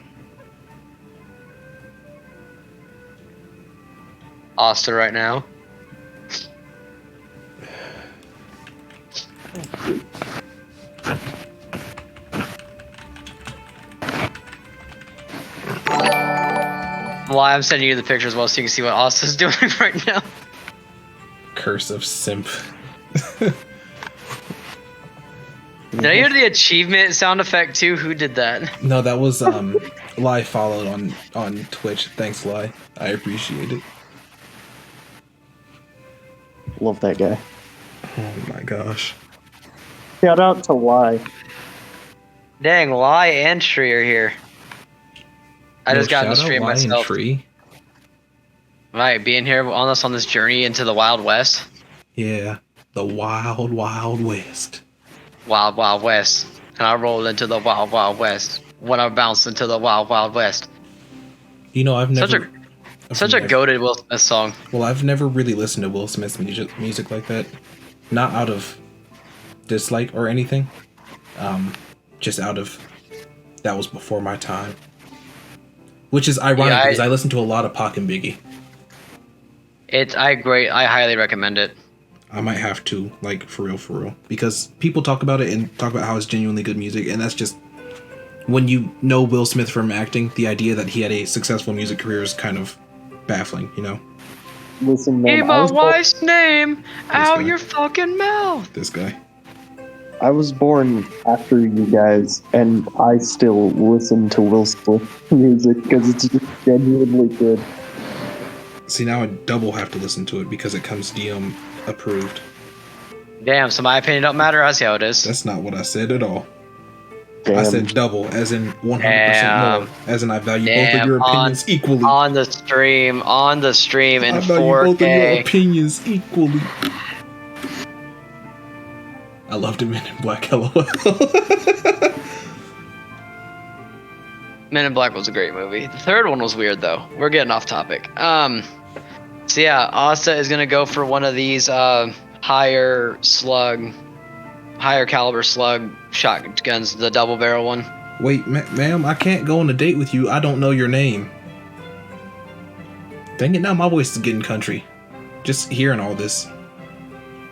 Asta right now. Well, I'm sending you the picture as well so you can see what Asta's doing right now. Curse of simp. Did I hear the achievement sound effect too? Who did that? No, that was Lai followed on Twitch. Thanks, Lai. I appreciate it. Love that guy. Oh my gosh. Shout out to Lie. Dang, Lai and Tree are here. I Yo, just got in the shout out stream Lai and myself. Tree. Right, being here on us on this journey into the Wild West. Yeah, the wild, wild west. Wild Wild West. And I roll into the Wild Wild West. When I bounce into the Wild Wild West. You know, I've never. Such a goated Will Smith song. Well, I've never really listened to Will Smith's music like that. Not out of dislike or anything. Just out of that was before my time. Which is ironic Yeah, because I listen to a lot of Pac and Biggie. I highly recommend it. I might have to, like, for real. Because people talk about it and talk about how it's genuinely good music, and that's just... When you know Will Smith from acting, the idea that he had a successful music career is kind of baffling, you know? Listen, man. Keep my wife's name out guy. your fucking mouth. This guy. I was born after you guys, and I still listen to Will Smith music because it's just genuinely good. See, now I double have to listen to it because it comes DM approved. Damn, so my opinion don't matter. I see how it is. That's not what I said at all. Damn. I said double, as in 100% more. Damn. As in I value both of your opinions equally. On the stream in I value both of your 4K. opinions equally. I loved him in Black LOL. Men in Black was a great movie. The third one was weird though. We're getting off topic. So yeah, Asta is gonna go for one of these higher caliber slug shotguns, the double barrel one. Wait, ma'am, I can't go on a date with you. I don't know your name. Dang it, now my voice is getting country. Just hearing all this.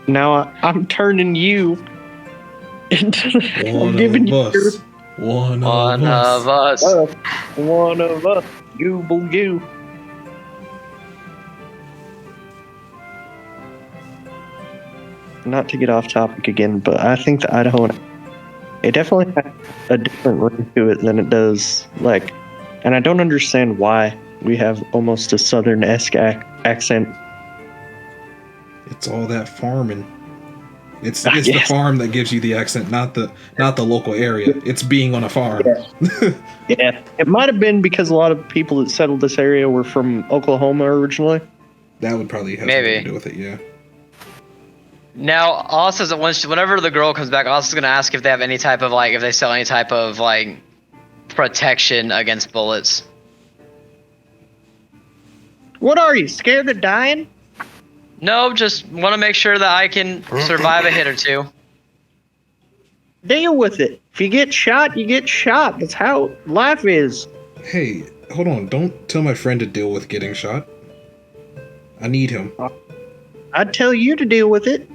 Now I'm turning you into. I'm giving you us. One One of of us. us. one of us. Google you. Not to get off topic again, but I think the Idaho, it definitely has a different ring to it than it does, like, and I don't understand why we have almost a southern-esque accent. It's all that farming. It's Ah, the yes. farm that gives you the accent, not the local area. It's being on a farm. Yeah, it might have been because a lot of people that settled this area were from Oklahoma originally. That would probably have Maybe. something to do with it, yeah. Now, Asta's whenever the girl comes back, Asta's gonna ask if they have any type of if they sell any type of protection against bullets. What are you, scared of dying? No, just want to make sure that I can survive a hit or two. Deal with it. If you get shot, you get shot. That's how life is. Hey, hold on. Don't tell my friend to deal with getting shot. I need him. I'd tell you to deal with it.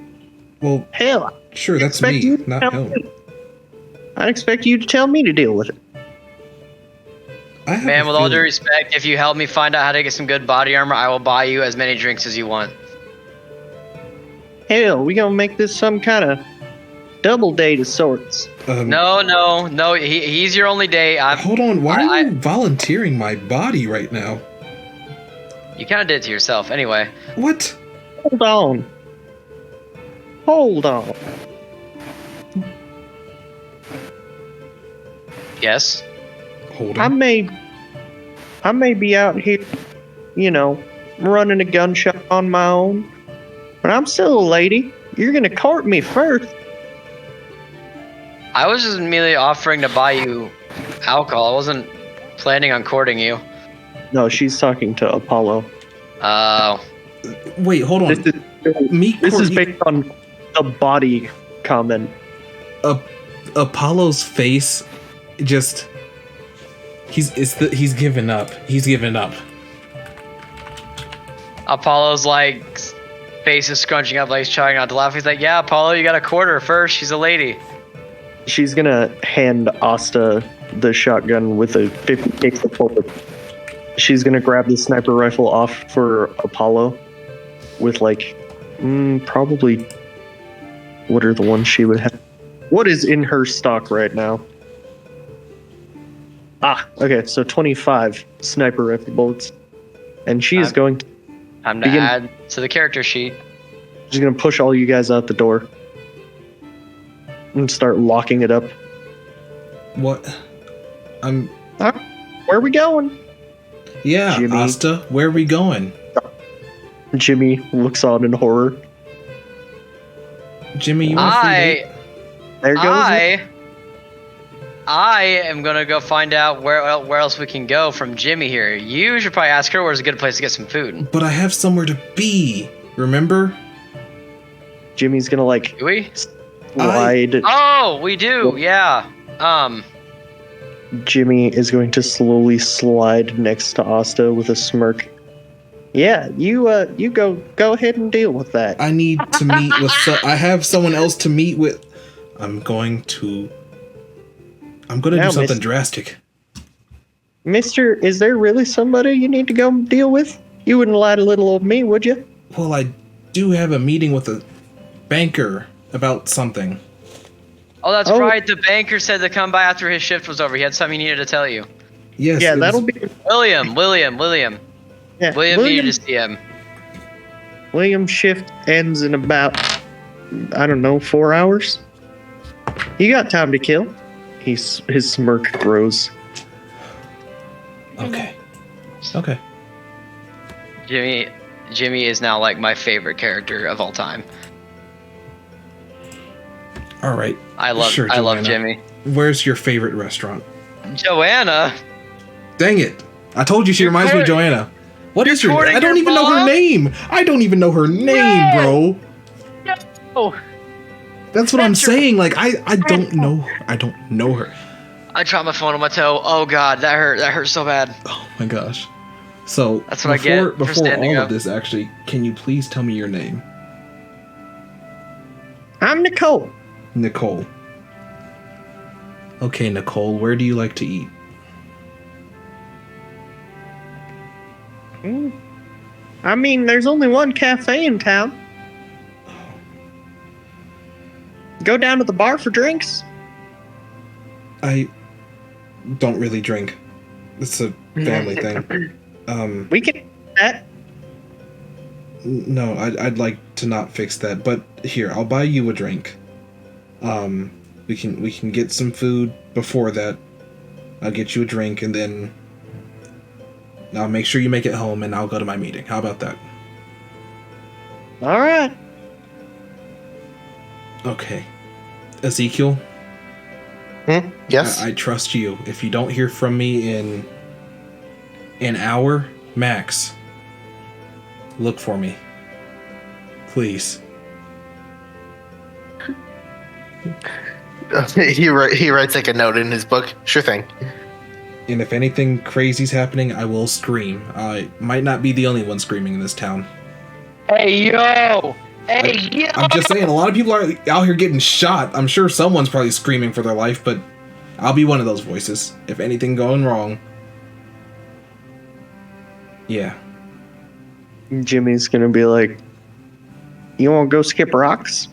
Well, Hell, sure, that's expect me, you to not tell him. me. I'd expect you to tell me to deal with it. I have Man, a with all due feeling- respect, if you help me find out how to get some good body armor, I will buy you as many drinks as you want. Hell, we gonna make this some kind of double date of sorts. No. He's your only date. Hold on. Why are you volunteering my body right now? You kind of did it to yourself. Anyway. What? Hold on. Yes. Hold I on. may be out here, running a gun shop on my own, but I'm still a lady. You're gonna court me first. I was just merely offering to buy you alcohol. I wasn't planning on courting you. No, she's talking to Apollo. Oh. Wait, hold on. This is based on a body comment. Apollo's face, just he's given up. He's given up. Apollo's like face is scrunching up like he's trying not to laugh. He's like, yeah, Apollo, you got to court her first. She's a lady. She's gonna hand Asta the shotgun with a 50 case of bullet. She's gonna grab the sniper rifle off for Apollo with probably, what are the ones she would have? What is in her stock right now? Okay, so 25 sniper rifle bullets. And she is going to Time to add to the character sheet. She's gonna push all you guys out the door and start locking it up. What? Where are we going? Yeah, Jimmy. Asta, where are we going? Jimmy looks on in horror. Jimmy, you want a free date? There goes I am gonna go find out where else we can go from Jimmy here. You should probably ask her where's a good place to get some food. But I have somewhere to be. Remember? Jimmy's gonna Do we? slide. Oh, we do. Yeah. Jimmy is going to slowly slide next to Asta with a smirk. Yeah, you go ahead and deal with that. I need to meet with. I have someone else to meet with. I'm going to do something drastic. Mister, is there really somebody you need to go deal with? You wouldn't lie to little old me, would you? Well, I do have a meeting with a banker about something. Oh, that's right. The banker said to come by after his shift was over. He had something he needed to tell you. Yes. Yeah, that'll be... William. Yeah, William needed to see him. William's shift ends in about, 4 hours? You got time to kill. His smirk grows. Okay. Jimmy is now like my favorite character of all time. All right. I love Jimmy. Where's your favorite restaurant? Joanna. Dang it! I told you she reminds me of Joanna. What is her? courting I don't your even know her mom? name. I don't even know her name, bro. No. That's what I'm saying. Like I don't know. I don't know her. I dropped my phone on my toe. Oh God, that hurt. That hurt so bad. Oh my gosh. So That's what I get for before standing all up. of this, actually, can you please tell me your name? I'm Nicole. Nicole. Okay, Nicole, where do you like to eat? I mean, there's only one cafe in town. Go down to the bar for drinks. I don't really drink. It's a family thing. We can do that. No, I'd like to not fix that, but here, I'll buy you a drink. We can get some food before that. I'll get you a drink, and then I'll make sure you make it home, and I'll go to my meeting. How about that? All right. Okay. Ezekiel? Yes? I trust you. If you don't hear from me in an hour, max, look for me. Please. He writes like a note in his book. Sure thing. And if anything crazy's happening, I will scream. I might not be the only one screaming in this town. Hey yo! Hey yo! I'm just saying, a lot of people are out here getting shot. I'm sure someone's probably screaming for their life, but I'll be one of those voices. If anything going wrong. Yeah. Jimmy's gonna be like, "You want to go skip rocks?"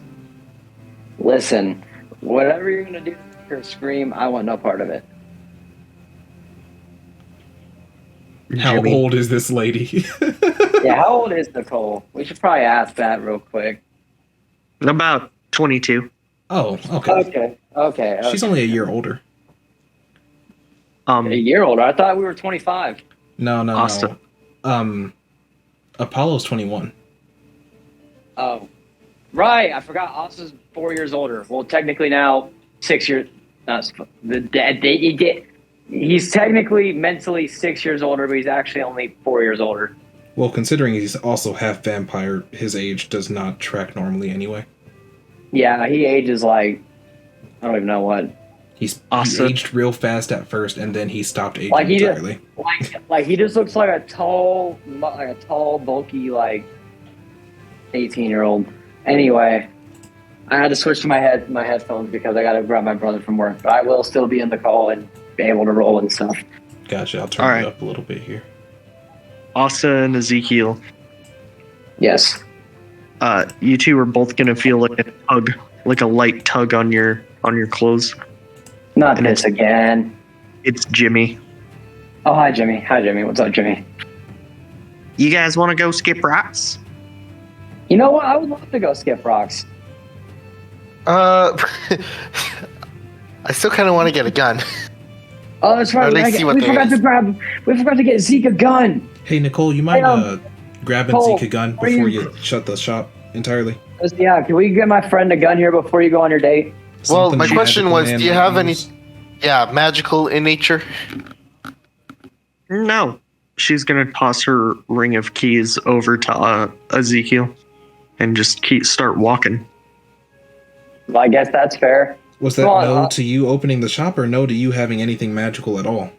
Listen, Whatever you're gonna do for Scream, I want no part of it. How Jimmy. old is this lady? Yeah, how old is Nicole? We should probably ask that real quick. About 22. Oh, okay. Okay. She's only a year older. A year older. I thought we were 25. No. Asta. Apollo's 21. Oh, right. I forgot. Austin's 4 years older. Well, technically now 6 years. He's technically mentally 6 years older, but he's actually only 4 years older. Well, considering he's also half vampire, his age does not track normally anyway. Yeah, he ages like I don't even know what. He Asta. aged real fast at first, and then he stopped aging Like he just, entirely. like he just looks like a tall, bulky, like 18-year-old. Anyway, I had to switch to my headphones because I got to grab my brother from work. But I will still be in the call and be able to roll and stuff. Gotcha. I'll turn All it right. up a little bit here. Asta and Ezekiel. Yes. You two are both gonna feel like a tug, like a light tug on your clothes. Not And this again. It's Jimmy. Oh, hi, Jimmy. Hi, Jimmy. What's up, Jimmy? You guys want to go skip rocks? You know what? I would love to go skip rocks. I still kind of want to get a gun. Oh, that's right. Or at least see what We there forgot is. to get Zeke a gun. Hey, Nicole, you mind grabbing Cole, Zeke a gun are before you- you shut the shop entirely? Yeah, can we get my friend a gun here before you go on your date? Well, Something my question magical, was, man, do you like have any, yours? magical in nature? No. She's gonna toss her ring of keys over to Ezekiel, and just start walking. Well, I guess that's fair. Was that Come on, no to you opening the shop, or no to you having anything magical at all?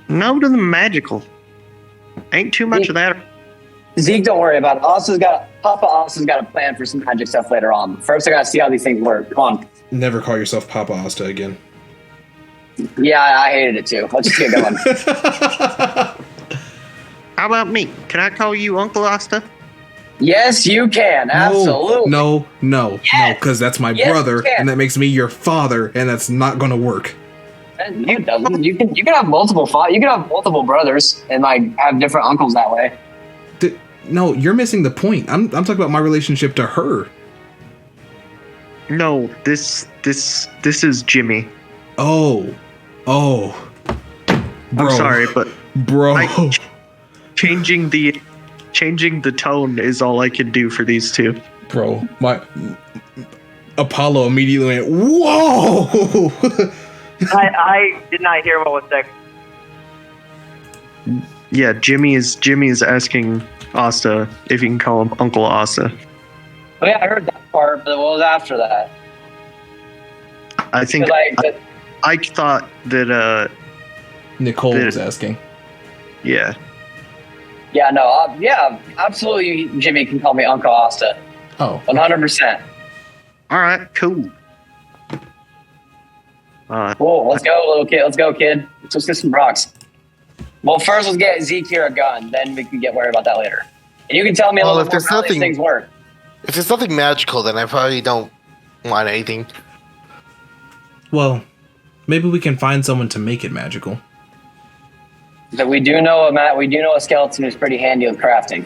No to the magical. Ain't too much of that. Zeke, don't worry about it. Papa Austin's got a plan for some magic stuff later on. First, I gotta see how these things work. Come on. Never call yourself Papa Asta again. Yeah, I hated it too. Let's just get going. How about me? Can I call you Uncle Asta? Yes, you can. Absolutely. No, because that's my Yes, brother, you can. and that makes me your father, and that's not gonna work. No, it doesn't. You can have multiple You can have multiple brothers and like have different uncles that way. No, you're missing the point. I'm talking about my relationship to her. No, this is Jimmy. Oh, bro. I'm sorry, but bro. changing the tone is all I can do for these two. Bro, my Apollo immediately went, whoa. I did not hear what was said. Yeah, Jimmy is asking Asta if you can call him Uncle Asta. Oh yeah, I heard that part, but what was after that? I think 'Cause I thought that Nicole Did- was asking. yeah. Yeah, no, yeah, absolutely. Jimmy can call me Uncle Asta, Oh, 100%. All right, cool. Cool. Let's go, little kid. Let's go, kid. Let's get some rocks. Well, first let's get Zeke here a gun, then we can get worried about that later. And you can tell me a Well, little if more there's about how these nothing- things work. If there's nothing magical, then I probably don't want anything. well, maybe we can find someone to make it magical. But we do know a skeleton who's pretty handy with crafting.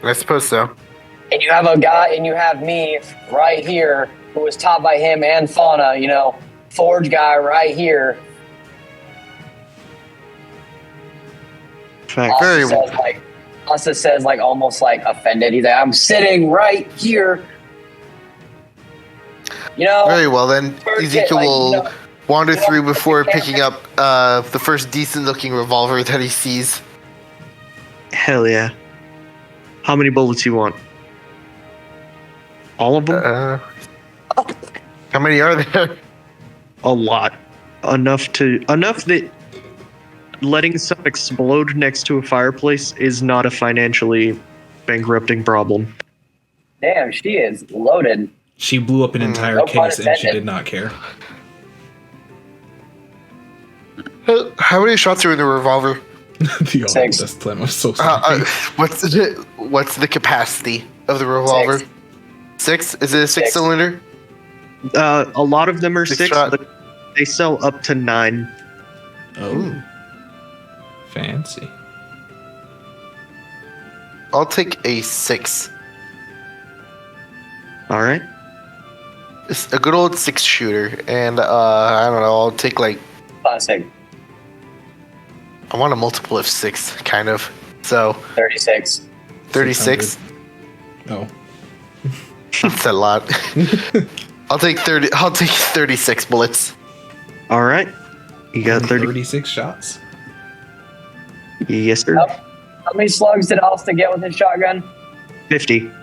I suppose so. And you have a guy, and you have me right here, who was taught by him and Fauna. Forge guy right here. Fact. Very well. Asta says almost offended. He's like, I'm sitting right here. Very well, then Forget, Ezekiel will wander you know, through before you can't- picking up the first decent-looking revolver that he sees. Hell yeah. How many bullets you want? All of them? How many are there? A lot. Enough that letting some explode next to a fireplace is not a financially bankrupting problem. Damn, she is loaded. She blew up an entire No pun case, and she intended. did not care. How many shots are in the revolver? The all Six. best plan. I'm so sorry. What's the capacity of the revolver? 6? Is it a 6 Six. cylinder? A lot of them are 6, shot. but they sell up to 9. Oh. Fancy. I'll take a 6. All right. It's a good old 6 shooter, and I don't know. I'll take like Classic. I want a multiple of 6, kind of. So 36. 36. Oh. That's a lot. I'll take 30. I'll take 36 bullets. All right. You got 30. 36 shots. Yes, sir. How many slugs did Austin get with his shotgun? 50. How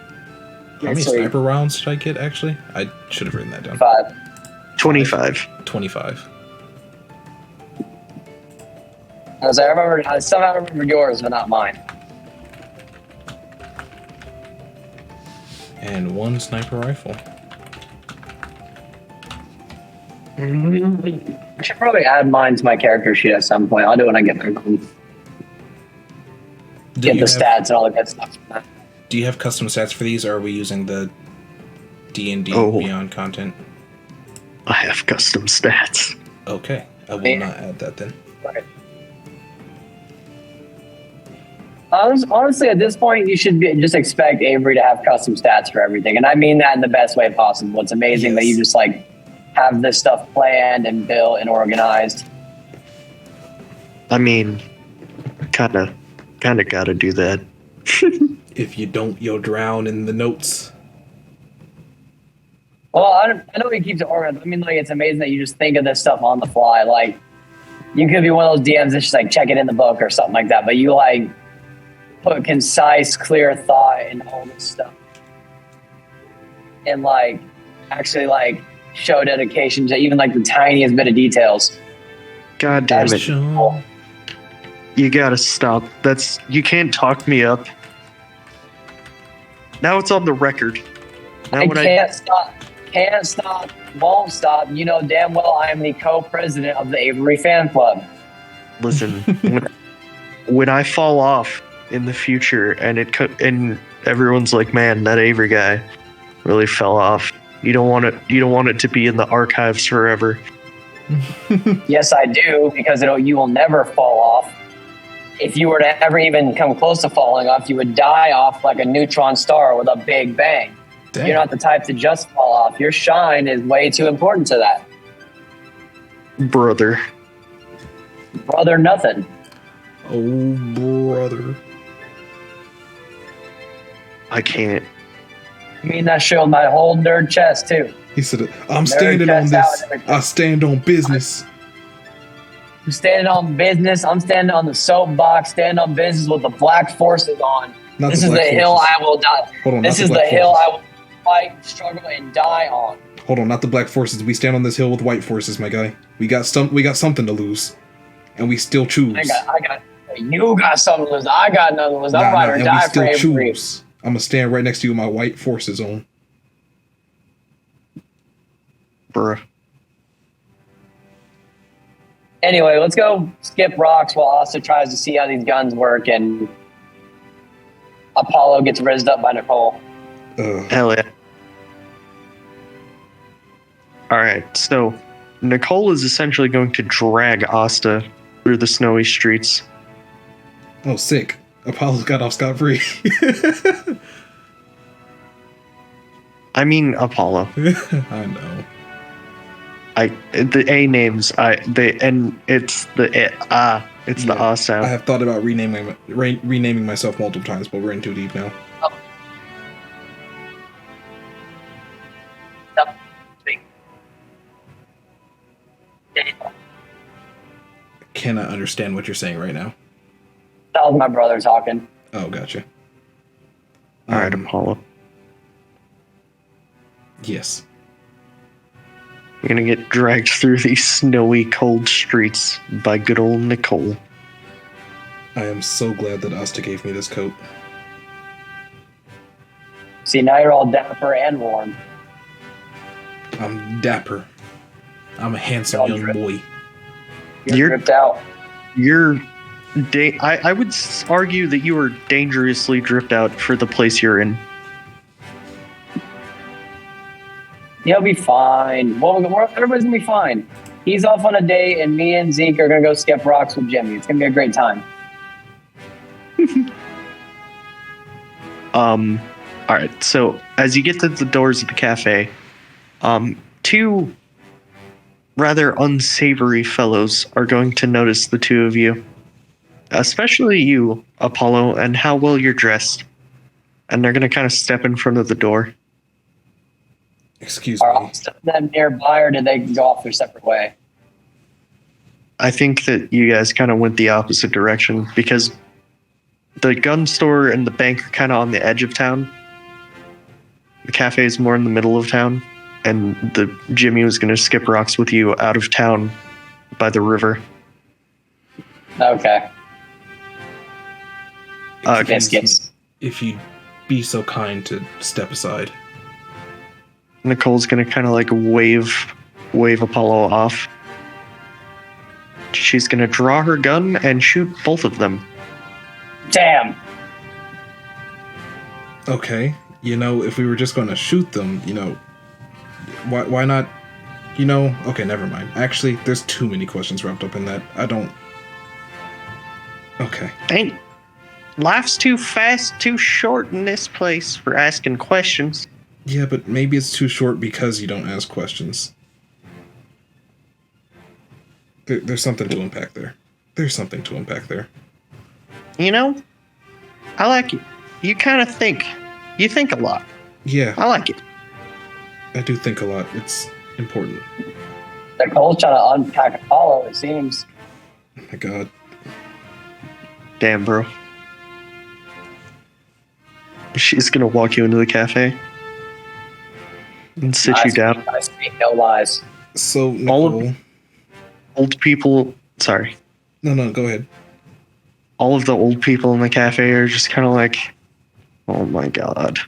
many Sweet. sniper rounds did I get, actually? I should have written that down. 5. 25. 25. As I somehow remember yours, but not mine. And 1 sniper rifle. I should probably add mine to my character sheet at some point. I'll do it when I get there. Get the stats and all the good stuff. Do you have custom stats for these, or are we using the D&D Oh. Beyond content? I have custom stats. Okay, I will not add that then. Right. Honestly, at this point, you should just expect Avery to have custom stats for everything, and I mean that in the best way possible. It's amazing that you just like have this stuff planned and built and organized. I mean, kind of gotta do that. If you don't, you'll drown in the notes. Well, I know he keeps it organized. I mean, like, it's amazing that you just think of this stuff on the fly. Like, you could be one of those DMs that's just like, check it in the book or something like that. But you, like, put concise, clear thought in all this stuff. And, like, actually, like, show dedication to even, like, the tiniest bit of details. God damn That's it. Sure. You gotta stop. You can't talk me up. Now it's on the record. Now I can't stop, won't stop. You know damn well I am the co-president of the Avery fan club. Listen, when I fall off in the future and everyone's like, man, that Avery guy really fell off. You don't want it to be in the archives forever. Yes, I do, because you will never fall off. If you were to ever even come close to falling off, you would die off like a neutron star with a big bang. Dang. You're not the type to just fall off. Your shine is way too important to that. Brother. Brother, nothing. Oh, brother. I can't. I mean that showed my whole nerd chest, too. He said, I'm standing on chest out this. and everything. I stand on business. I'm standing on business. I'm standing on the soapbox, standing on business with the black forces on. Not This the is the black hill forces. I will die. Hold on, This not is the the black hill forces. I will fight, struggle, and die on. Hold on, not the black forces. We stand on this hill with white forces, my guy. We got something to lose, and we still choose. You got something to lose. I got nothing to lose. I'm ride or and die we for still Avery. choose. I'm gonna stand right next to you with my white forces on. Bruh. Anyway, let's go skip rocks while Asta tries to see how these guns work, and Apollo gets rizzed up by Nicole. Hell yeah. Alright, so Nicole is essentially going to drag Asta through the snowy streets. Oh, sick. Apollo got off scot-free. I mean Apollo. I know. The A names it's the A sound. I have thought about renaming myself multiple times, but we're in too deep now. Cannot understand what you're saying right now. That was my brother talking. Oh, gotcha. Alright, Apollo. Yes. You're gonna get dragged through these snowy, cold streets by good old Nicole. I am so glad that Asta gave me this coat. See, now you're all dapper and warm. I'm dapper. I'm a handsome Y'all young drip. boy. You're dripped out. I would argue that you are dangerously dripped out for the place you're in. He'll be fine. Everybody's gonna be fine. He's off on a date, and me and Zeke are gonna go skip rocks with Jimmy. It's gonna be a great time. All right. So as you get to the doors of the cafe, two rather unsavory fellows are going to notice the two of you, especially you, Apollo, and how well you're dressed. And they're going to kind of step in front of the door. Excuse Are me. all of them nearby, or did they go off their separate way? I think that you guys kind of went the opposite direction because the gun store and the bank are kind of on the edge of town. The cafe is more in the middle of town, and the Jimmy was going to skip rocks with you out of town by the river. Okay. Excuse me, if you'd be so kind to step aside. Nicole's going to kind of like wave Apollo off. She's going to draw her gun and shoot both of them. Damn. Okay, if we were just going to shoot them, why not, okay, never mind. Actually, there's too many questions wrapped up in that. I don't... Okay. Ain't life's too fast, too short in this place for asking questions. Yeah, but maybe it's too short because you don't ask questions. There's something to unpack there. I like it. You kind of think. You think a lot. Yeah. I like it. I do think a lot. It's important. Nicole's trying to unpack Apollo, it seems. Oh my god. Damn, bro. She's gonna walk you into the cafe and sit you down. I speak no lies. So, All Nicole... of old people... Sorry. No, go ahead. All of the old people in the cafe are just kind of like, oh my god.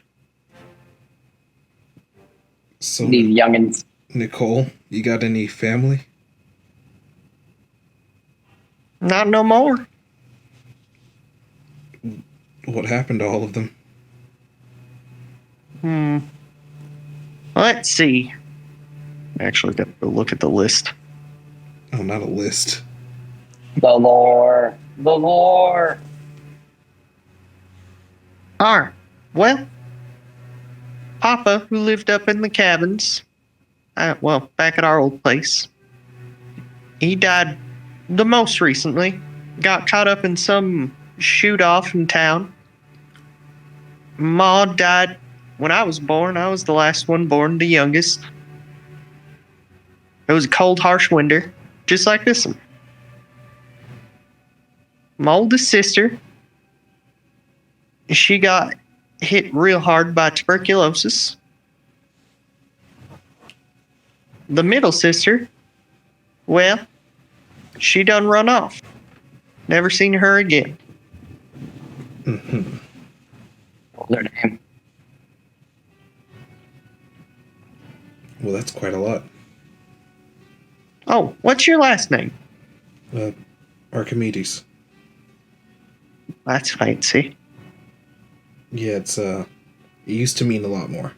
So, These youngins. Nicole, you got any family? Not no more. What happened to all of them? Let's see. Actually, got to look at the list. Oh, not a list. The lore. Alright. Well, Papa, who lived up in the cabins, back at our old place, he died the most recently. Got caught up in some shoot-off in town. Ma died when I was born. I was the last one born, the youngest. It was a cold, harsh winter, just like this one. My oldest sister, she got hit real hard by tuberculosis. The middle sister, well, she done run off. Never seen her again. Mm-hmm. What's their name? Well, that's quite a lot. Oh, what's your last name? Archimedes. That's fancy. Yeah, it used to mean a lot more.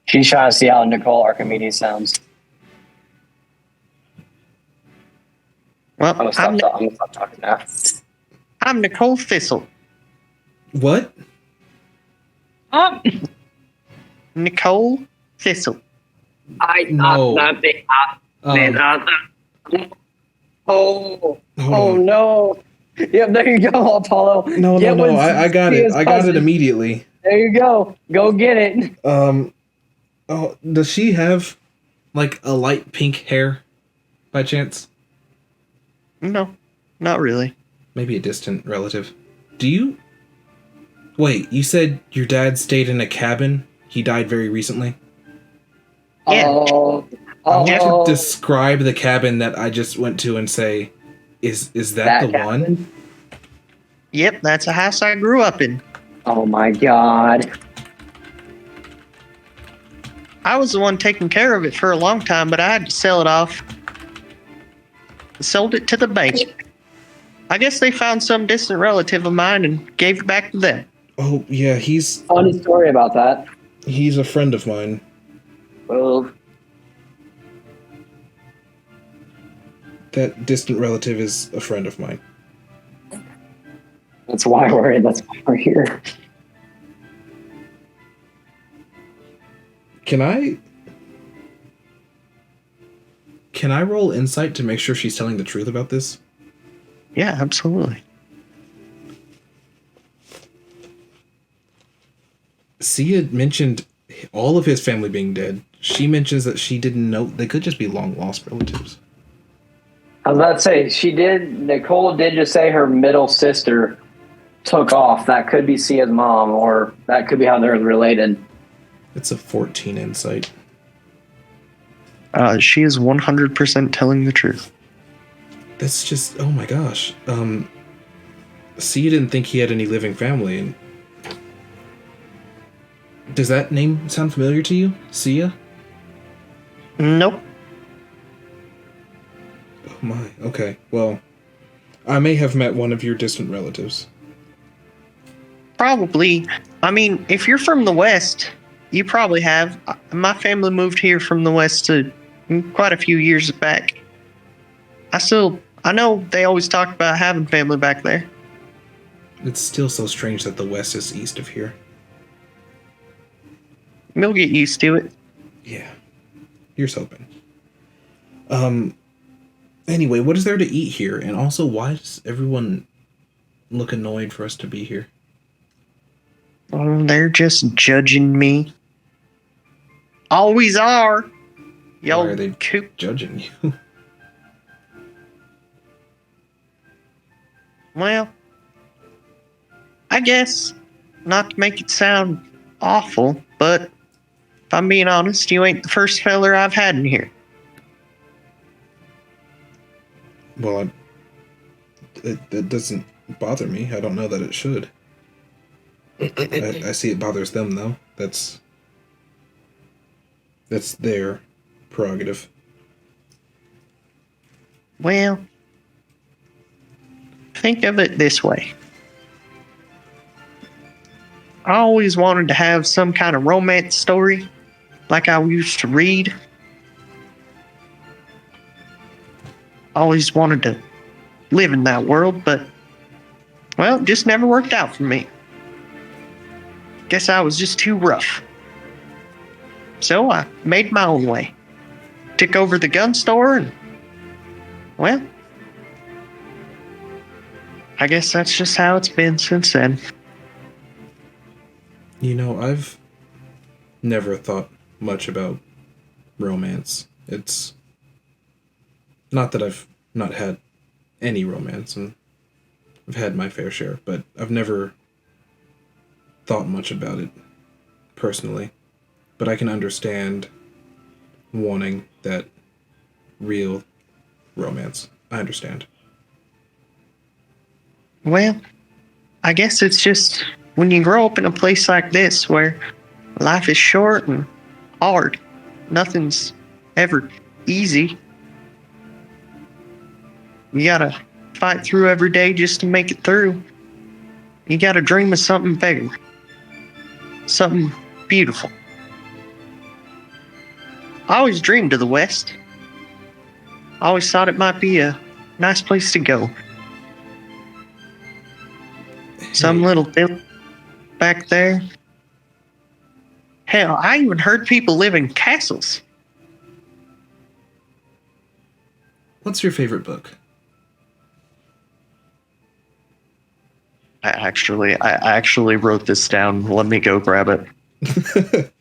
She's trying to see how Nicole Archimedes sounds. Well, I'm gonna stop talking now. I'm Nicole Thistle. What? Nicole Thistle. No. Oh Hold on. no. Yep, there you go, Apollo. No, I got it. I got it immediately. There you go. Go get it. Oh, does she have, like, a light pink hair, by chance? No, not really. Maybe a distant relative. Do you... Wait, you said your dad stayed in a cabin? He died very recently? Yeah. I want to describe the cabin that I just went to and say, is that the cabin? one? Yep, that's a house I grew up in. Oh my god. I was the one taking care of it for a long time, but I had to sell it off. Sold it to the bank. I guess they found some distant relative of mine and gave it back to them. Oh yeah, he's Funny story about that. a friend of mine. Well, That distant relative is a friend of mine. that's why we're here. Can I roll insight to make sure she's telling the truth about this? Yeah, absolutely. Sia mentioned all of his family being dead. She mentions that she didn't know they could just be long lost relatives. I was about to say, Nicole did just say her middle sister took off. That could be Sia's mom, or that could be how they're related. It's a 14 insight. She is 100% telling the truth. That's just, oh my gosh. Sia didn't think he had any living family. And does that name sound familiar to you, Sia? Nope. Oh my, okay. Well, I may have met one of your distant relatives. Probably. I mean, if you're from the West, you probably have. My family moved here from the West quite a few years back. I know they always talk about having family back there. It's still so strange that the West is east of here. You'll get used to it. Yeah. Here's hoping. Anyway, what is there to eat here? And also, why does everyone look annoyed for us to be here? Oh, they're just judging me. Always are. Y'all Why are they coop. judging you? Well, I guess, not to make it sound awful, but if I'm being honest, you ain't the first feller I've had in here. Well, it doesn't bother me. I don't know that it should. I see it bothers them, though. That's their prerogative. Well, think of it this way. I always wanted to have some kind of romance story like I used to read. Always wanted to live in that world, but, well, it just never worked out for me. Guess I was just too rough. So I made my own way. Took over the gun store and, well, I guess that's just how it's been since then. You know, I've never thought much about romance. It's not that I've not had any romance, and I've had my fair share, but I've never thought much about it personally. But I can understand wanting that real romance. I understand. Well, I guess it's just when you grow up in a place like this where life is short and hard, nothing's ever easy. You gotta fight through every day just to make it through. You gotta dream of something bigger, something beautiful. I always dreamed of the West. I always thought it might be a nice place to go. Some little village back there. Hell, I even heard people live in castles. What's your favorite book? I actually wrote this down. Let me go grab it.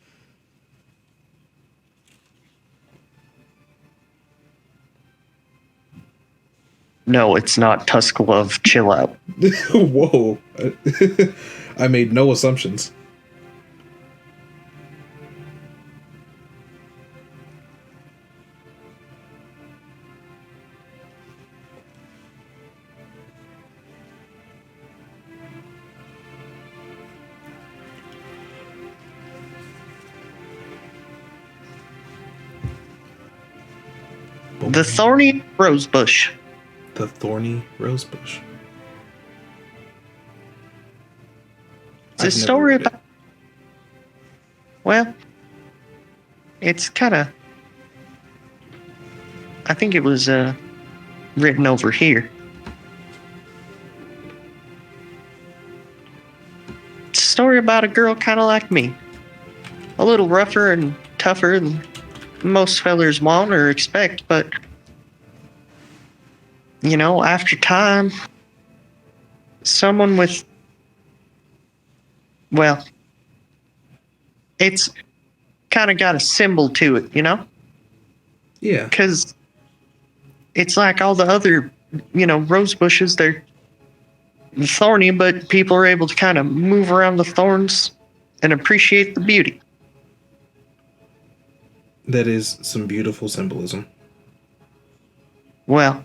No, it's not Tusk Love. Chill out. Whoa. I made no assumptions. The Thorny Rosebush. The Thorny Rosebush. It's a I've never story read it. about. Well, it's kind of. I think it was written over here. It's a story about a girl kind of like me. A little rougher and tougher than most fellers want or expect, but you know, after time, someone with, well, it's kind of got a symbol to it, you know? Yeah. Because it's like all the other, you know, rose bushes, they're thorny, but people are able to kind of move around the thorns and appreciate the beauty. That is some beautiful symbolism. Well,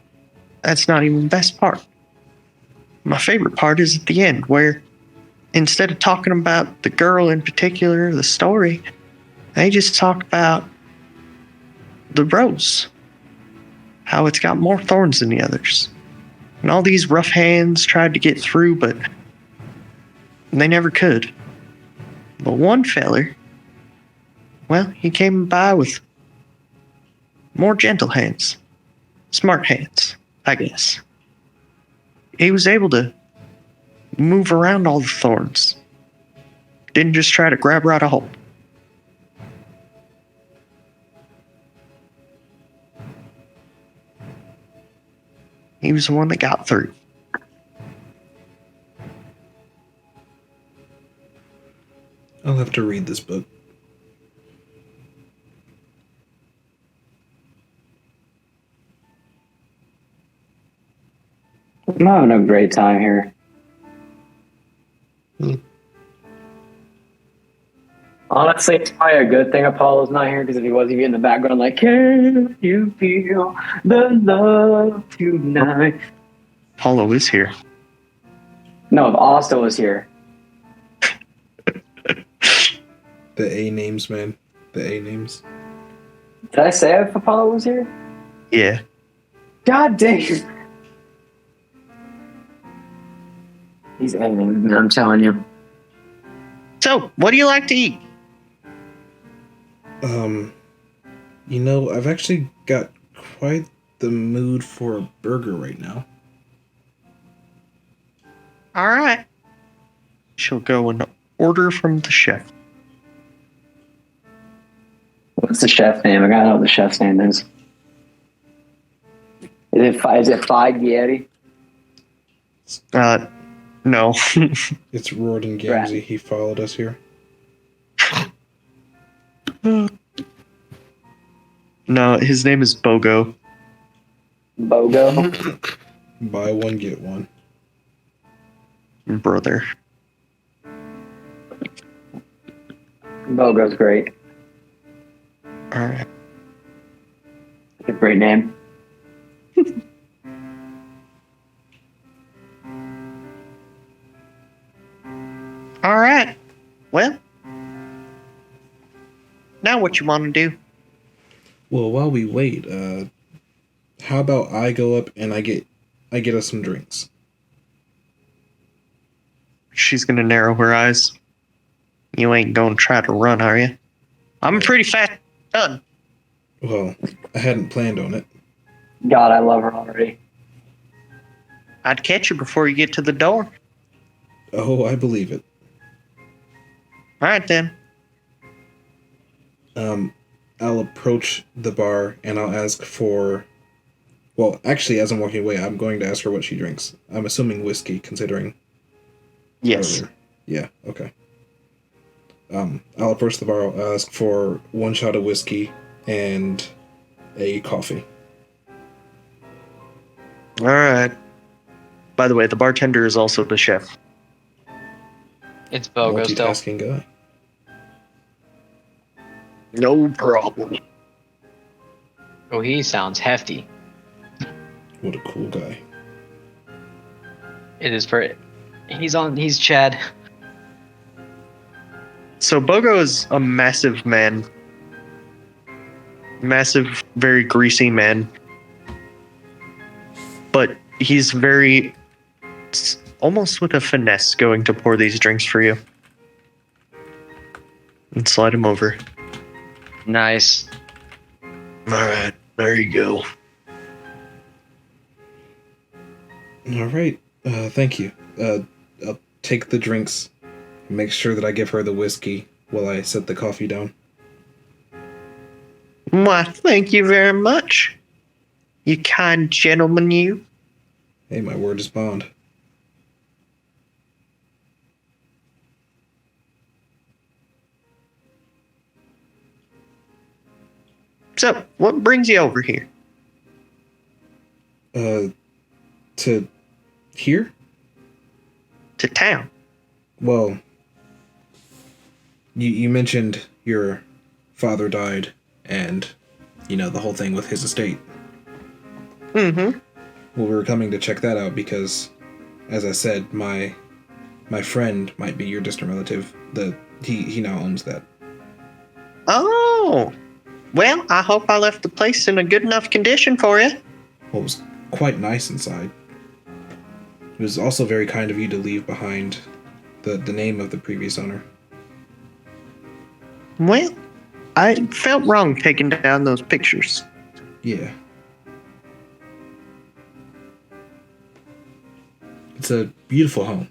that's not even the best part. My favorite part is at the end, where instead of talking about the girl in particular, the story, they just talk about the rose. How it's got more thorns than the others. And all these rough hands tried to get through, but they never could. But one feller, well, he came by with more gentle hands. Smart hands, I guess. He was able to move around all the thorns. Didn't just try to grab right a hold. He was the one that got through. I'll have to read this book. I'm having a great time here. Honestly, it's probably a good thing Apollo's not here, because if he was, he'd be in the background like, can you feel the love tonight? Apollo is here. No, if Asta was here. The A names, man. The A names. Did I say if Apollo was here? Yeah. God dang. He's aiming, I'm telling you. So, what do you like to eat? You know, I've actually got quite the mood for a burger right now. All right. She'll go and order from the chef. What's the chef's name? I gotta know what the chef's name is. Is it Fried Yeti? No. It's Rorden Gamzee. He followed us here. No, his name is Bogo. Bogo? Buy one, get one. Brother. Bogo's great. All right. A great name. All right. Well, now what you want to do? Well, while we wait, how about I go up and I get us some drinks? She's gonna narrow her eyes. You ain't gonna try to run, are you? I'm pretty fast done. Well, I hadn't planned on it. God, I love her already. I'd catch you before you get to the door. Oh, I believe it. All right then. I'll approach the bar and I'll ask for. Well, actually, as I'm walking away, I'm going to ask her what she drinks. I'm assuming whiskey, considering. Yes. Earlier. Yeah. Okay. I'll approach the bar. I'll ask for one shot of whiskey and a coffee. All right. By the way, the bartender is also the chef. It's Bogo still. Multitasking guy. No problem. Oh, he sounds hefty. What a cool guy. It is for. He's Chad. So Bogo is a massive man. Massive, very greasy man. But he's very, almost with a finesse, going to pour these drinks for you. and slide him over. Nice. All right, there you go. All right. Thank you. I'll take the drinks. Make sure that I give her the whiskey while I set the coffee down. Why, thank you very much. You kind gentleman, you. Hey, my word is bond. So, what brings you over here? To here? To town? Well, you mentioned your father died and, the whole thing with his estate. Mm-hmm. Well, we were coming to check that out because, as I said, my friend might be your distant relative. He now owns that. Oh. Well, I hope I left the place in a good enough condition for you. Well, it was quite nice inside. It was also very kind of you to leave behind the name of the previous owner. Well, I felt wrong taking down those pictures. Yeah. It's a beautiful home.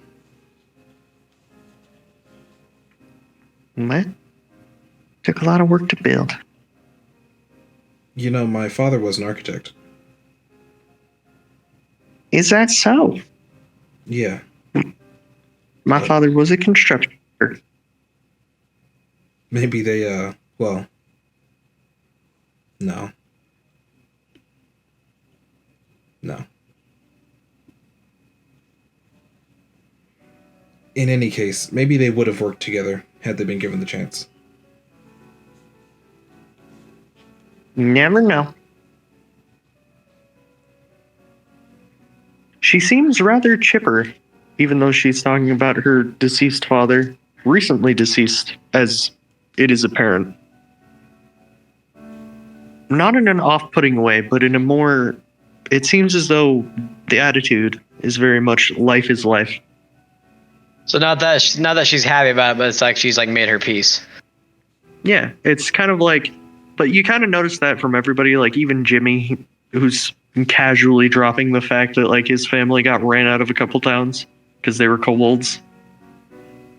Well, took a lot of work to build. My father was an architect. Is that so? Yeah. My father was a constructor. Maybe they, well, no. No. In any case, maybe they would have worked together had they been given the chance. Never know. She seems rather chipper, even though she's talking about her deceased father, recently deceased, as it is apparent. Not in an off-putting way, but in a more... It seems as though the attitude is very much life is life. So not that she's happy about it, but it's like she's like made her peace. Yeah, it's kind of like... But you kind of notice that from everybody, like even Jimmy, who's casually dropping the fact that like his family got ran out of a couple towns because they were kobolds.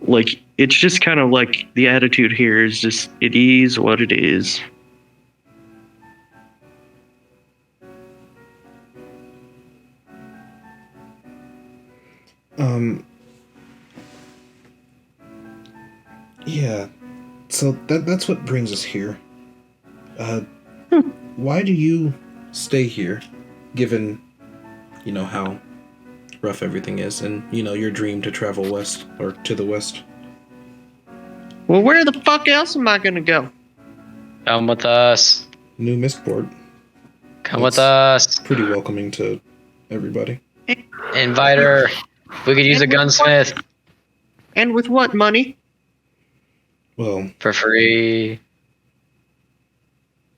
Like, it's just kind of like the attitude here is just, it is what it is. Yeah. So that's what brings us here. Why do you stay here, given, how rough everything is, and, your dream to travel west, or to the west? Well, where the fuck else am I gonna go? Come with us. New Mistport. Come with us. Pretty welcoming to everybody. Invite her. We could use a gunsmith. And with what money? Well, For free.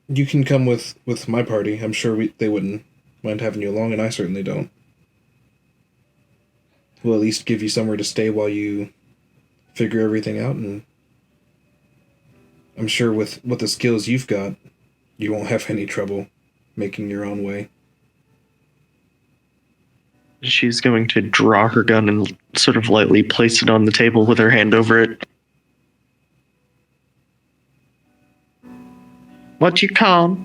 you can come with my party. I'm sure they wouldn't mind having you along, and I certainly don't. We'll at least give you somewhere to stay while you figure everything out, and I'm sure with the skills you've got, you won't have any trouble making your own way. She's going to draw her gun and sort of lightly place it on the table with her hand over it. What you call?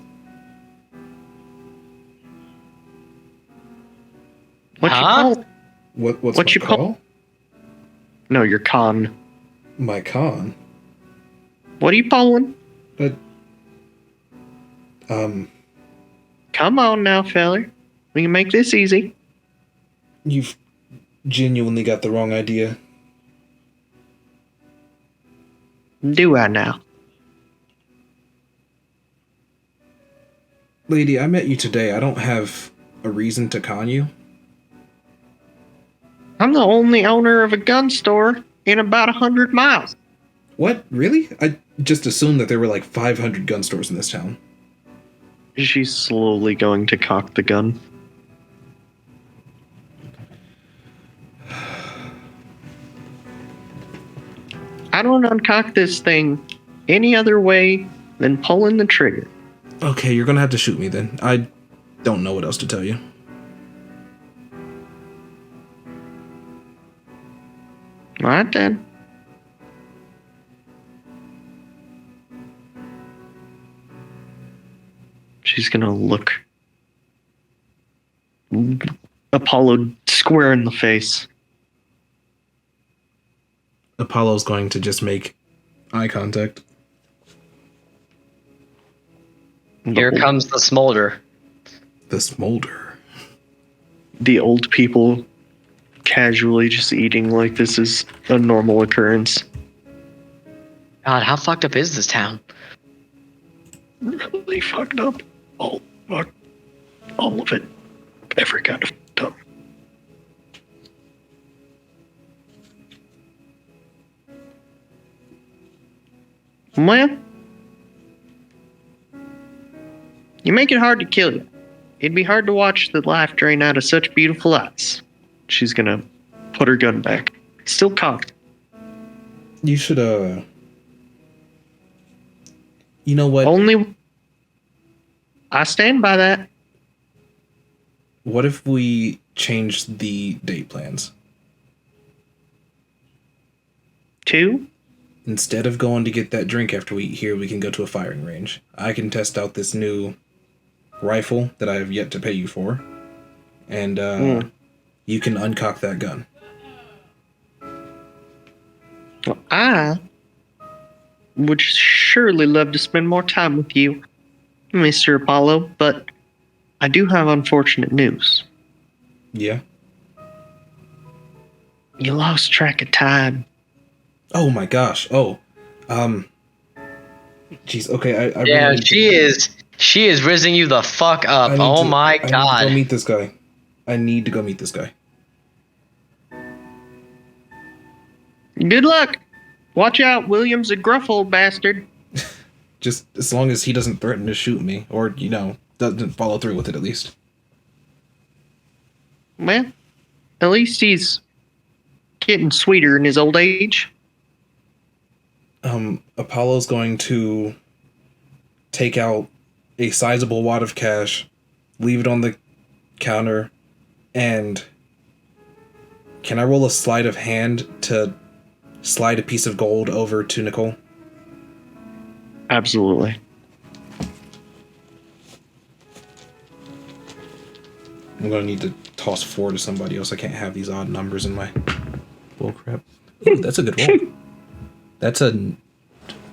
What you call? What's What my you call? No, your con. My con? What are you pulling? Come on now, feller. We can make this easy. You've genuinely got the wrong idea. Do I now? Lady, I met you today. I don't have a reason to con you. I'm the only owner of a gun store in about 100 miles. What? Really? I just assumed that there were like 500 gun stores in this town. She's slowly going to cock the gun. I don't uncock this thing any other way than pulling the trigger. Okay, you're gonna have to shoot me then. I don't know what else to tell you. All right, then. She's gonna look Apollo square in the face. Apollo's going to just make eye contact. Here comes the smolder. The smolder. The old people casually just eating like this is a normal occurrence. God, how fucked up is this town? Really fucked up. All of it. Every kind of fucked up. Well, you make it hard to kill you. It'd be hard to watch the life drain out of such beautiful eyes. She's gonna put her gun back. Still cocked. You should, You know what? Only. I stand by that. What if we change the date plans? 2? Instead of going to get that drink after we eat here, we can go to a firing range. I can test out this new rifle that I have yet to pay you for. And, you can uncock that gun. Well, I would surely love to spend more time with you, Mr. Apollo, but I do have unfortunate news. Yeah? You lost track of time. Oh my gosh. Oh. Jeez, okay, I Yeah, really need she is rizzing you the fuck up. I need Oh to- my I need to god. go meet this guy. I need to go meet this guy. Good luck. Watch out, William's a gruff old bastard. Just as long as he doesn't threaten to shoot me, or, doesn't follow through with it at least. Well, at least he's getting sweeter in his old age. Apollo's going to take out a sizable wad of cash, leave it on the counter, and can I roll a sleight of hand to slide a piece of gold over to Nicole? Absolutely. I'm gonna need to toss 4 to somebody else. I can't have these odd numbers in my bull crap. Ooh, that's a good roll. That's a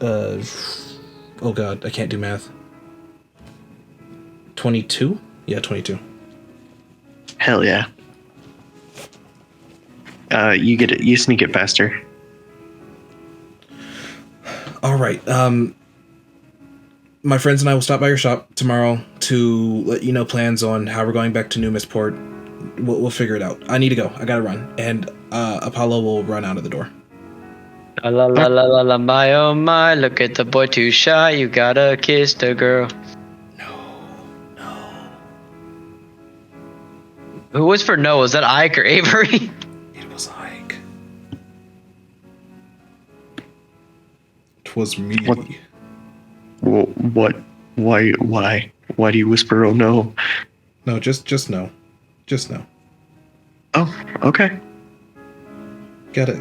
oh god, I can't do math. 22? Yeah, 22. Hell yeah. You get it. You sneak it faster. All right. My friends and I will stop by your shop tomorrow to let you know plans on how we're going back to New Missport. We'll figure it out. I need to go. I gotta run. And Apollo will run out of the door. La la la la la la my oh my, look at the boy too shy, you gotta kiss the girl. No. Who whispered no? Was that Ike or Avery? It was Ike. 'Twas me. What? Why do you whisper, oh no? No, just no. Just no. Oh, okay. Gotta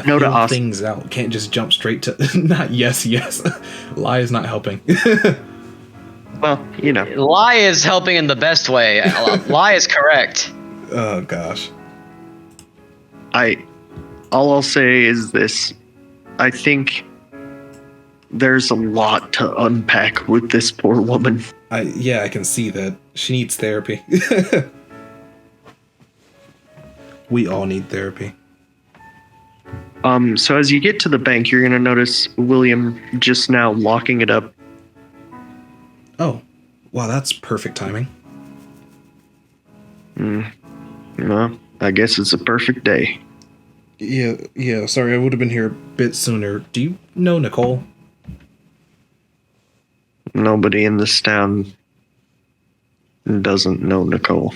No to feel us. things out. Can't just jump straight to not yes. Lie is not helping. Well, Lie is helping in the best way. Lie is correct. Oh gosh. all I'll say is this. I think there's a lot to unpack with this poor woman. I can see that. She needs therapy. We all need therapy. So as you get to the bank, you're gonna notice William just now locking it up. Oh, wow, that's perfect timing. Well, I guess it's a perfect day. Yeah, sorry, I would have been here a bit sooner. Do you know Nicole? Nobody in this town doesn't know Nicole.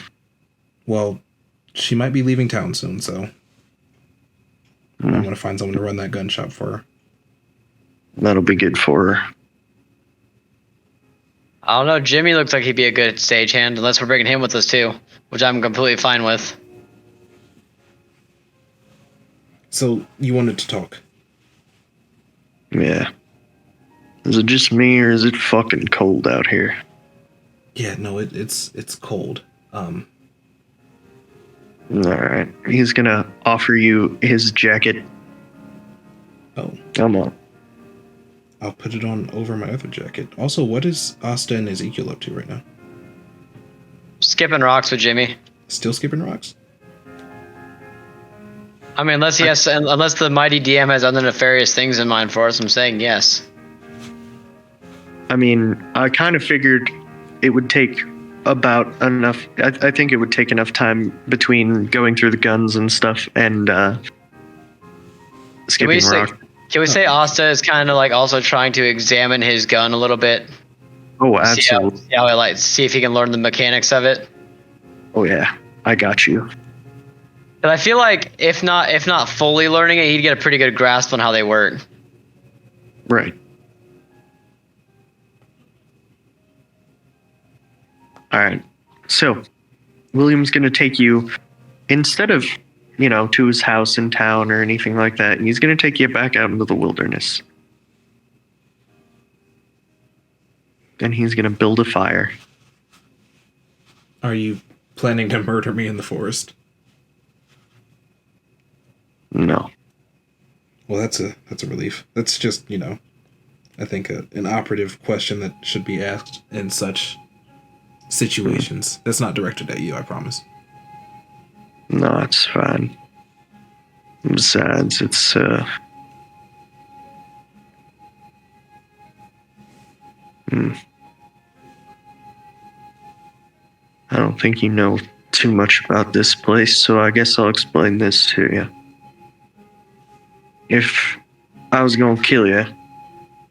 Well, she might be leaving town soon, so I'm gonna find someone to run that gun shop for her. That'll be good for her. I don't know. Jimmy looks like he'd be a good stagehand, unless we're bringing him with us too, which I'm completely fine with. So you wanted to talk? Yeah. Is it just me or is it fucking cold out here? Yeah, no, it's cold. Alright. He's gonna offer you his jacket. Oh, Come on. I'll put it on over my other jacket. Also, what is Asta and Ezekiel up to right now? Skipping rocks with Jimmy. Still skipping rocks? I mean, unless the mighty DM has other nefarious things in mind for us, I'm saying yes. I mean, I kind of figured it would take about enough. I think it would take enough time between going through the guns and stuff and skipping rock. Can we say Asta is kind of like also trying to examine his gun a little bit? Oh, absolutely. See if he can learn the mechanics of it. Oh yeah, I got you. But I feel like if not fully learning it, he'd get a pretty good grasp on how they work. Right. All right. So, William's going to take you, instead of, to his house in town or anything like that, he's going to take you back out into the wilderness. And he's going to build a fire. Are you planning to murder me in the forest? No. Well, that's a relief. That's just, I think an operative question that should be asked in such situations. That's not directed at you, I promise. No, it's fine. Besides, it's I don't think you know too much about this place, so I guess I'll explain this to you. If I was gonna kill you,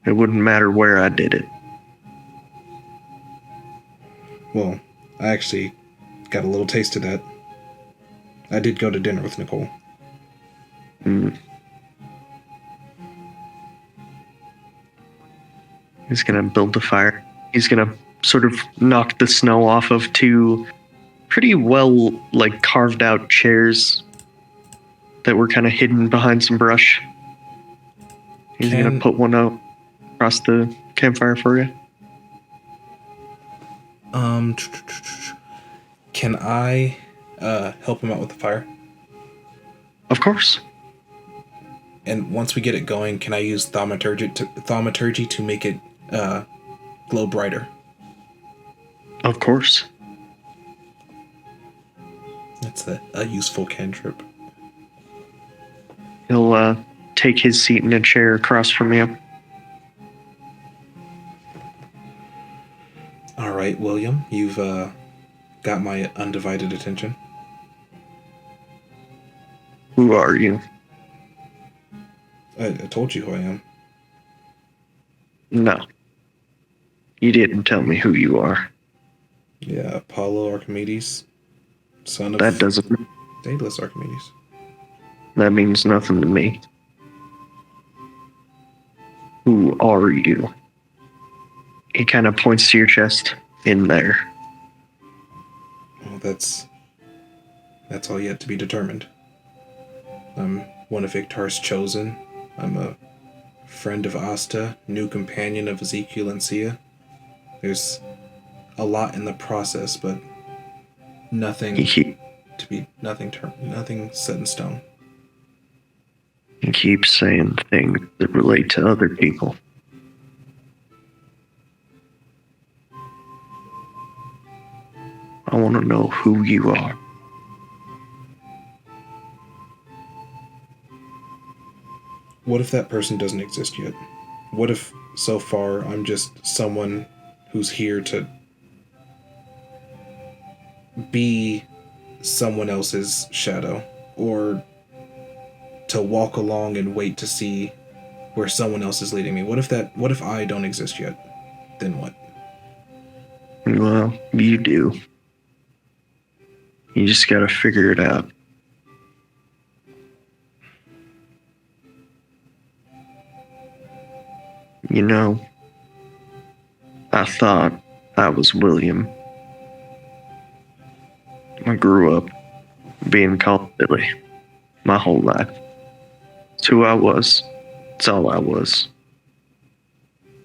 it wouldn't matter where I did it. Well, I actually got a little taste of that. I did go to dinner with Nicole. He's gonna build the fire. He's gonna sort of knock the snow off of two pretty well, carved out chairs that were kind of hidden behind some brush. He's gonna put one out across the campfire for you. Can I help him out with the fire? Of course. And once we get it going, can I use thaumaturgy to make it glow brighter? Of course. That's a useful cantrip. He'll take his seat in a chair across from you. All right, William, you've got my undivided attention. Who are you? I told you who I am. No. You didn't tell me who you are. Yeah, Apollo Archimedes, son of That doesn't... Daedalus Archimedes. That means nothing to me. Who are you? He kind of points to your chest. In there. Well, that's all yet to be determined. I'm one of Iktar's chosen. I'm a friend of Asta, new companion of Ezekiel and Sia. There's a lot in the process, but nothing nothing set in stone. You keep saying things that relate to other people. I want to know who you are. What if that person doesn't exist yet? What if so far I'm just someone who's here to be someone else's shadow, or to walk along and wait to see where someone else is leading me? What if I don't exist yet? Then what? Well, you do. You just gotta figure it out. You know, I thought I was William. I grew up being called Billy my whole life. It's who I was. It's all I was.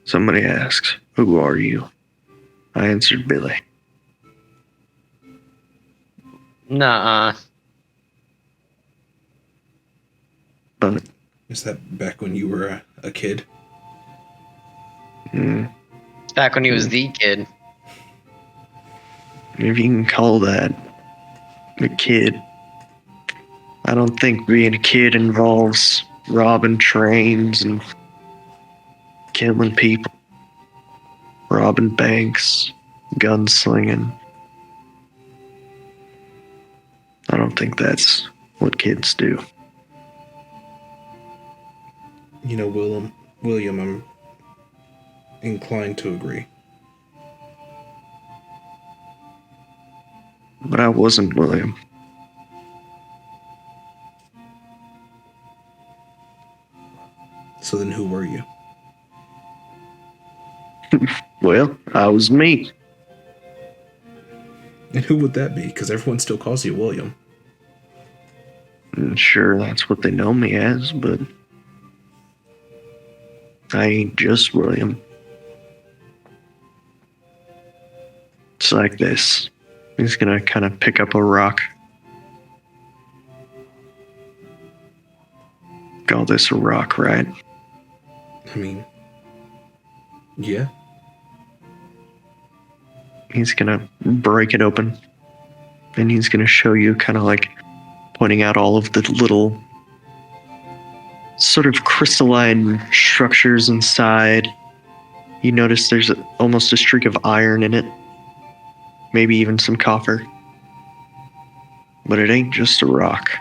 Somebody asks, "Who are you?" I answered Billy. Nuh-uh. But Is that back when you were a kid? mm, Back when he was the kid. if you can call that a kid, I don't think being a kid involves robbing trains and killing people, robbing banks, gunslinging. I don't think that's what kids do. You know, William, I'm inclined to agree. But I wasn't William. So then who were you? Well, I was me. And who would that be? Because everyone still calls you William. And sure, that's what they know me as, but I ain't just William. It's like this. He's gonna kind of pick up a rock. Call this a rock, right? I mean, yeah. He's gonna break it open. And he's gonna show you, kind of like pointing out all of the little sort of crystalline structures inside. You notice there's almost a streak of iron in it. Maybe even some copper. But it ain't just a rock.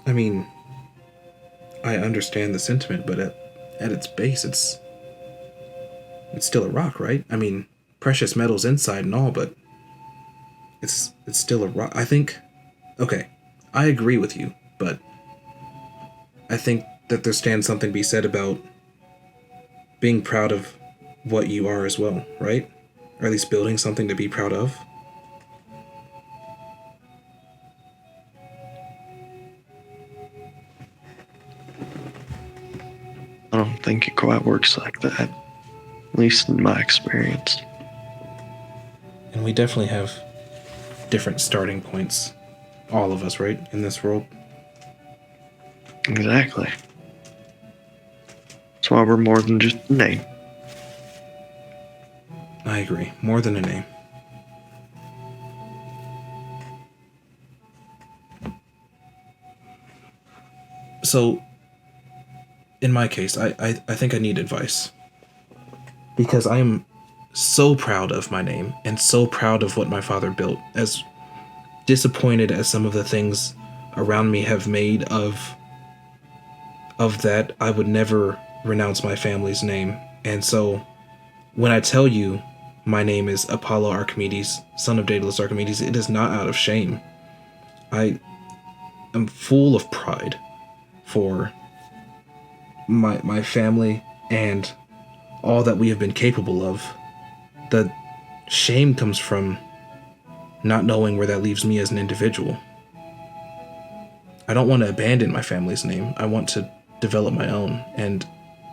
I mean, I understand the sentiment, but at its base, it's still a rock, right? I mean, precious metals inside and all, but it's still a rock. I think, okay, I agree with you, but I think that there stands something to be said about being proud of what you are as well, right? Or at least building something to be proud of. I don't think it quite works like that. At least in my experience. And we definitely have different starting points. All of us, right? In this world. Exactly. That's why we're more than just a name. I agree. More than a name. So, in my case, I think I need advice. Because I am so proud of my name and so proud of what my father built. As disappointed as some of the things around me have made of that, I would never renounce my family's name. And so, when I tell you my name is Apollo Archimedes, son of Daedalus Archimedes, it is not out of shame. I am full of pride for my family and all that we have been capable of. The shame comes from not knowing where that leaves me as an individual. I don't want to abandon my family's name. I want to develop my own, and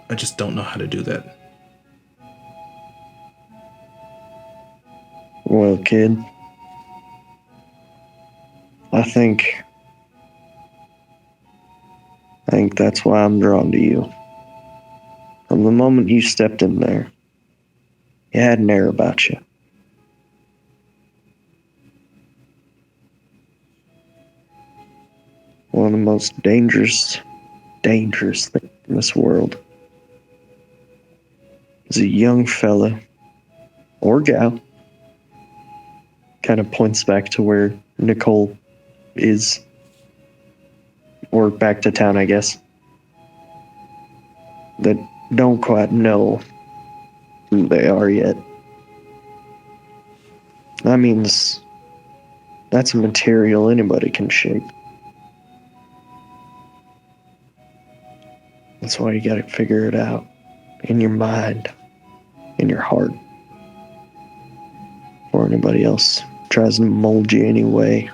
I just don't know how to do that. Well, kid, I think that's why I'm drawn to you. From the moment you stepped in there, you had an air about you. One of the most dangerous things in this world is a young fella or gal, kind of points back to where Nicole is, or back to town, I guess, that don't quite know who they are yet. That means that's a material anybody can shape. That's why you gotta figure it out. In your mind. In your heart. Or anybody else tries to mold you anyway.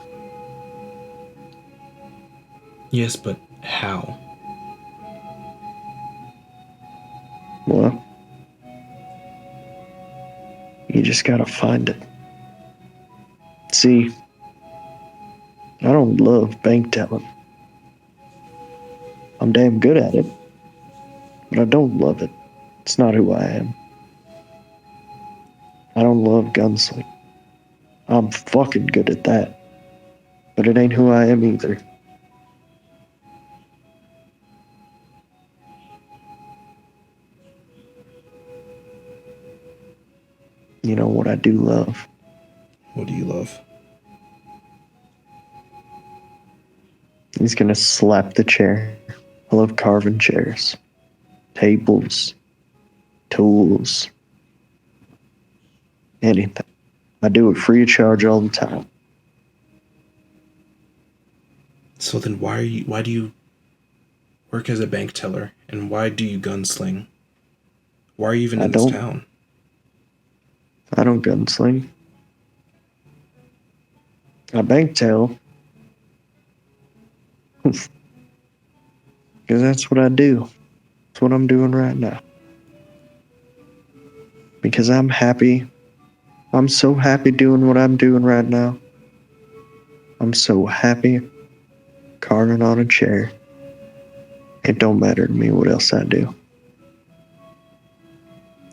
Yes, but how? Well, you just gotta find it. See, I don't love bank telling. I'm damn good at it, but I don't love it. It's not who I am. I don't love gunsling. I'm fucking good at that, but it ain't who I am either. You know what I do love? What do you love? He's gonna slap the chair. I love carving chairs, tables, tools, anything. I do it free of charge all the time. So then why do you work as a bank teller, and why do you gunsling? Why are you even in this town? I don't gunsling. I bank tell. Because that's what I do. That's what I'm doing right now. Because I'm happy. I'm so happy doing what I'm doing right now. I'm so happy carving on a chair. It don't matter to me what else I do.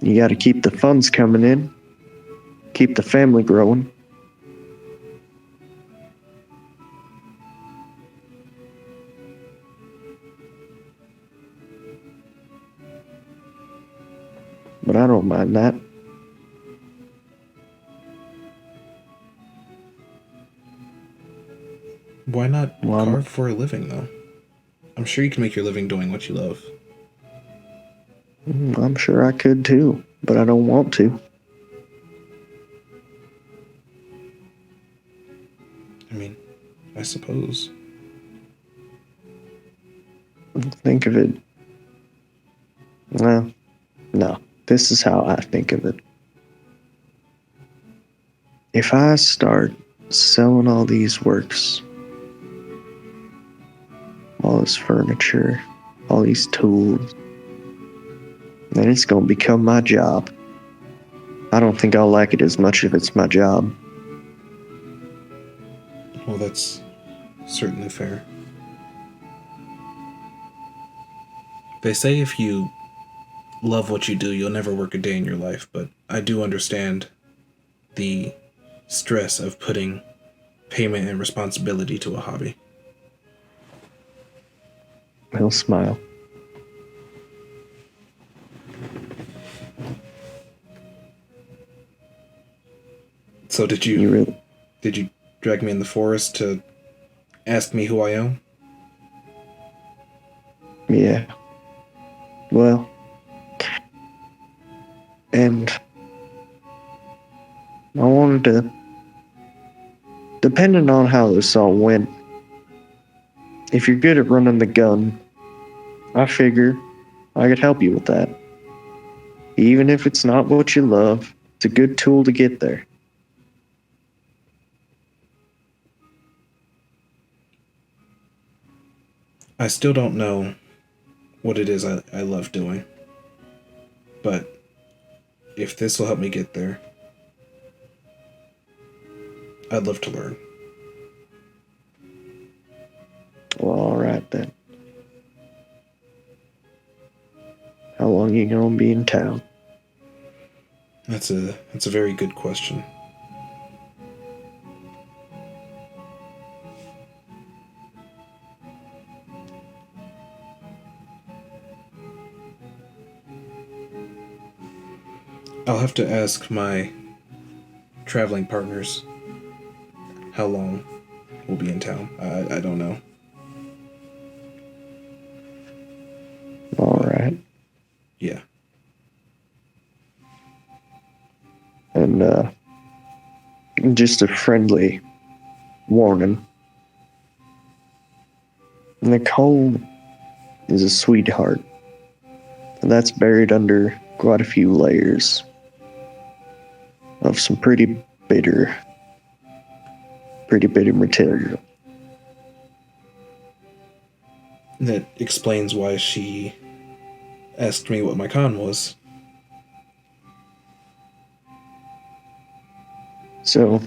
You gotta keep the funds coming in. Keep the family growing. But I don't mind that. Why not Well, carve for a living, though? I'm sure you can make your living doing what you love. I'm sure I could too, but I don't want to. I mean, I suppose. Think of it. Well, no. This is how I think of it. If I start selling all these works, all this furniture, all these tools, then it's gonna become my job. I don't think I'll like it as much if it's my job. Well, that's certainly fair. They say if you love what you do, you'll never work a day in your life, but I do understand the stress of putting payment and responsibility to a hobby. He'll smile. So did You you really? drag me in the forest to ask me who I am? Yeah. Well, and I wanted to, depending on how this all went, if you're good at running the gun, I figure I could help you with that. Even if it's not what you love, it's a good tool to get there. I still don't know what it is I love doing. But if this will help me get there, I'd love to learn. Well, alright then. How long you gonna be in town? That's a very good question. I'll have to ask my traveling partners how long we'll be in town. I don't know. Alright. Yeah. And just a friendly warning. Nicole is a sweetheart. And that's buried under quite a few layers of some pretty bitter material. That explains why she asked me what my con was. So,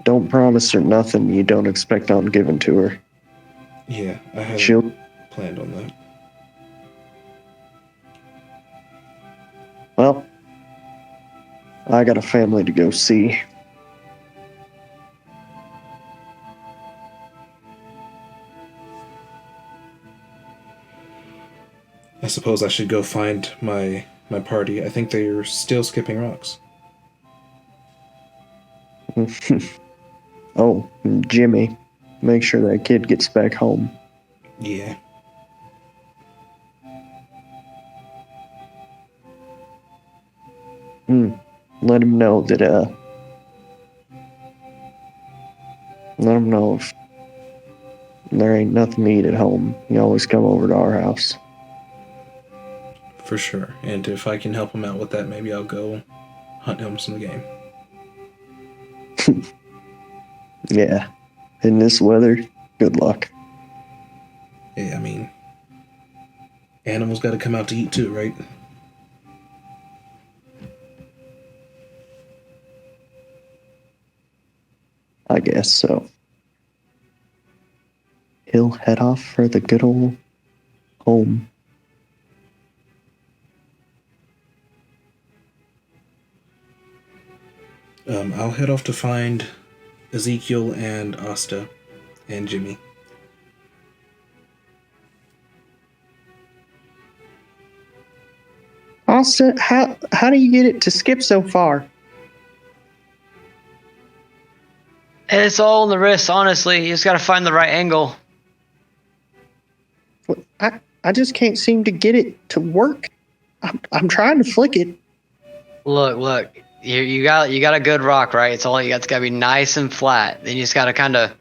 don't promise her nothing you don't expect on giving to her. Yeah, I hadn't She'll planned on that. Well, I got a family to go see. I suppose I should go find my party. I think they're still skipping rocks. Oh, Jimmy, make sure that kid gets back home. Yeah. Let him know that, let him know if there ain't nothing to eat at home. You always come over to our house. For sure. And if I can help him out with that, maybe I'll go hunt him some game. Yeah. In this weather, good luck. Yeah, I mean, animals got to come out to eat too, right? I guess so. He'll head off for the good old home. I'll head off to find Ezekiel and Asta and Jimmy. Austin, how do you get it to skip so far? It's all in the wrist, honestly. You just gotta find the right angle. I just can't seem to get it to work. I'm trying to flick it. Look. You got a good rock, right? It's all you got. It's gotta be nice and flat. Then you just gotta kind of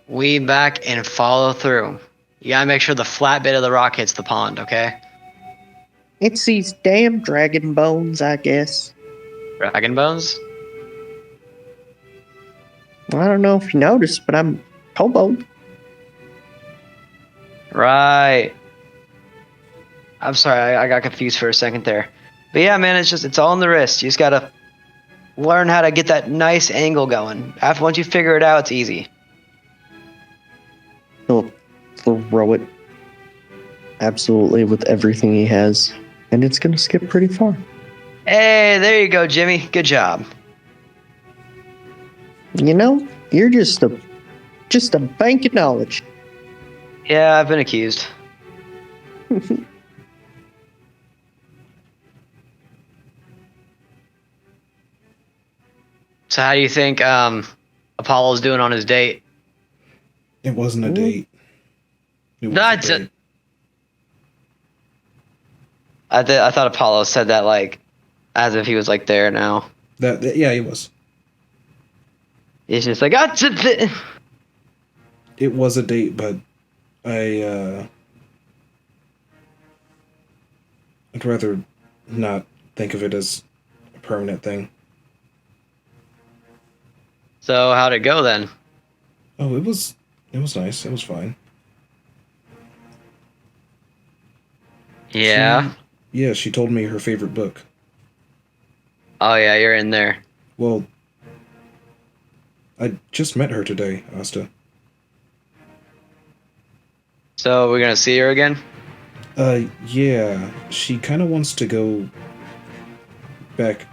weave back and follow through. You gotta make sure the flat bit of the rock hits the pond, okay? It's these damn dragon bones, I guess. Dragon bones? I don't know if you noticed, but I'm kobold. Right. I'm sorry, I got confused for a second there. But yeah, man, it's all in the wrist. You just gotta learn how to get that nice angle going. Once you figure it out, it's easy. He'll throw it absolutely with everything he has, and it's gonna skip pretty far. Hey, there you go, Jimmy. Good job. You know, you're just a bank of knowledge. Yeah, I've been accused. So how do you think Apollo's doing on his date? It wasn't a date. It was That's a it. date. I thought Apollo said that like as if he was like there now. Yeah, he was. It's just like It was a date, but I'd rather not think of it as a permanent thing. So how'd it go then? Oh, it was nice. It was fine. Yeah. Yeah, she told me her favorite book. Oh yeah, you're in there. Well, I just met her today, Asta. So we're gonna see her again? Yeah, she kind of wants to go back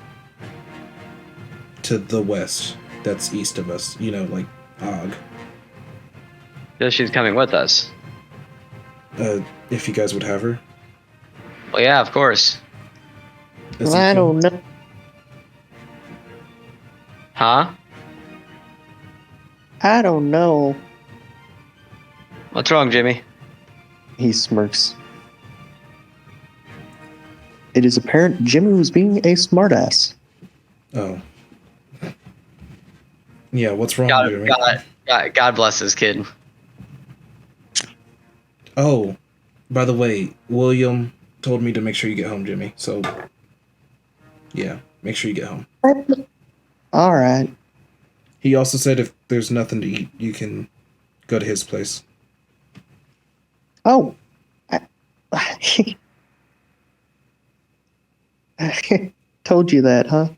to the west. That's east of us. You know, like Og. So she's coming with us. If you guys would have her. Well, yeah, of course. Well, I don't know. Huh? I don't know. What's wrong, Jimmy? He smirks. It is apparent Jimmy was being a smartass. Oh. Yeah, what's wrong, Jimmy? God bless this kid. Oh, by the way, William told me to make sure you get home, Jimmy. So, yeah, make sure you get home. All right. He also said if there's nothing to eat, you can go to his place. Oh. Told you that, huh?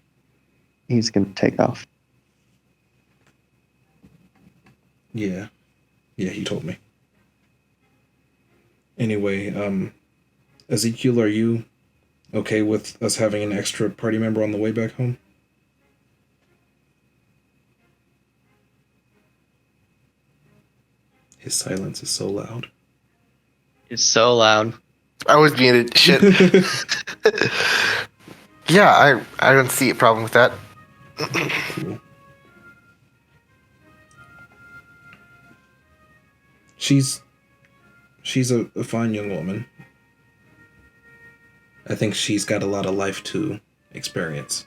He's gonna take off. Yeah. Yeah, he told me. Anyway, Ezekiel, are you okay with us having an extra party member on the way back home? His silence is so loud. It's so loud. I was muted. Shit. Yeah, I don't see a problem with that. Cool. She's a fine young woman. I think she's got a lot of life to experience.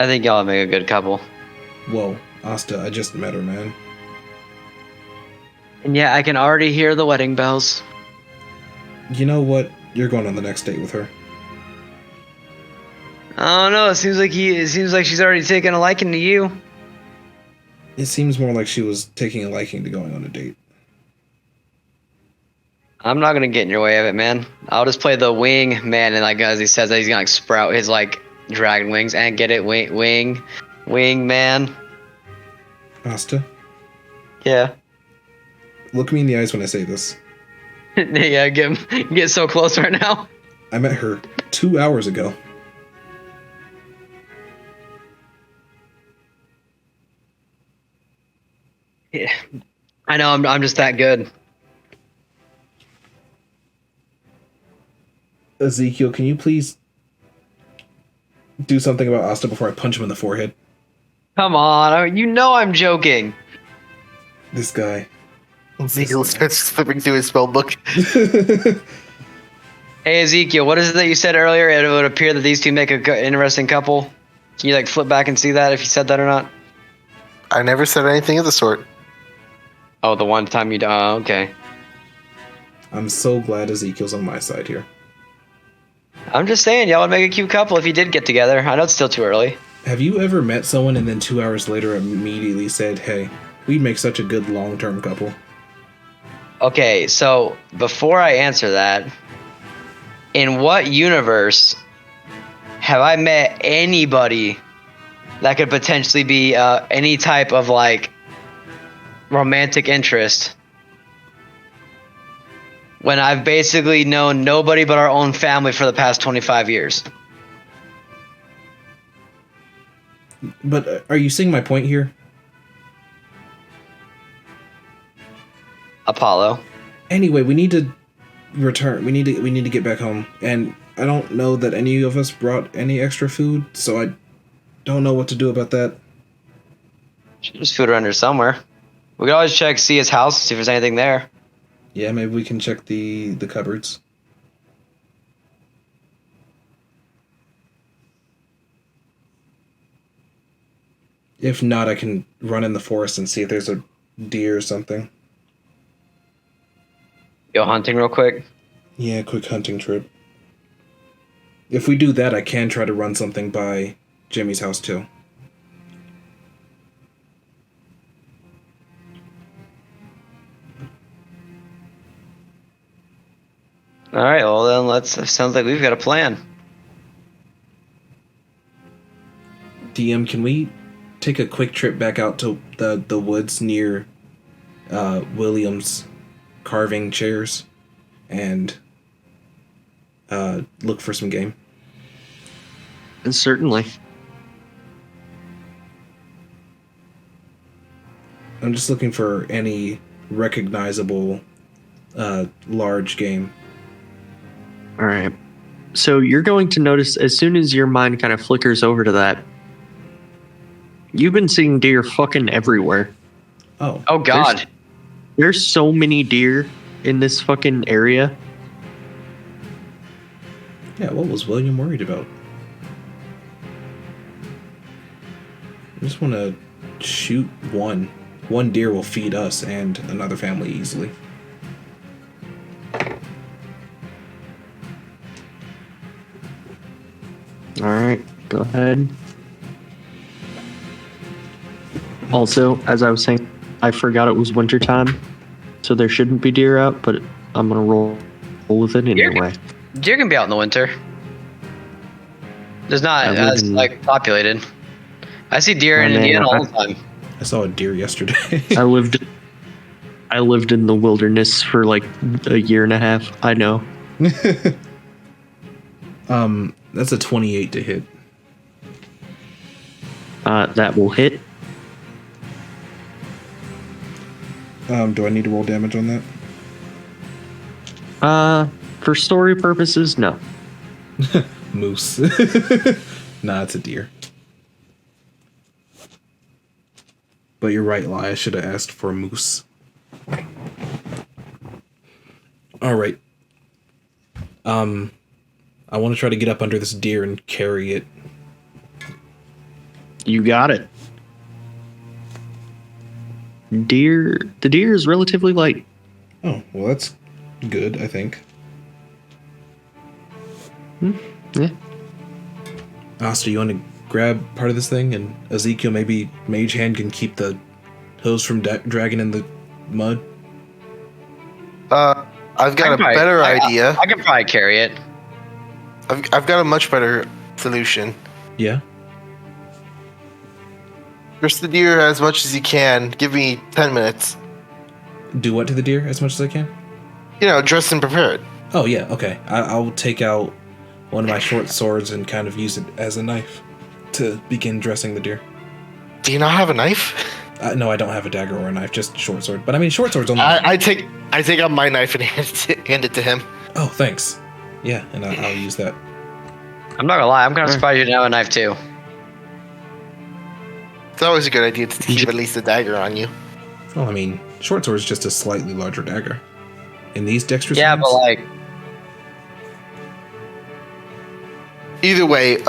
I think y'all make a good couple. Whoa, Asta, I just met her, man. And yeah, I can already hear the wedding bells. You know what? You're going on the next date with her. I don't know. It seems like she's already taken a liking to you. It seems more like she was taking a liking to going on a date. I'm not gonna get in your way of it, man. I'll just play the wing man, and like as he says that, he's gonna like sprout his like dragon wings and get it wing man. Asta, Yeah. look me in the eyes when I say this. Yeah, get so close right now. I met her 2 hours ago. Yeah. I know. I'm just that good. Ezekiel, can you please do something about Asta before I punch him in the forehead? Come on, you know I'm joking. This guy. Ezekiel starts flipping through his spell book. Hey Ezekiel, what is it that you said earlier? It would appear that these two make an interesting couple. Can you like flip back and see that if you said that or not? I never said anything of the sort. Oh, the one time you. Oh, okay. I'm so glad Ezekiel's on my side here. I'm just saying, y'all would make a cute couple if you did get together. I know it's still too early. Have you ever met someone and then 2 hours later immediately said, hey, we'd make such a good long-term couple? Okay, so before I answer that, in what universe have I met anybody that could potentially be any type of like romantic interest when I've basically known nobody but our own family for the past 25 years? But are you seeing my point here? Apollo. Anyway, we need to return. We need to get back home. And I don't know that any of us brought any extra food, so I don't know what to do about that. There's food around here somewhere. We could always check Sia's house, see if there's anything there. Yeah, maybe we can check the cupboards. If not, I can run in the forest and see if there's a deer or something. Go hunting real quick. Yeah, quick hunting trip. If we do that, I can try to run something by Jimmy's house too. All right, well then sounds like we've got a plan. DM, can we take a quick trip back out to the woods near William's carving chairs and look for some game? And certainly. I'm just looking for any recognizable large game. All right. So you're going to notice as soon as your mind kind of flickers over to that, you've been seeing deer fucking everywhere. Oh. Oh God. There's so many deer in this fucking area. Yeah, what was William worried about? I just want to shoot one one deer will feed us and another family easily. All right, go ahead. Also, as I was saying, I forgot it was wintertime, so there shouldn't be deer out, but I'm gonna roll with it anyway. Deer can be out in the winter. There's not I live as in- like populated. I see deer in Man, Indiana all the time. I saw a deer yesterday. I lived in the wilderness for like a year and a half. I know. That's a 28 to hit. That will hit. Do I need to roll damage on that? For story purposes, no. Moose. Nah, it's a deer. But you're right, Lai. I should have asked for a moose. Alright. I want to try to get up under this deer and carry it. You got it. The deer is relatively light. Oh, well, that's good, I think. Yeah. Asta, you want to grab part of this thing? And Ezekiel, maybe Mage Hand can keep the hose from dragging in the mud? I've got a better idea. I can probably carry it. I've got a much better solution. Yeah? Dress the deer as much as you can. Give me 10 minutes. Do what to the deer as much as I can? Dress and prepare it. Oh, yeah, okay. I'll take out one of my short swords and kind of use it as a knife to begin dressing the deer. Do you not have a knife? No, I don't have a dagger or a knife, just short sword. But I mean, short sword's only... I take out my knife and hand it to him. Oh, thanks. Yeah, and I'll use that. I'm not gonna lie, I'm kind of surprised you didn't have a knife too. It's always a good idea to keep at least a dagger on you. Well, I mean, short sword is just a slightly larger dagger. In these dexterous Yeah, hands? but like, Either way,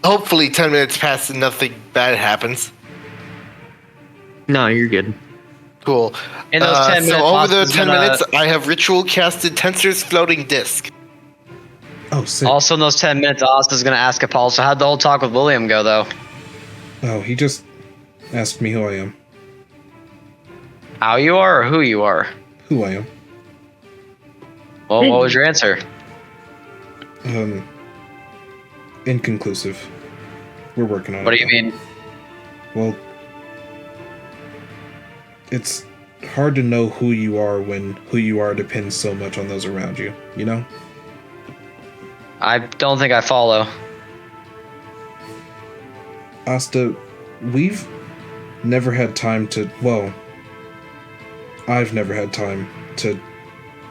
hopefully 10 minutes pass and nothing bad happens. No, you're good. Cool. in those 10 minutes, so over the Austin's 10 gonna- minutes, I have ritual casted Tensor's floating disc. Oh, sick. Also in those 10 minutes, Austin's gonna ask Apollo, so how'd the whole talk with William go though? Oh, he just asked me who I am. How you are or who you are? Who I am. Well, what was your answer? Inconclusive. We're working on it. What do you mean? Well, it's hard to know who you are when who you are depends so much on those around you, you know? I don't think I follow. Asta, we've never had time to, well, I've never had time to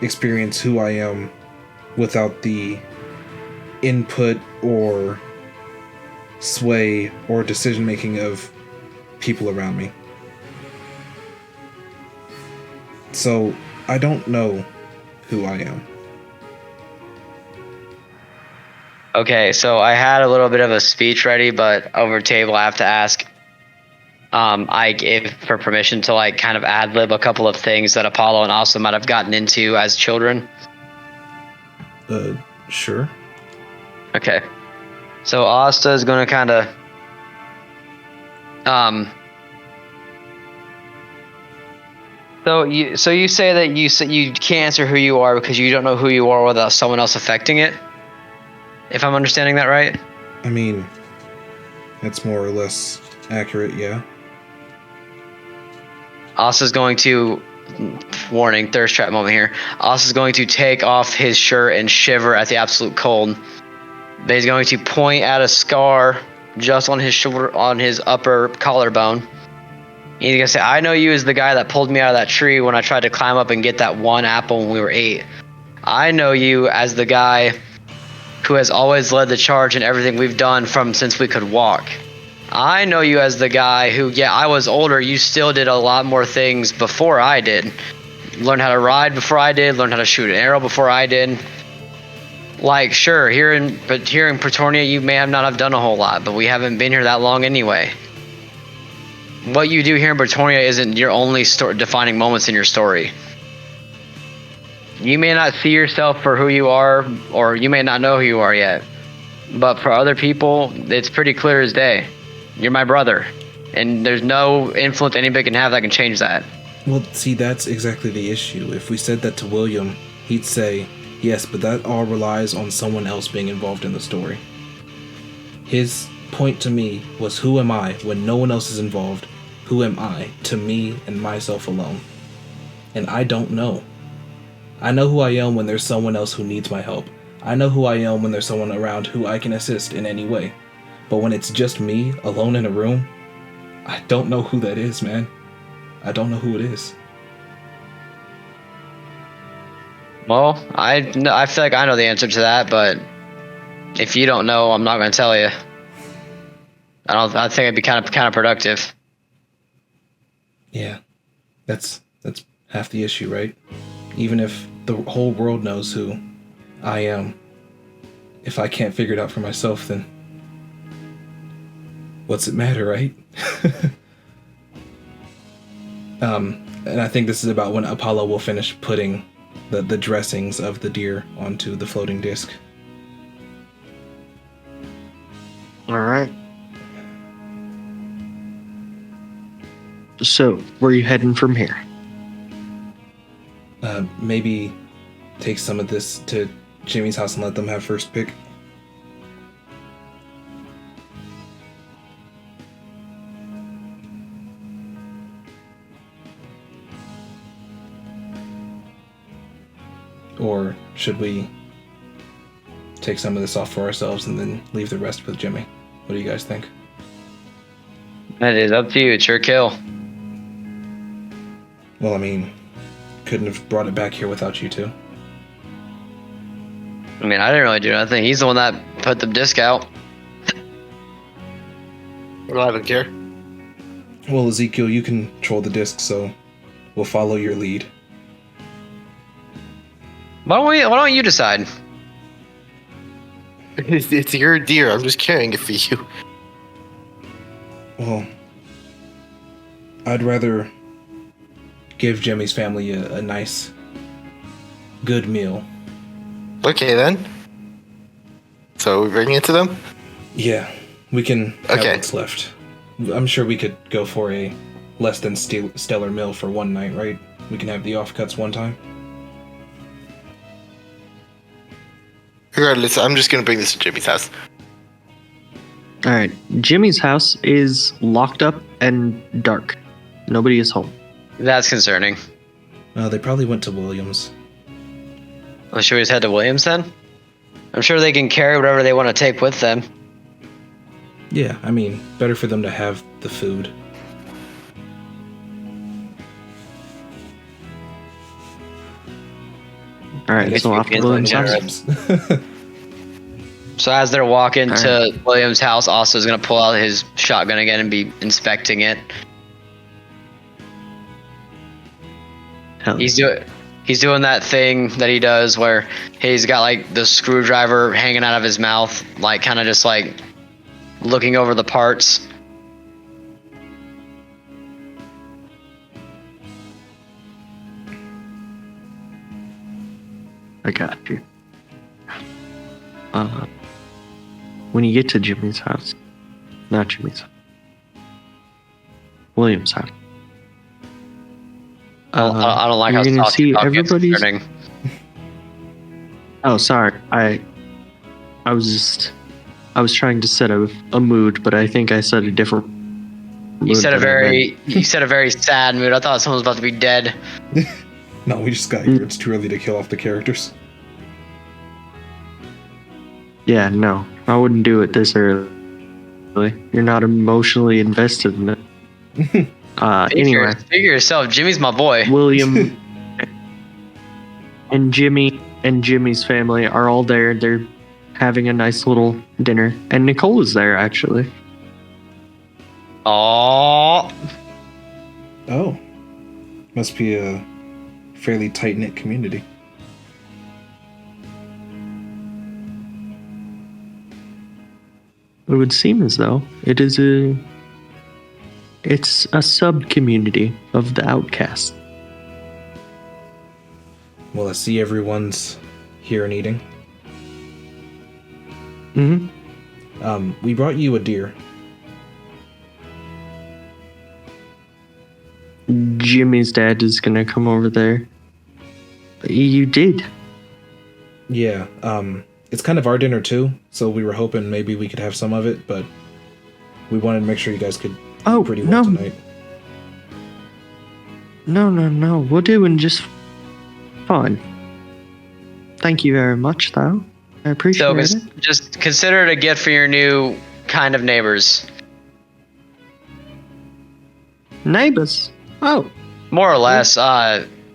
experience who I am without the input or sway or decision making of people around me. So I don't know who I am. Okay, so I had a little bit of a speech ready, but over table I have to ask. I gave for permission to like kind of ad lib a couple of things that Apollo and Asta might have gotten into as children. Sure. Okay, so Asta is gonna kind of So you say that you can't answer who you are because you don't know who you are without someone else affecting it. If I'm understanding that right. I mean, that's more or less accurate, yeah. Asta's going to, warning, thirst trap moment here. Asta's going to take off his shirt and shiver at the absolute cold. But he's going to point at a scar just on his shoulder, on his upper collarbone. He's gonna say, "I know you as the guy that pulled me out of that tree when I tried to climb up and get that one apple when we were 8. I know you as the guy who has always led the charge in everything we've done from since we could walk. I know you as the guy who, yeah, I was older, you still did a lot more things before I did. Learned how to ride before I did, learned how to shoot an arrow before I did. Like, sure, here in Petornia, you may have not have done a whole lot, but we haven't been here that long anyway. what you do here in Petornia isn't your only defining moments in your story. You may not see yourself for who you are, or you may not know who you are yet. But for other people, it's pretty clear as day. You're my brother. And there's no influence anybody can have that can change that. Well, see, that's exactly the issue. If we said that to William, he'd say, yes, but that all relies on someone else being involved in the story. His point to me was, who am I when no one else is involved? Who am I to me and myself alone? And I don't know. I know who I am when there's someone else who needs my help. I know who I am when there's someone around who I can assist in any way. But when it's just me, alone in a room, I don't know who that is, man. I don't know who it is. Well, I feel like I know the answer to that, but if you don't know, I'm not going to tell you. I think it'd be kind of counterproductive. Yeah, that's half the issue, right? Even if the whole world knows who I am, if I can't figure it out for myself, then what's it matter, right? And I think this is about when Apollo will finish putting the dressings of the deer onto the floating disc. All right. So, where are you heading from here? Maybe take some of this to Jimmy's house and let them have first pick. Or should we take some of this off for ourselves and then leave the rest with Jimmy? What do you guys think? It is up to you. It's your kill. Well, I mean, couldn't have brought it back here without you two. I mean, I didn't really do nothing. He's the one that put the disc out. Well, I don't care. Well, Ezekiel, you control the disc, so we'll follow your lead. Why don't you decide? It's your deer. I'm just carrying it for you. Well, I'd rather give Jimmy's family a nice, good meal. Okay, then. So we bring it to them? Yeah, we can have Okay. what's left. I'm sure we could go for a less than stellar meal for one night, right? We can have the offcuts one time. Regardless, I'm just gonna bring this to Jimmy's house. All right. Jimmy's house is locked up and dark. Nobody is home. That's concerning. They probably went to Williams. Well, should we just head to Williams then? I'm sure they can carry whatever they want to take with them. Yeah, I mean, better for them to have the food. All I right. guess So we off to can William's look house. So as they're walking All to William's house, Austin's gonna pull out his shotgun again and be inspecting it. Hell He's doing that thing that he does where he's got like the screwdriver hanging out of his mouth, like kind of just like looking over the parts. I got you. When you get to Jimmy's house, not Jimmy's house, William's house. I don't like you're how gonna Saucy see Talk gets everybody's. concerning. Oh, sorry. I was trying to set a mood, but I think I set a different. You mood said a than I meant. you said a very sad mood. I thought someone was about to be dead. No, we just got here. It's too early to kill off the characters. Yeah, no, I wouldn't do it this early. You're not emotionally invested in it. Anyway, Figure yourself. Jimmy's my boy. William and Jimmy's family are all there. They're having a nice little dinner, and Nicole is there actually. Aww. Oh. Must be a fairly tight-knit community. It would seem as though it It's a sub-community of the outcast. Well, I see everyone's here and eating. Mm-hmm. We brought you a deer. Jimmy's dad is gonna come over there. You did. Yeah, it's kind of our dinner too, so we were hoping maybe we could have some of it, but we wanted to make sure you guys could eat pretty well tonight. No. We're doing just fine. Thank you very much, though. I appreciate it. Just consider it a gift for your new kind of neighbors. Neighbors? Oh, More or less.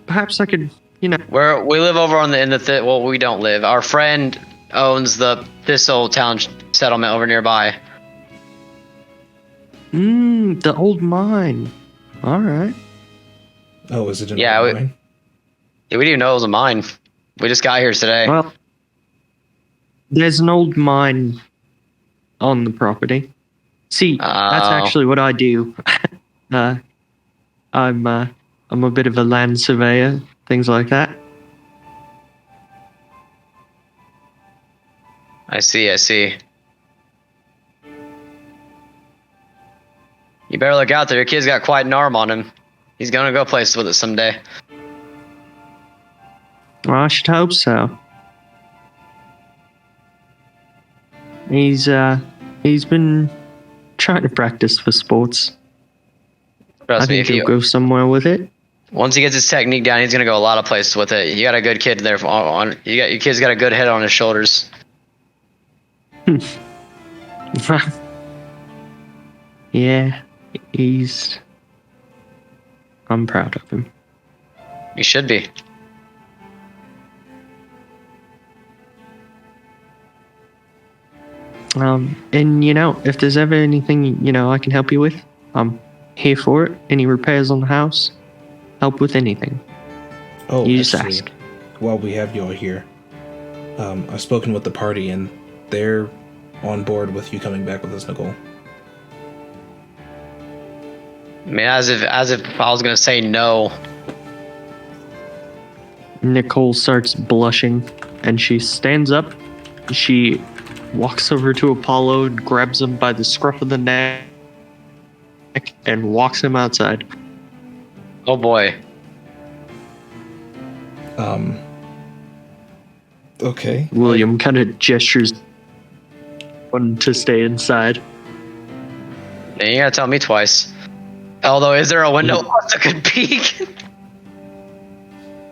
perhaps I could, we live over on well, we don't live. Our friend owns this old town settlement over nearby. the old mine. All right. Oh, is it an Yeah, old mine? We didn't even know it was a mine. We just got here today. Well, there's an old mine on the property. See, that's actually what I do. I'm a bit of a land surveyor, things like that. I see. You better look out there. Your kid's got quite an arm on him. He's gonna go places with it someday. Well, I should hope so. He's been trying to practice for sports. Trust I me, think he'll go somewhere with it. once he gets his technique down, he's gonna go a lot of places with it. You got a good kid there. Your kid's got a good head on his shoulders. Yeah, I'm proud of him. You should be. And if there's ever anything, I can help you with, I'm here for it. Any repairs on the house, help with anything. Oh, you just actually, ask. while we have you all here, I've spoken with the party and they're on board with you coming back with us, Nicole. I mean, as if I was gonna say no. Nicole starts blushing, and she stands up. She walks over to Apollo, grabs him by the scruff of the neck, and walks him outside. Oh boy. Okay. William kind of gestures one to stay inside. Yeah, you gotta tell me twice. Although, is there a window Asta could peek?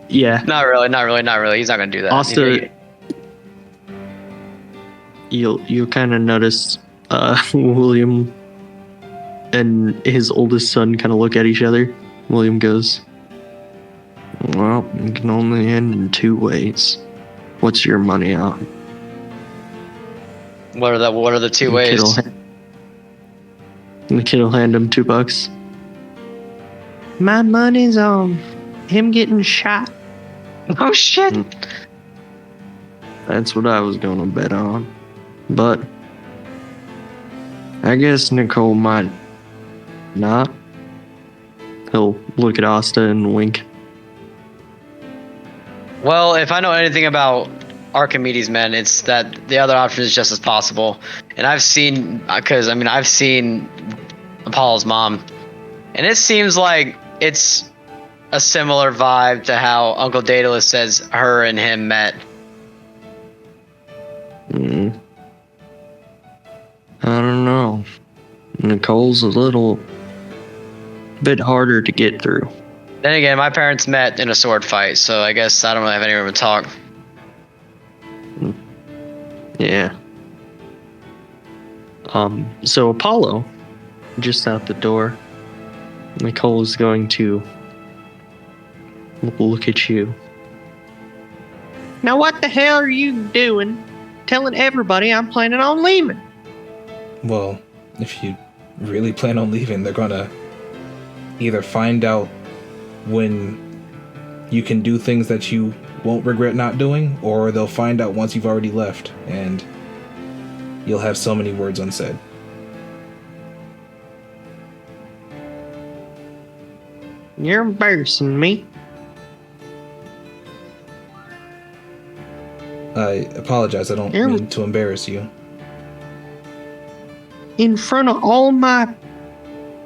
Yeah. Not really. He's not gonna do that. Asta, you'll kind of notice William and his oldest son kind of look at each other. William goes, "Well, it can only end in two ways. What's your money on?" What are the two ways? The kid will hand him $2. My money's on him getting shot. Oh shit. That's what I was gonna bet on. But I guess Nicole might not. He'll look at Asta and wink. Well, if I know anything about Archimedes men, it's that the other option is just as possible. And I've seen Apollo's mom, and it seems like it's a similar vibe to how Uncle Daedalus says her and him met. I don't know. Nicole's a little bit harder to get through. Then again, my parents met in a sword fight, so I guess I don't really have any room to talk. Yeah. So Apollo, just out the door, Nicole is going to look at you. Now what the hell are you doing telling everybody I'm planning on leaving? Well, if you really plan on leaving, they're gonna either find out when you can do things that you won't regret not doing, or they'll find out once you've already left, and you'll have so many words unsaid. You're embarrassing me. I apologize. I don't You're- mean to embarrass you. In front of all my,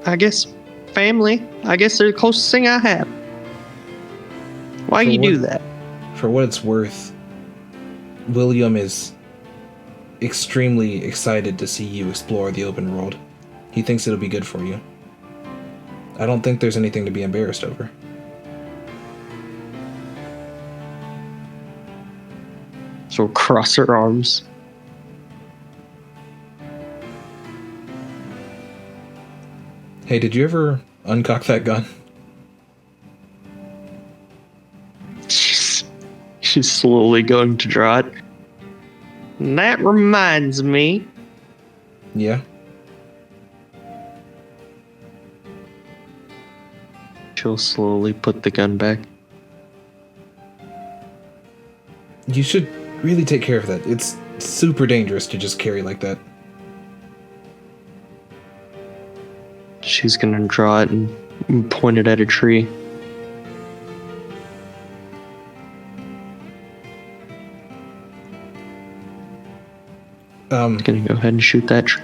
I guess, family. I guess they're the closest thing I have. Why For you do what- that? For what it's worth, William is extremely excited to see you explore the open world. He thinks it'll be good for you. I don't think there's anything to be embarrassed over. So cross her arms. Hey, did you ever uncock that gun? She's slowly going to draw it. And that reminds me. Yeah. She'll slowly put the gun back. You should really take care of that. It's super dangerous to just carry like that. She's gonna draw it and point it at a tree. Gonna go ahead and shoot that tree.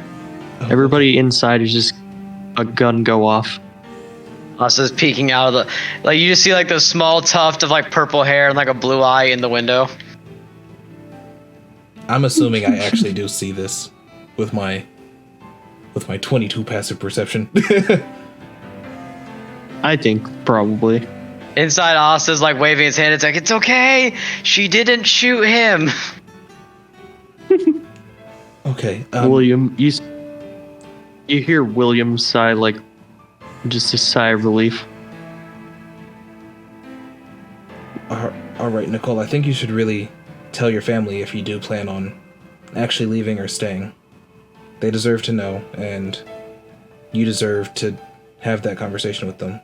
Everybody inside is just a gun go off. Asa's peeking out of the, like, you just see like this small tuft of like purple hair and like a blue eye in the window. I'm assuming I actually do see this with my 22 passive perception. I think probably. Inside, Asa's like waving his hand. It's like, it's okay. She didn't shoot him. Okay. William, you hear William sigh, like just a sigh of relief. All right, Nicole. I think you should really tell your family if you do plan on actually leaving or staying. They deserve to know, and you deserve to have that conversation with them.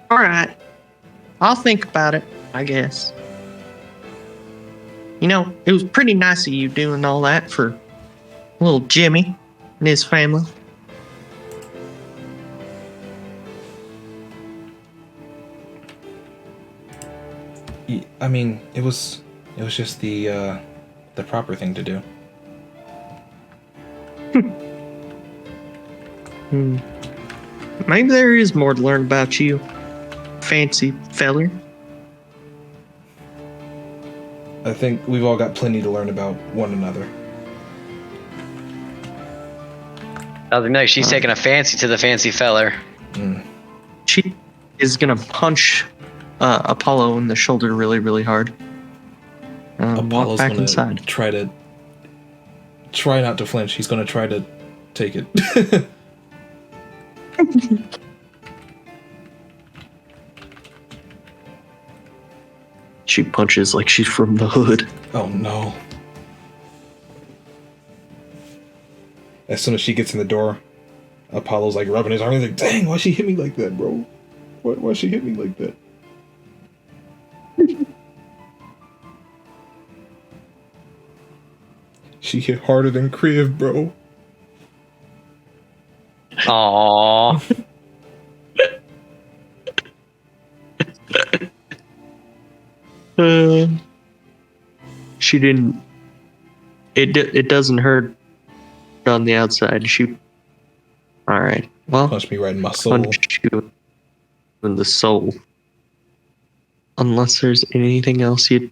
All right. I'll think about it, I guess. You know, it was pretty nice of you doing all that for little Jimmy and his family. I mean, it was just the proper thing to do. Maybe there is more to learn about you, fancy feller. I think we've all got plenty to learn about one another. I think like she's taking a fancy to the fancy feller. She is gonna punch Apollo in the shoulder really, really hard. Walk Apollo's back gonna inside. try not to flinch. He's gonna try to take it. She punches like she's from the hood. Oh no. As soon as she gets in the door, Apollo's like rubbing his arm. He's like, dang, why'd she hit me like that, bro? Why'd she hit me like that? She hit harder than Kriv, bro. Aww. She didn't. It doesn't hurt on the outside. She. All right. Well, Punched me right in my soul. punch you in the soul. Unless there's anything else you'd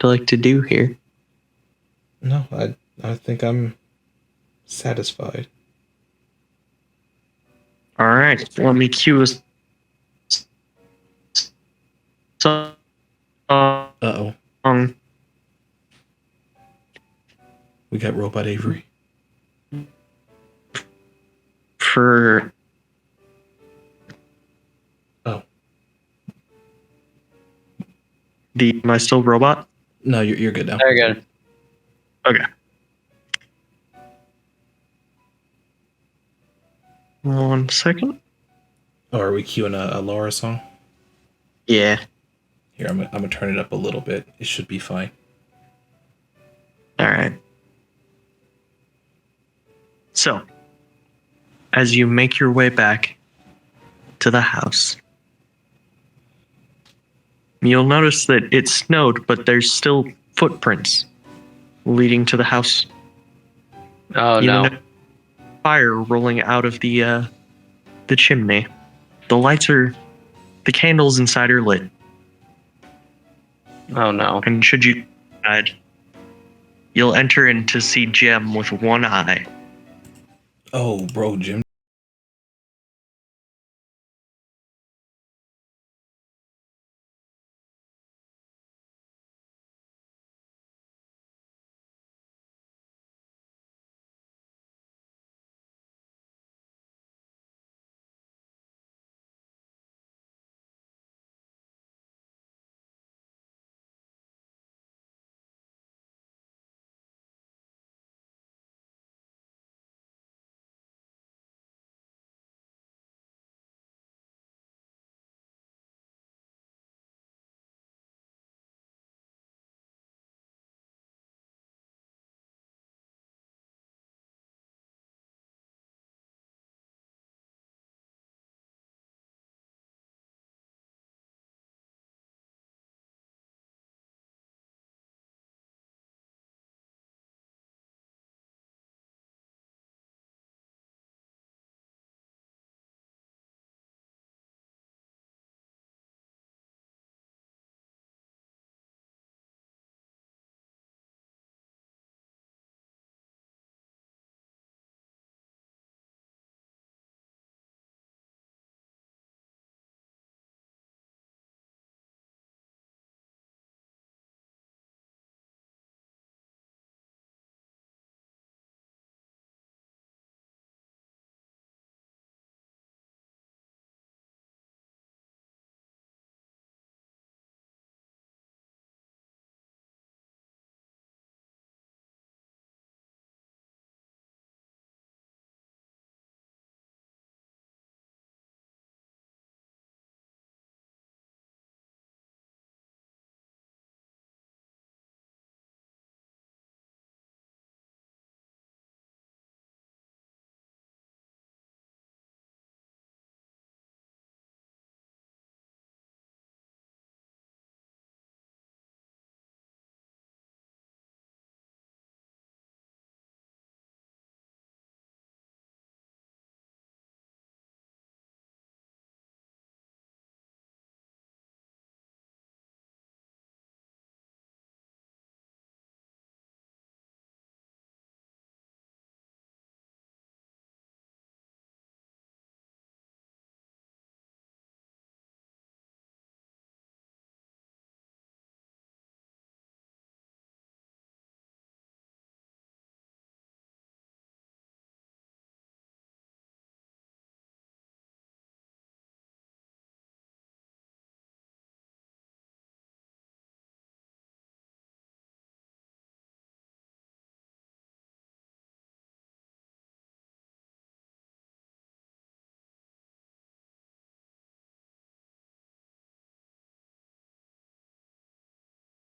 like to do here. No, I think I'm satisfied. All right. Let me cue a song. Uh-oh. We got Robot Avery. For Oh. Am I still robot? No, you're good now. Very good. Okay. 1 second. Oh, are we queuing a Laura song? Yeah. Here, I'm gonna turn it up a little bit. It should be fine. All right. So, as you make your way back to the house, you'll notice that it snowed, but there's still footprints leading to the house. Oh You no. know, fire rolling out of the chimney. The candles inside are lit, Oh no. and should you decide, you'll enter in to see Jem with one eye. Oh, bro, Jim.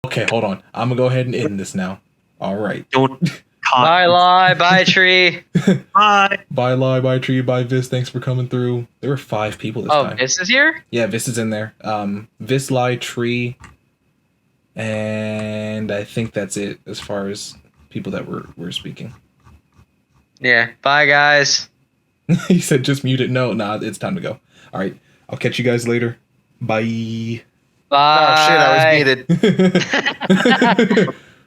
Okay, hold on. I'm gonna go ahead and end this now. All right. Don't Bye, lie. Bye, tree. Bye. Bye, Lie. Bye, Tree. Bye, Vis. Thanks for coming through. There were 5 people this Oh, time. this is here? Yeah, Vis is in there. Vis, Lie, Tree, and I think that's it as far as people that were speaking. Yeah. Bye, guys. He said just mute it. No, nah, it's time to go. All right. I'll catch you guys later. Bye. Bye. Oh shit, I was muted.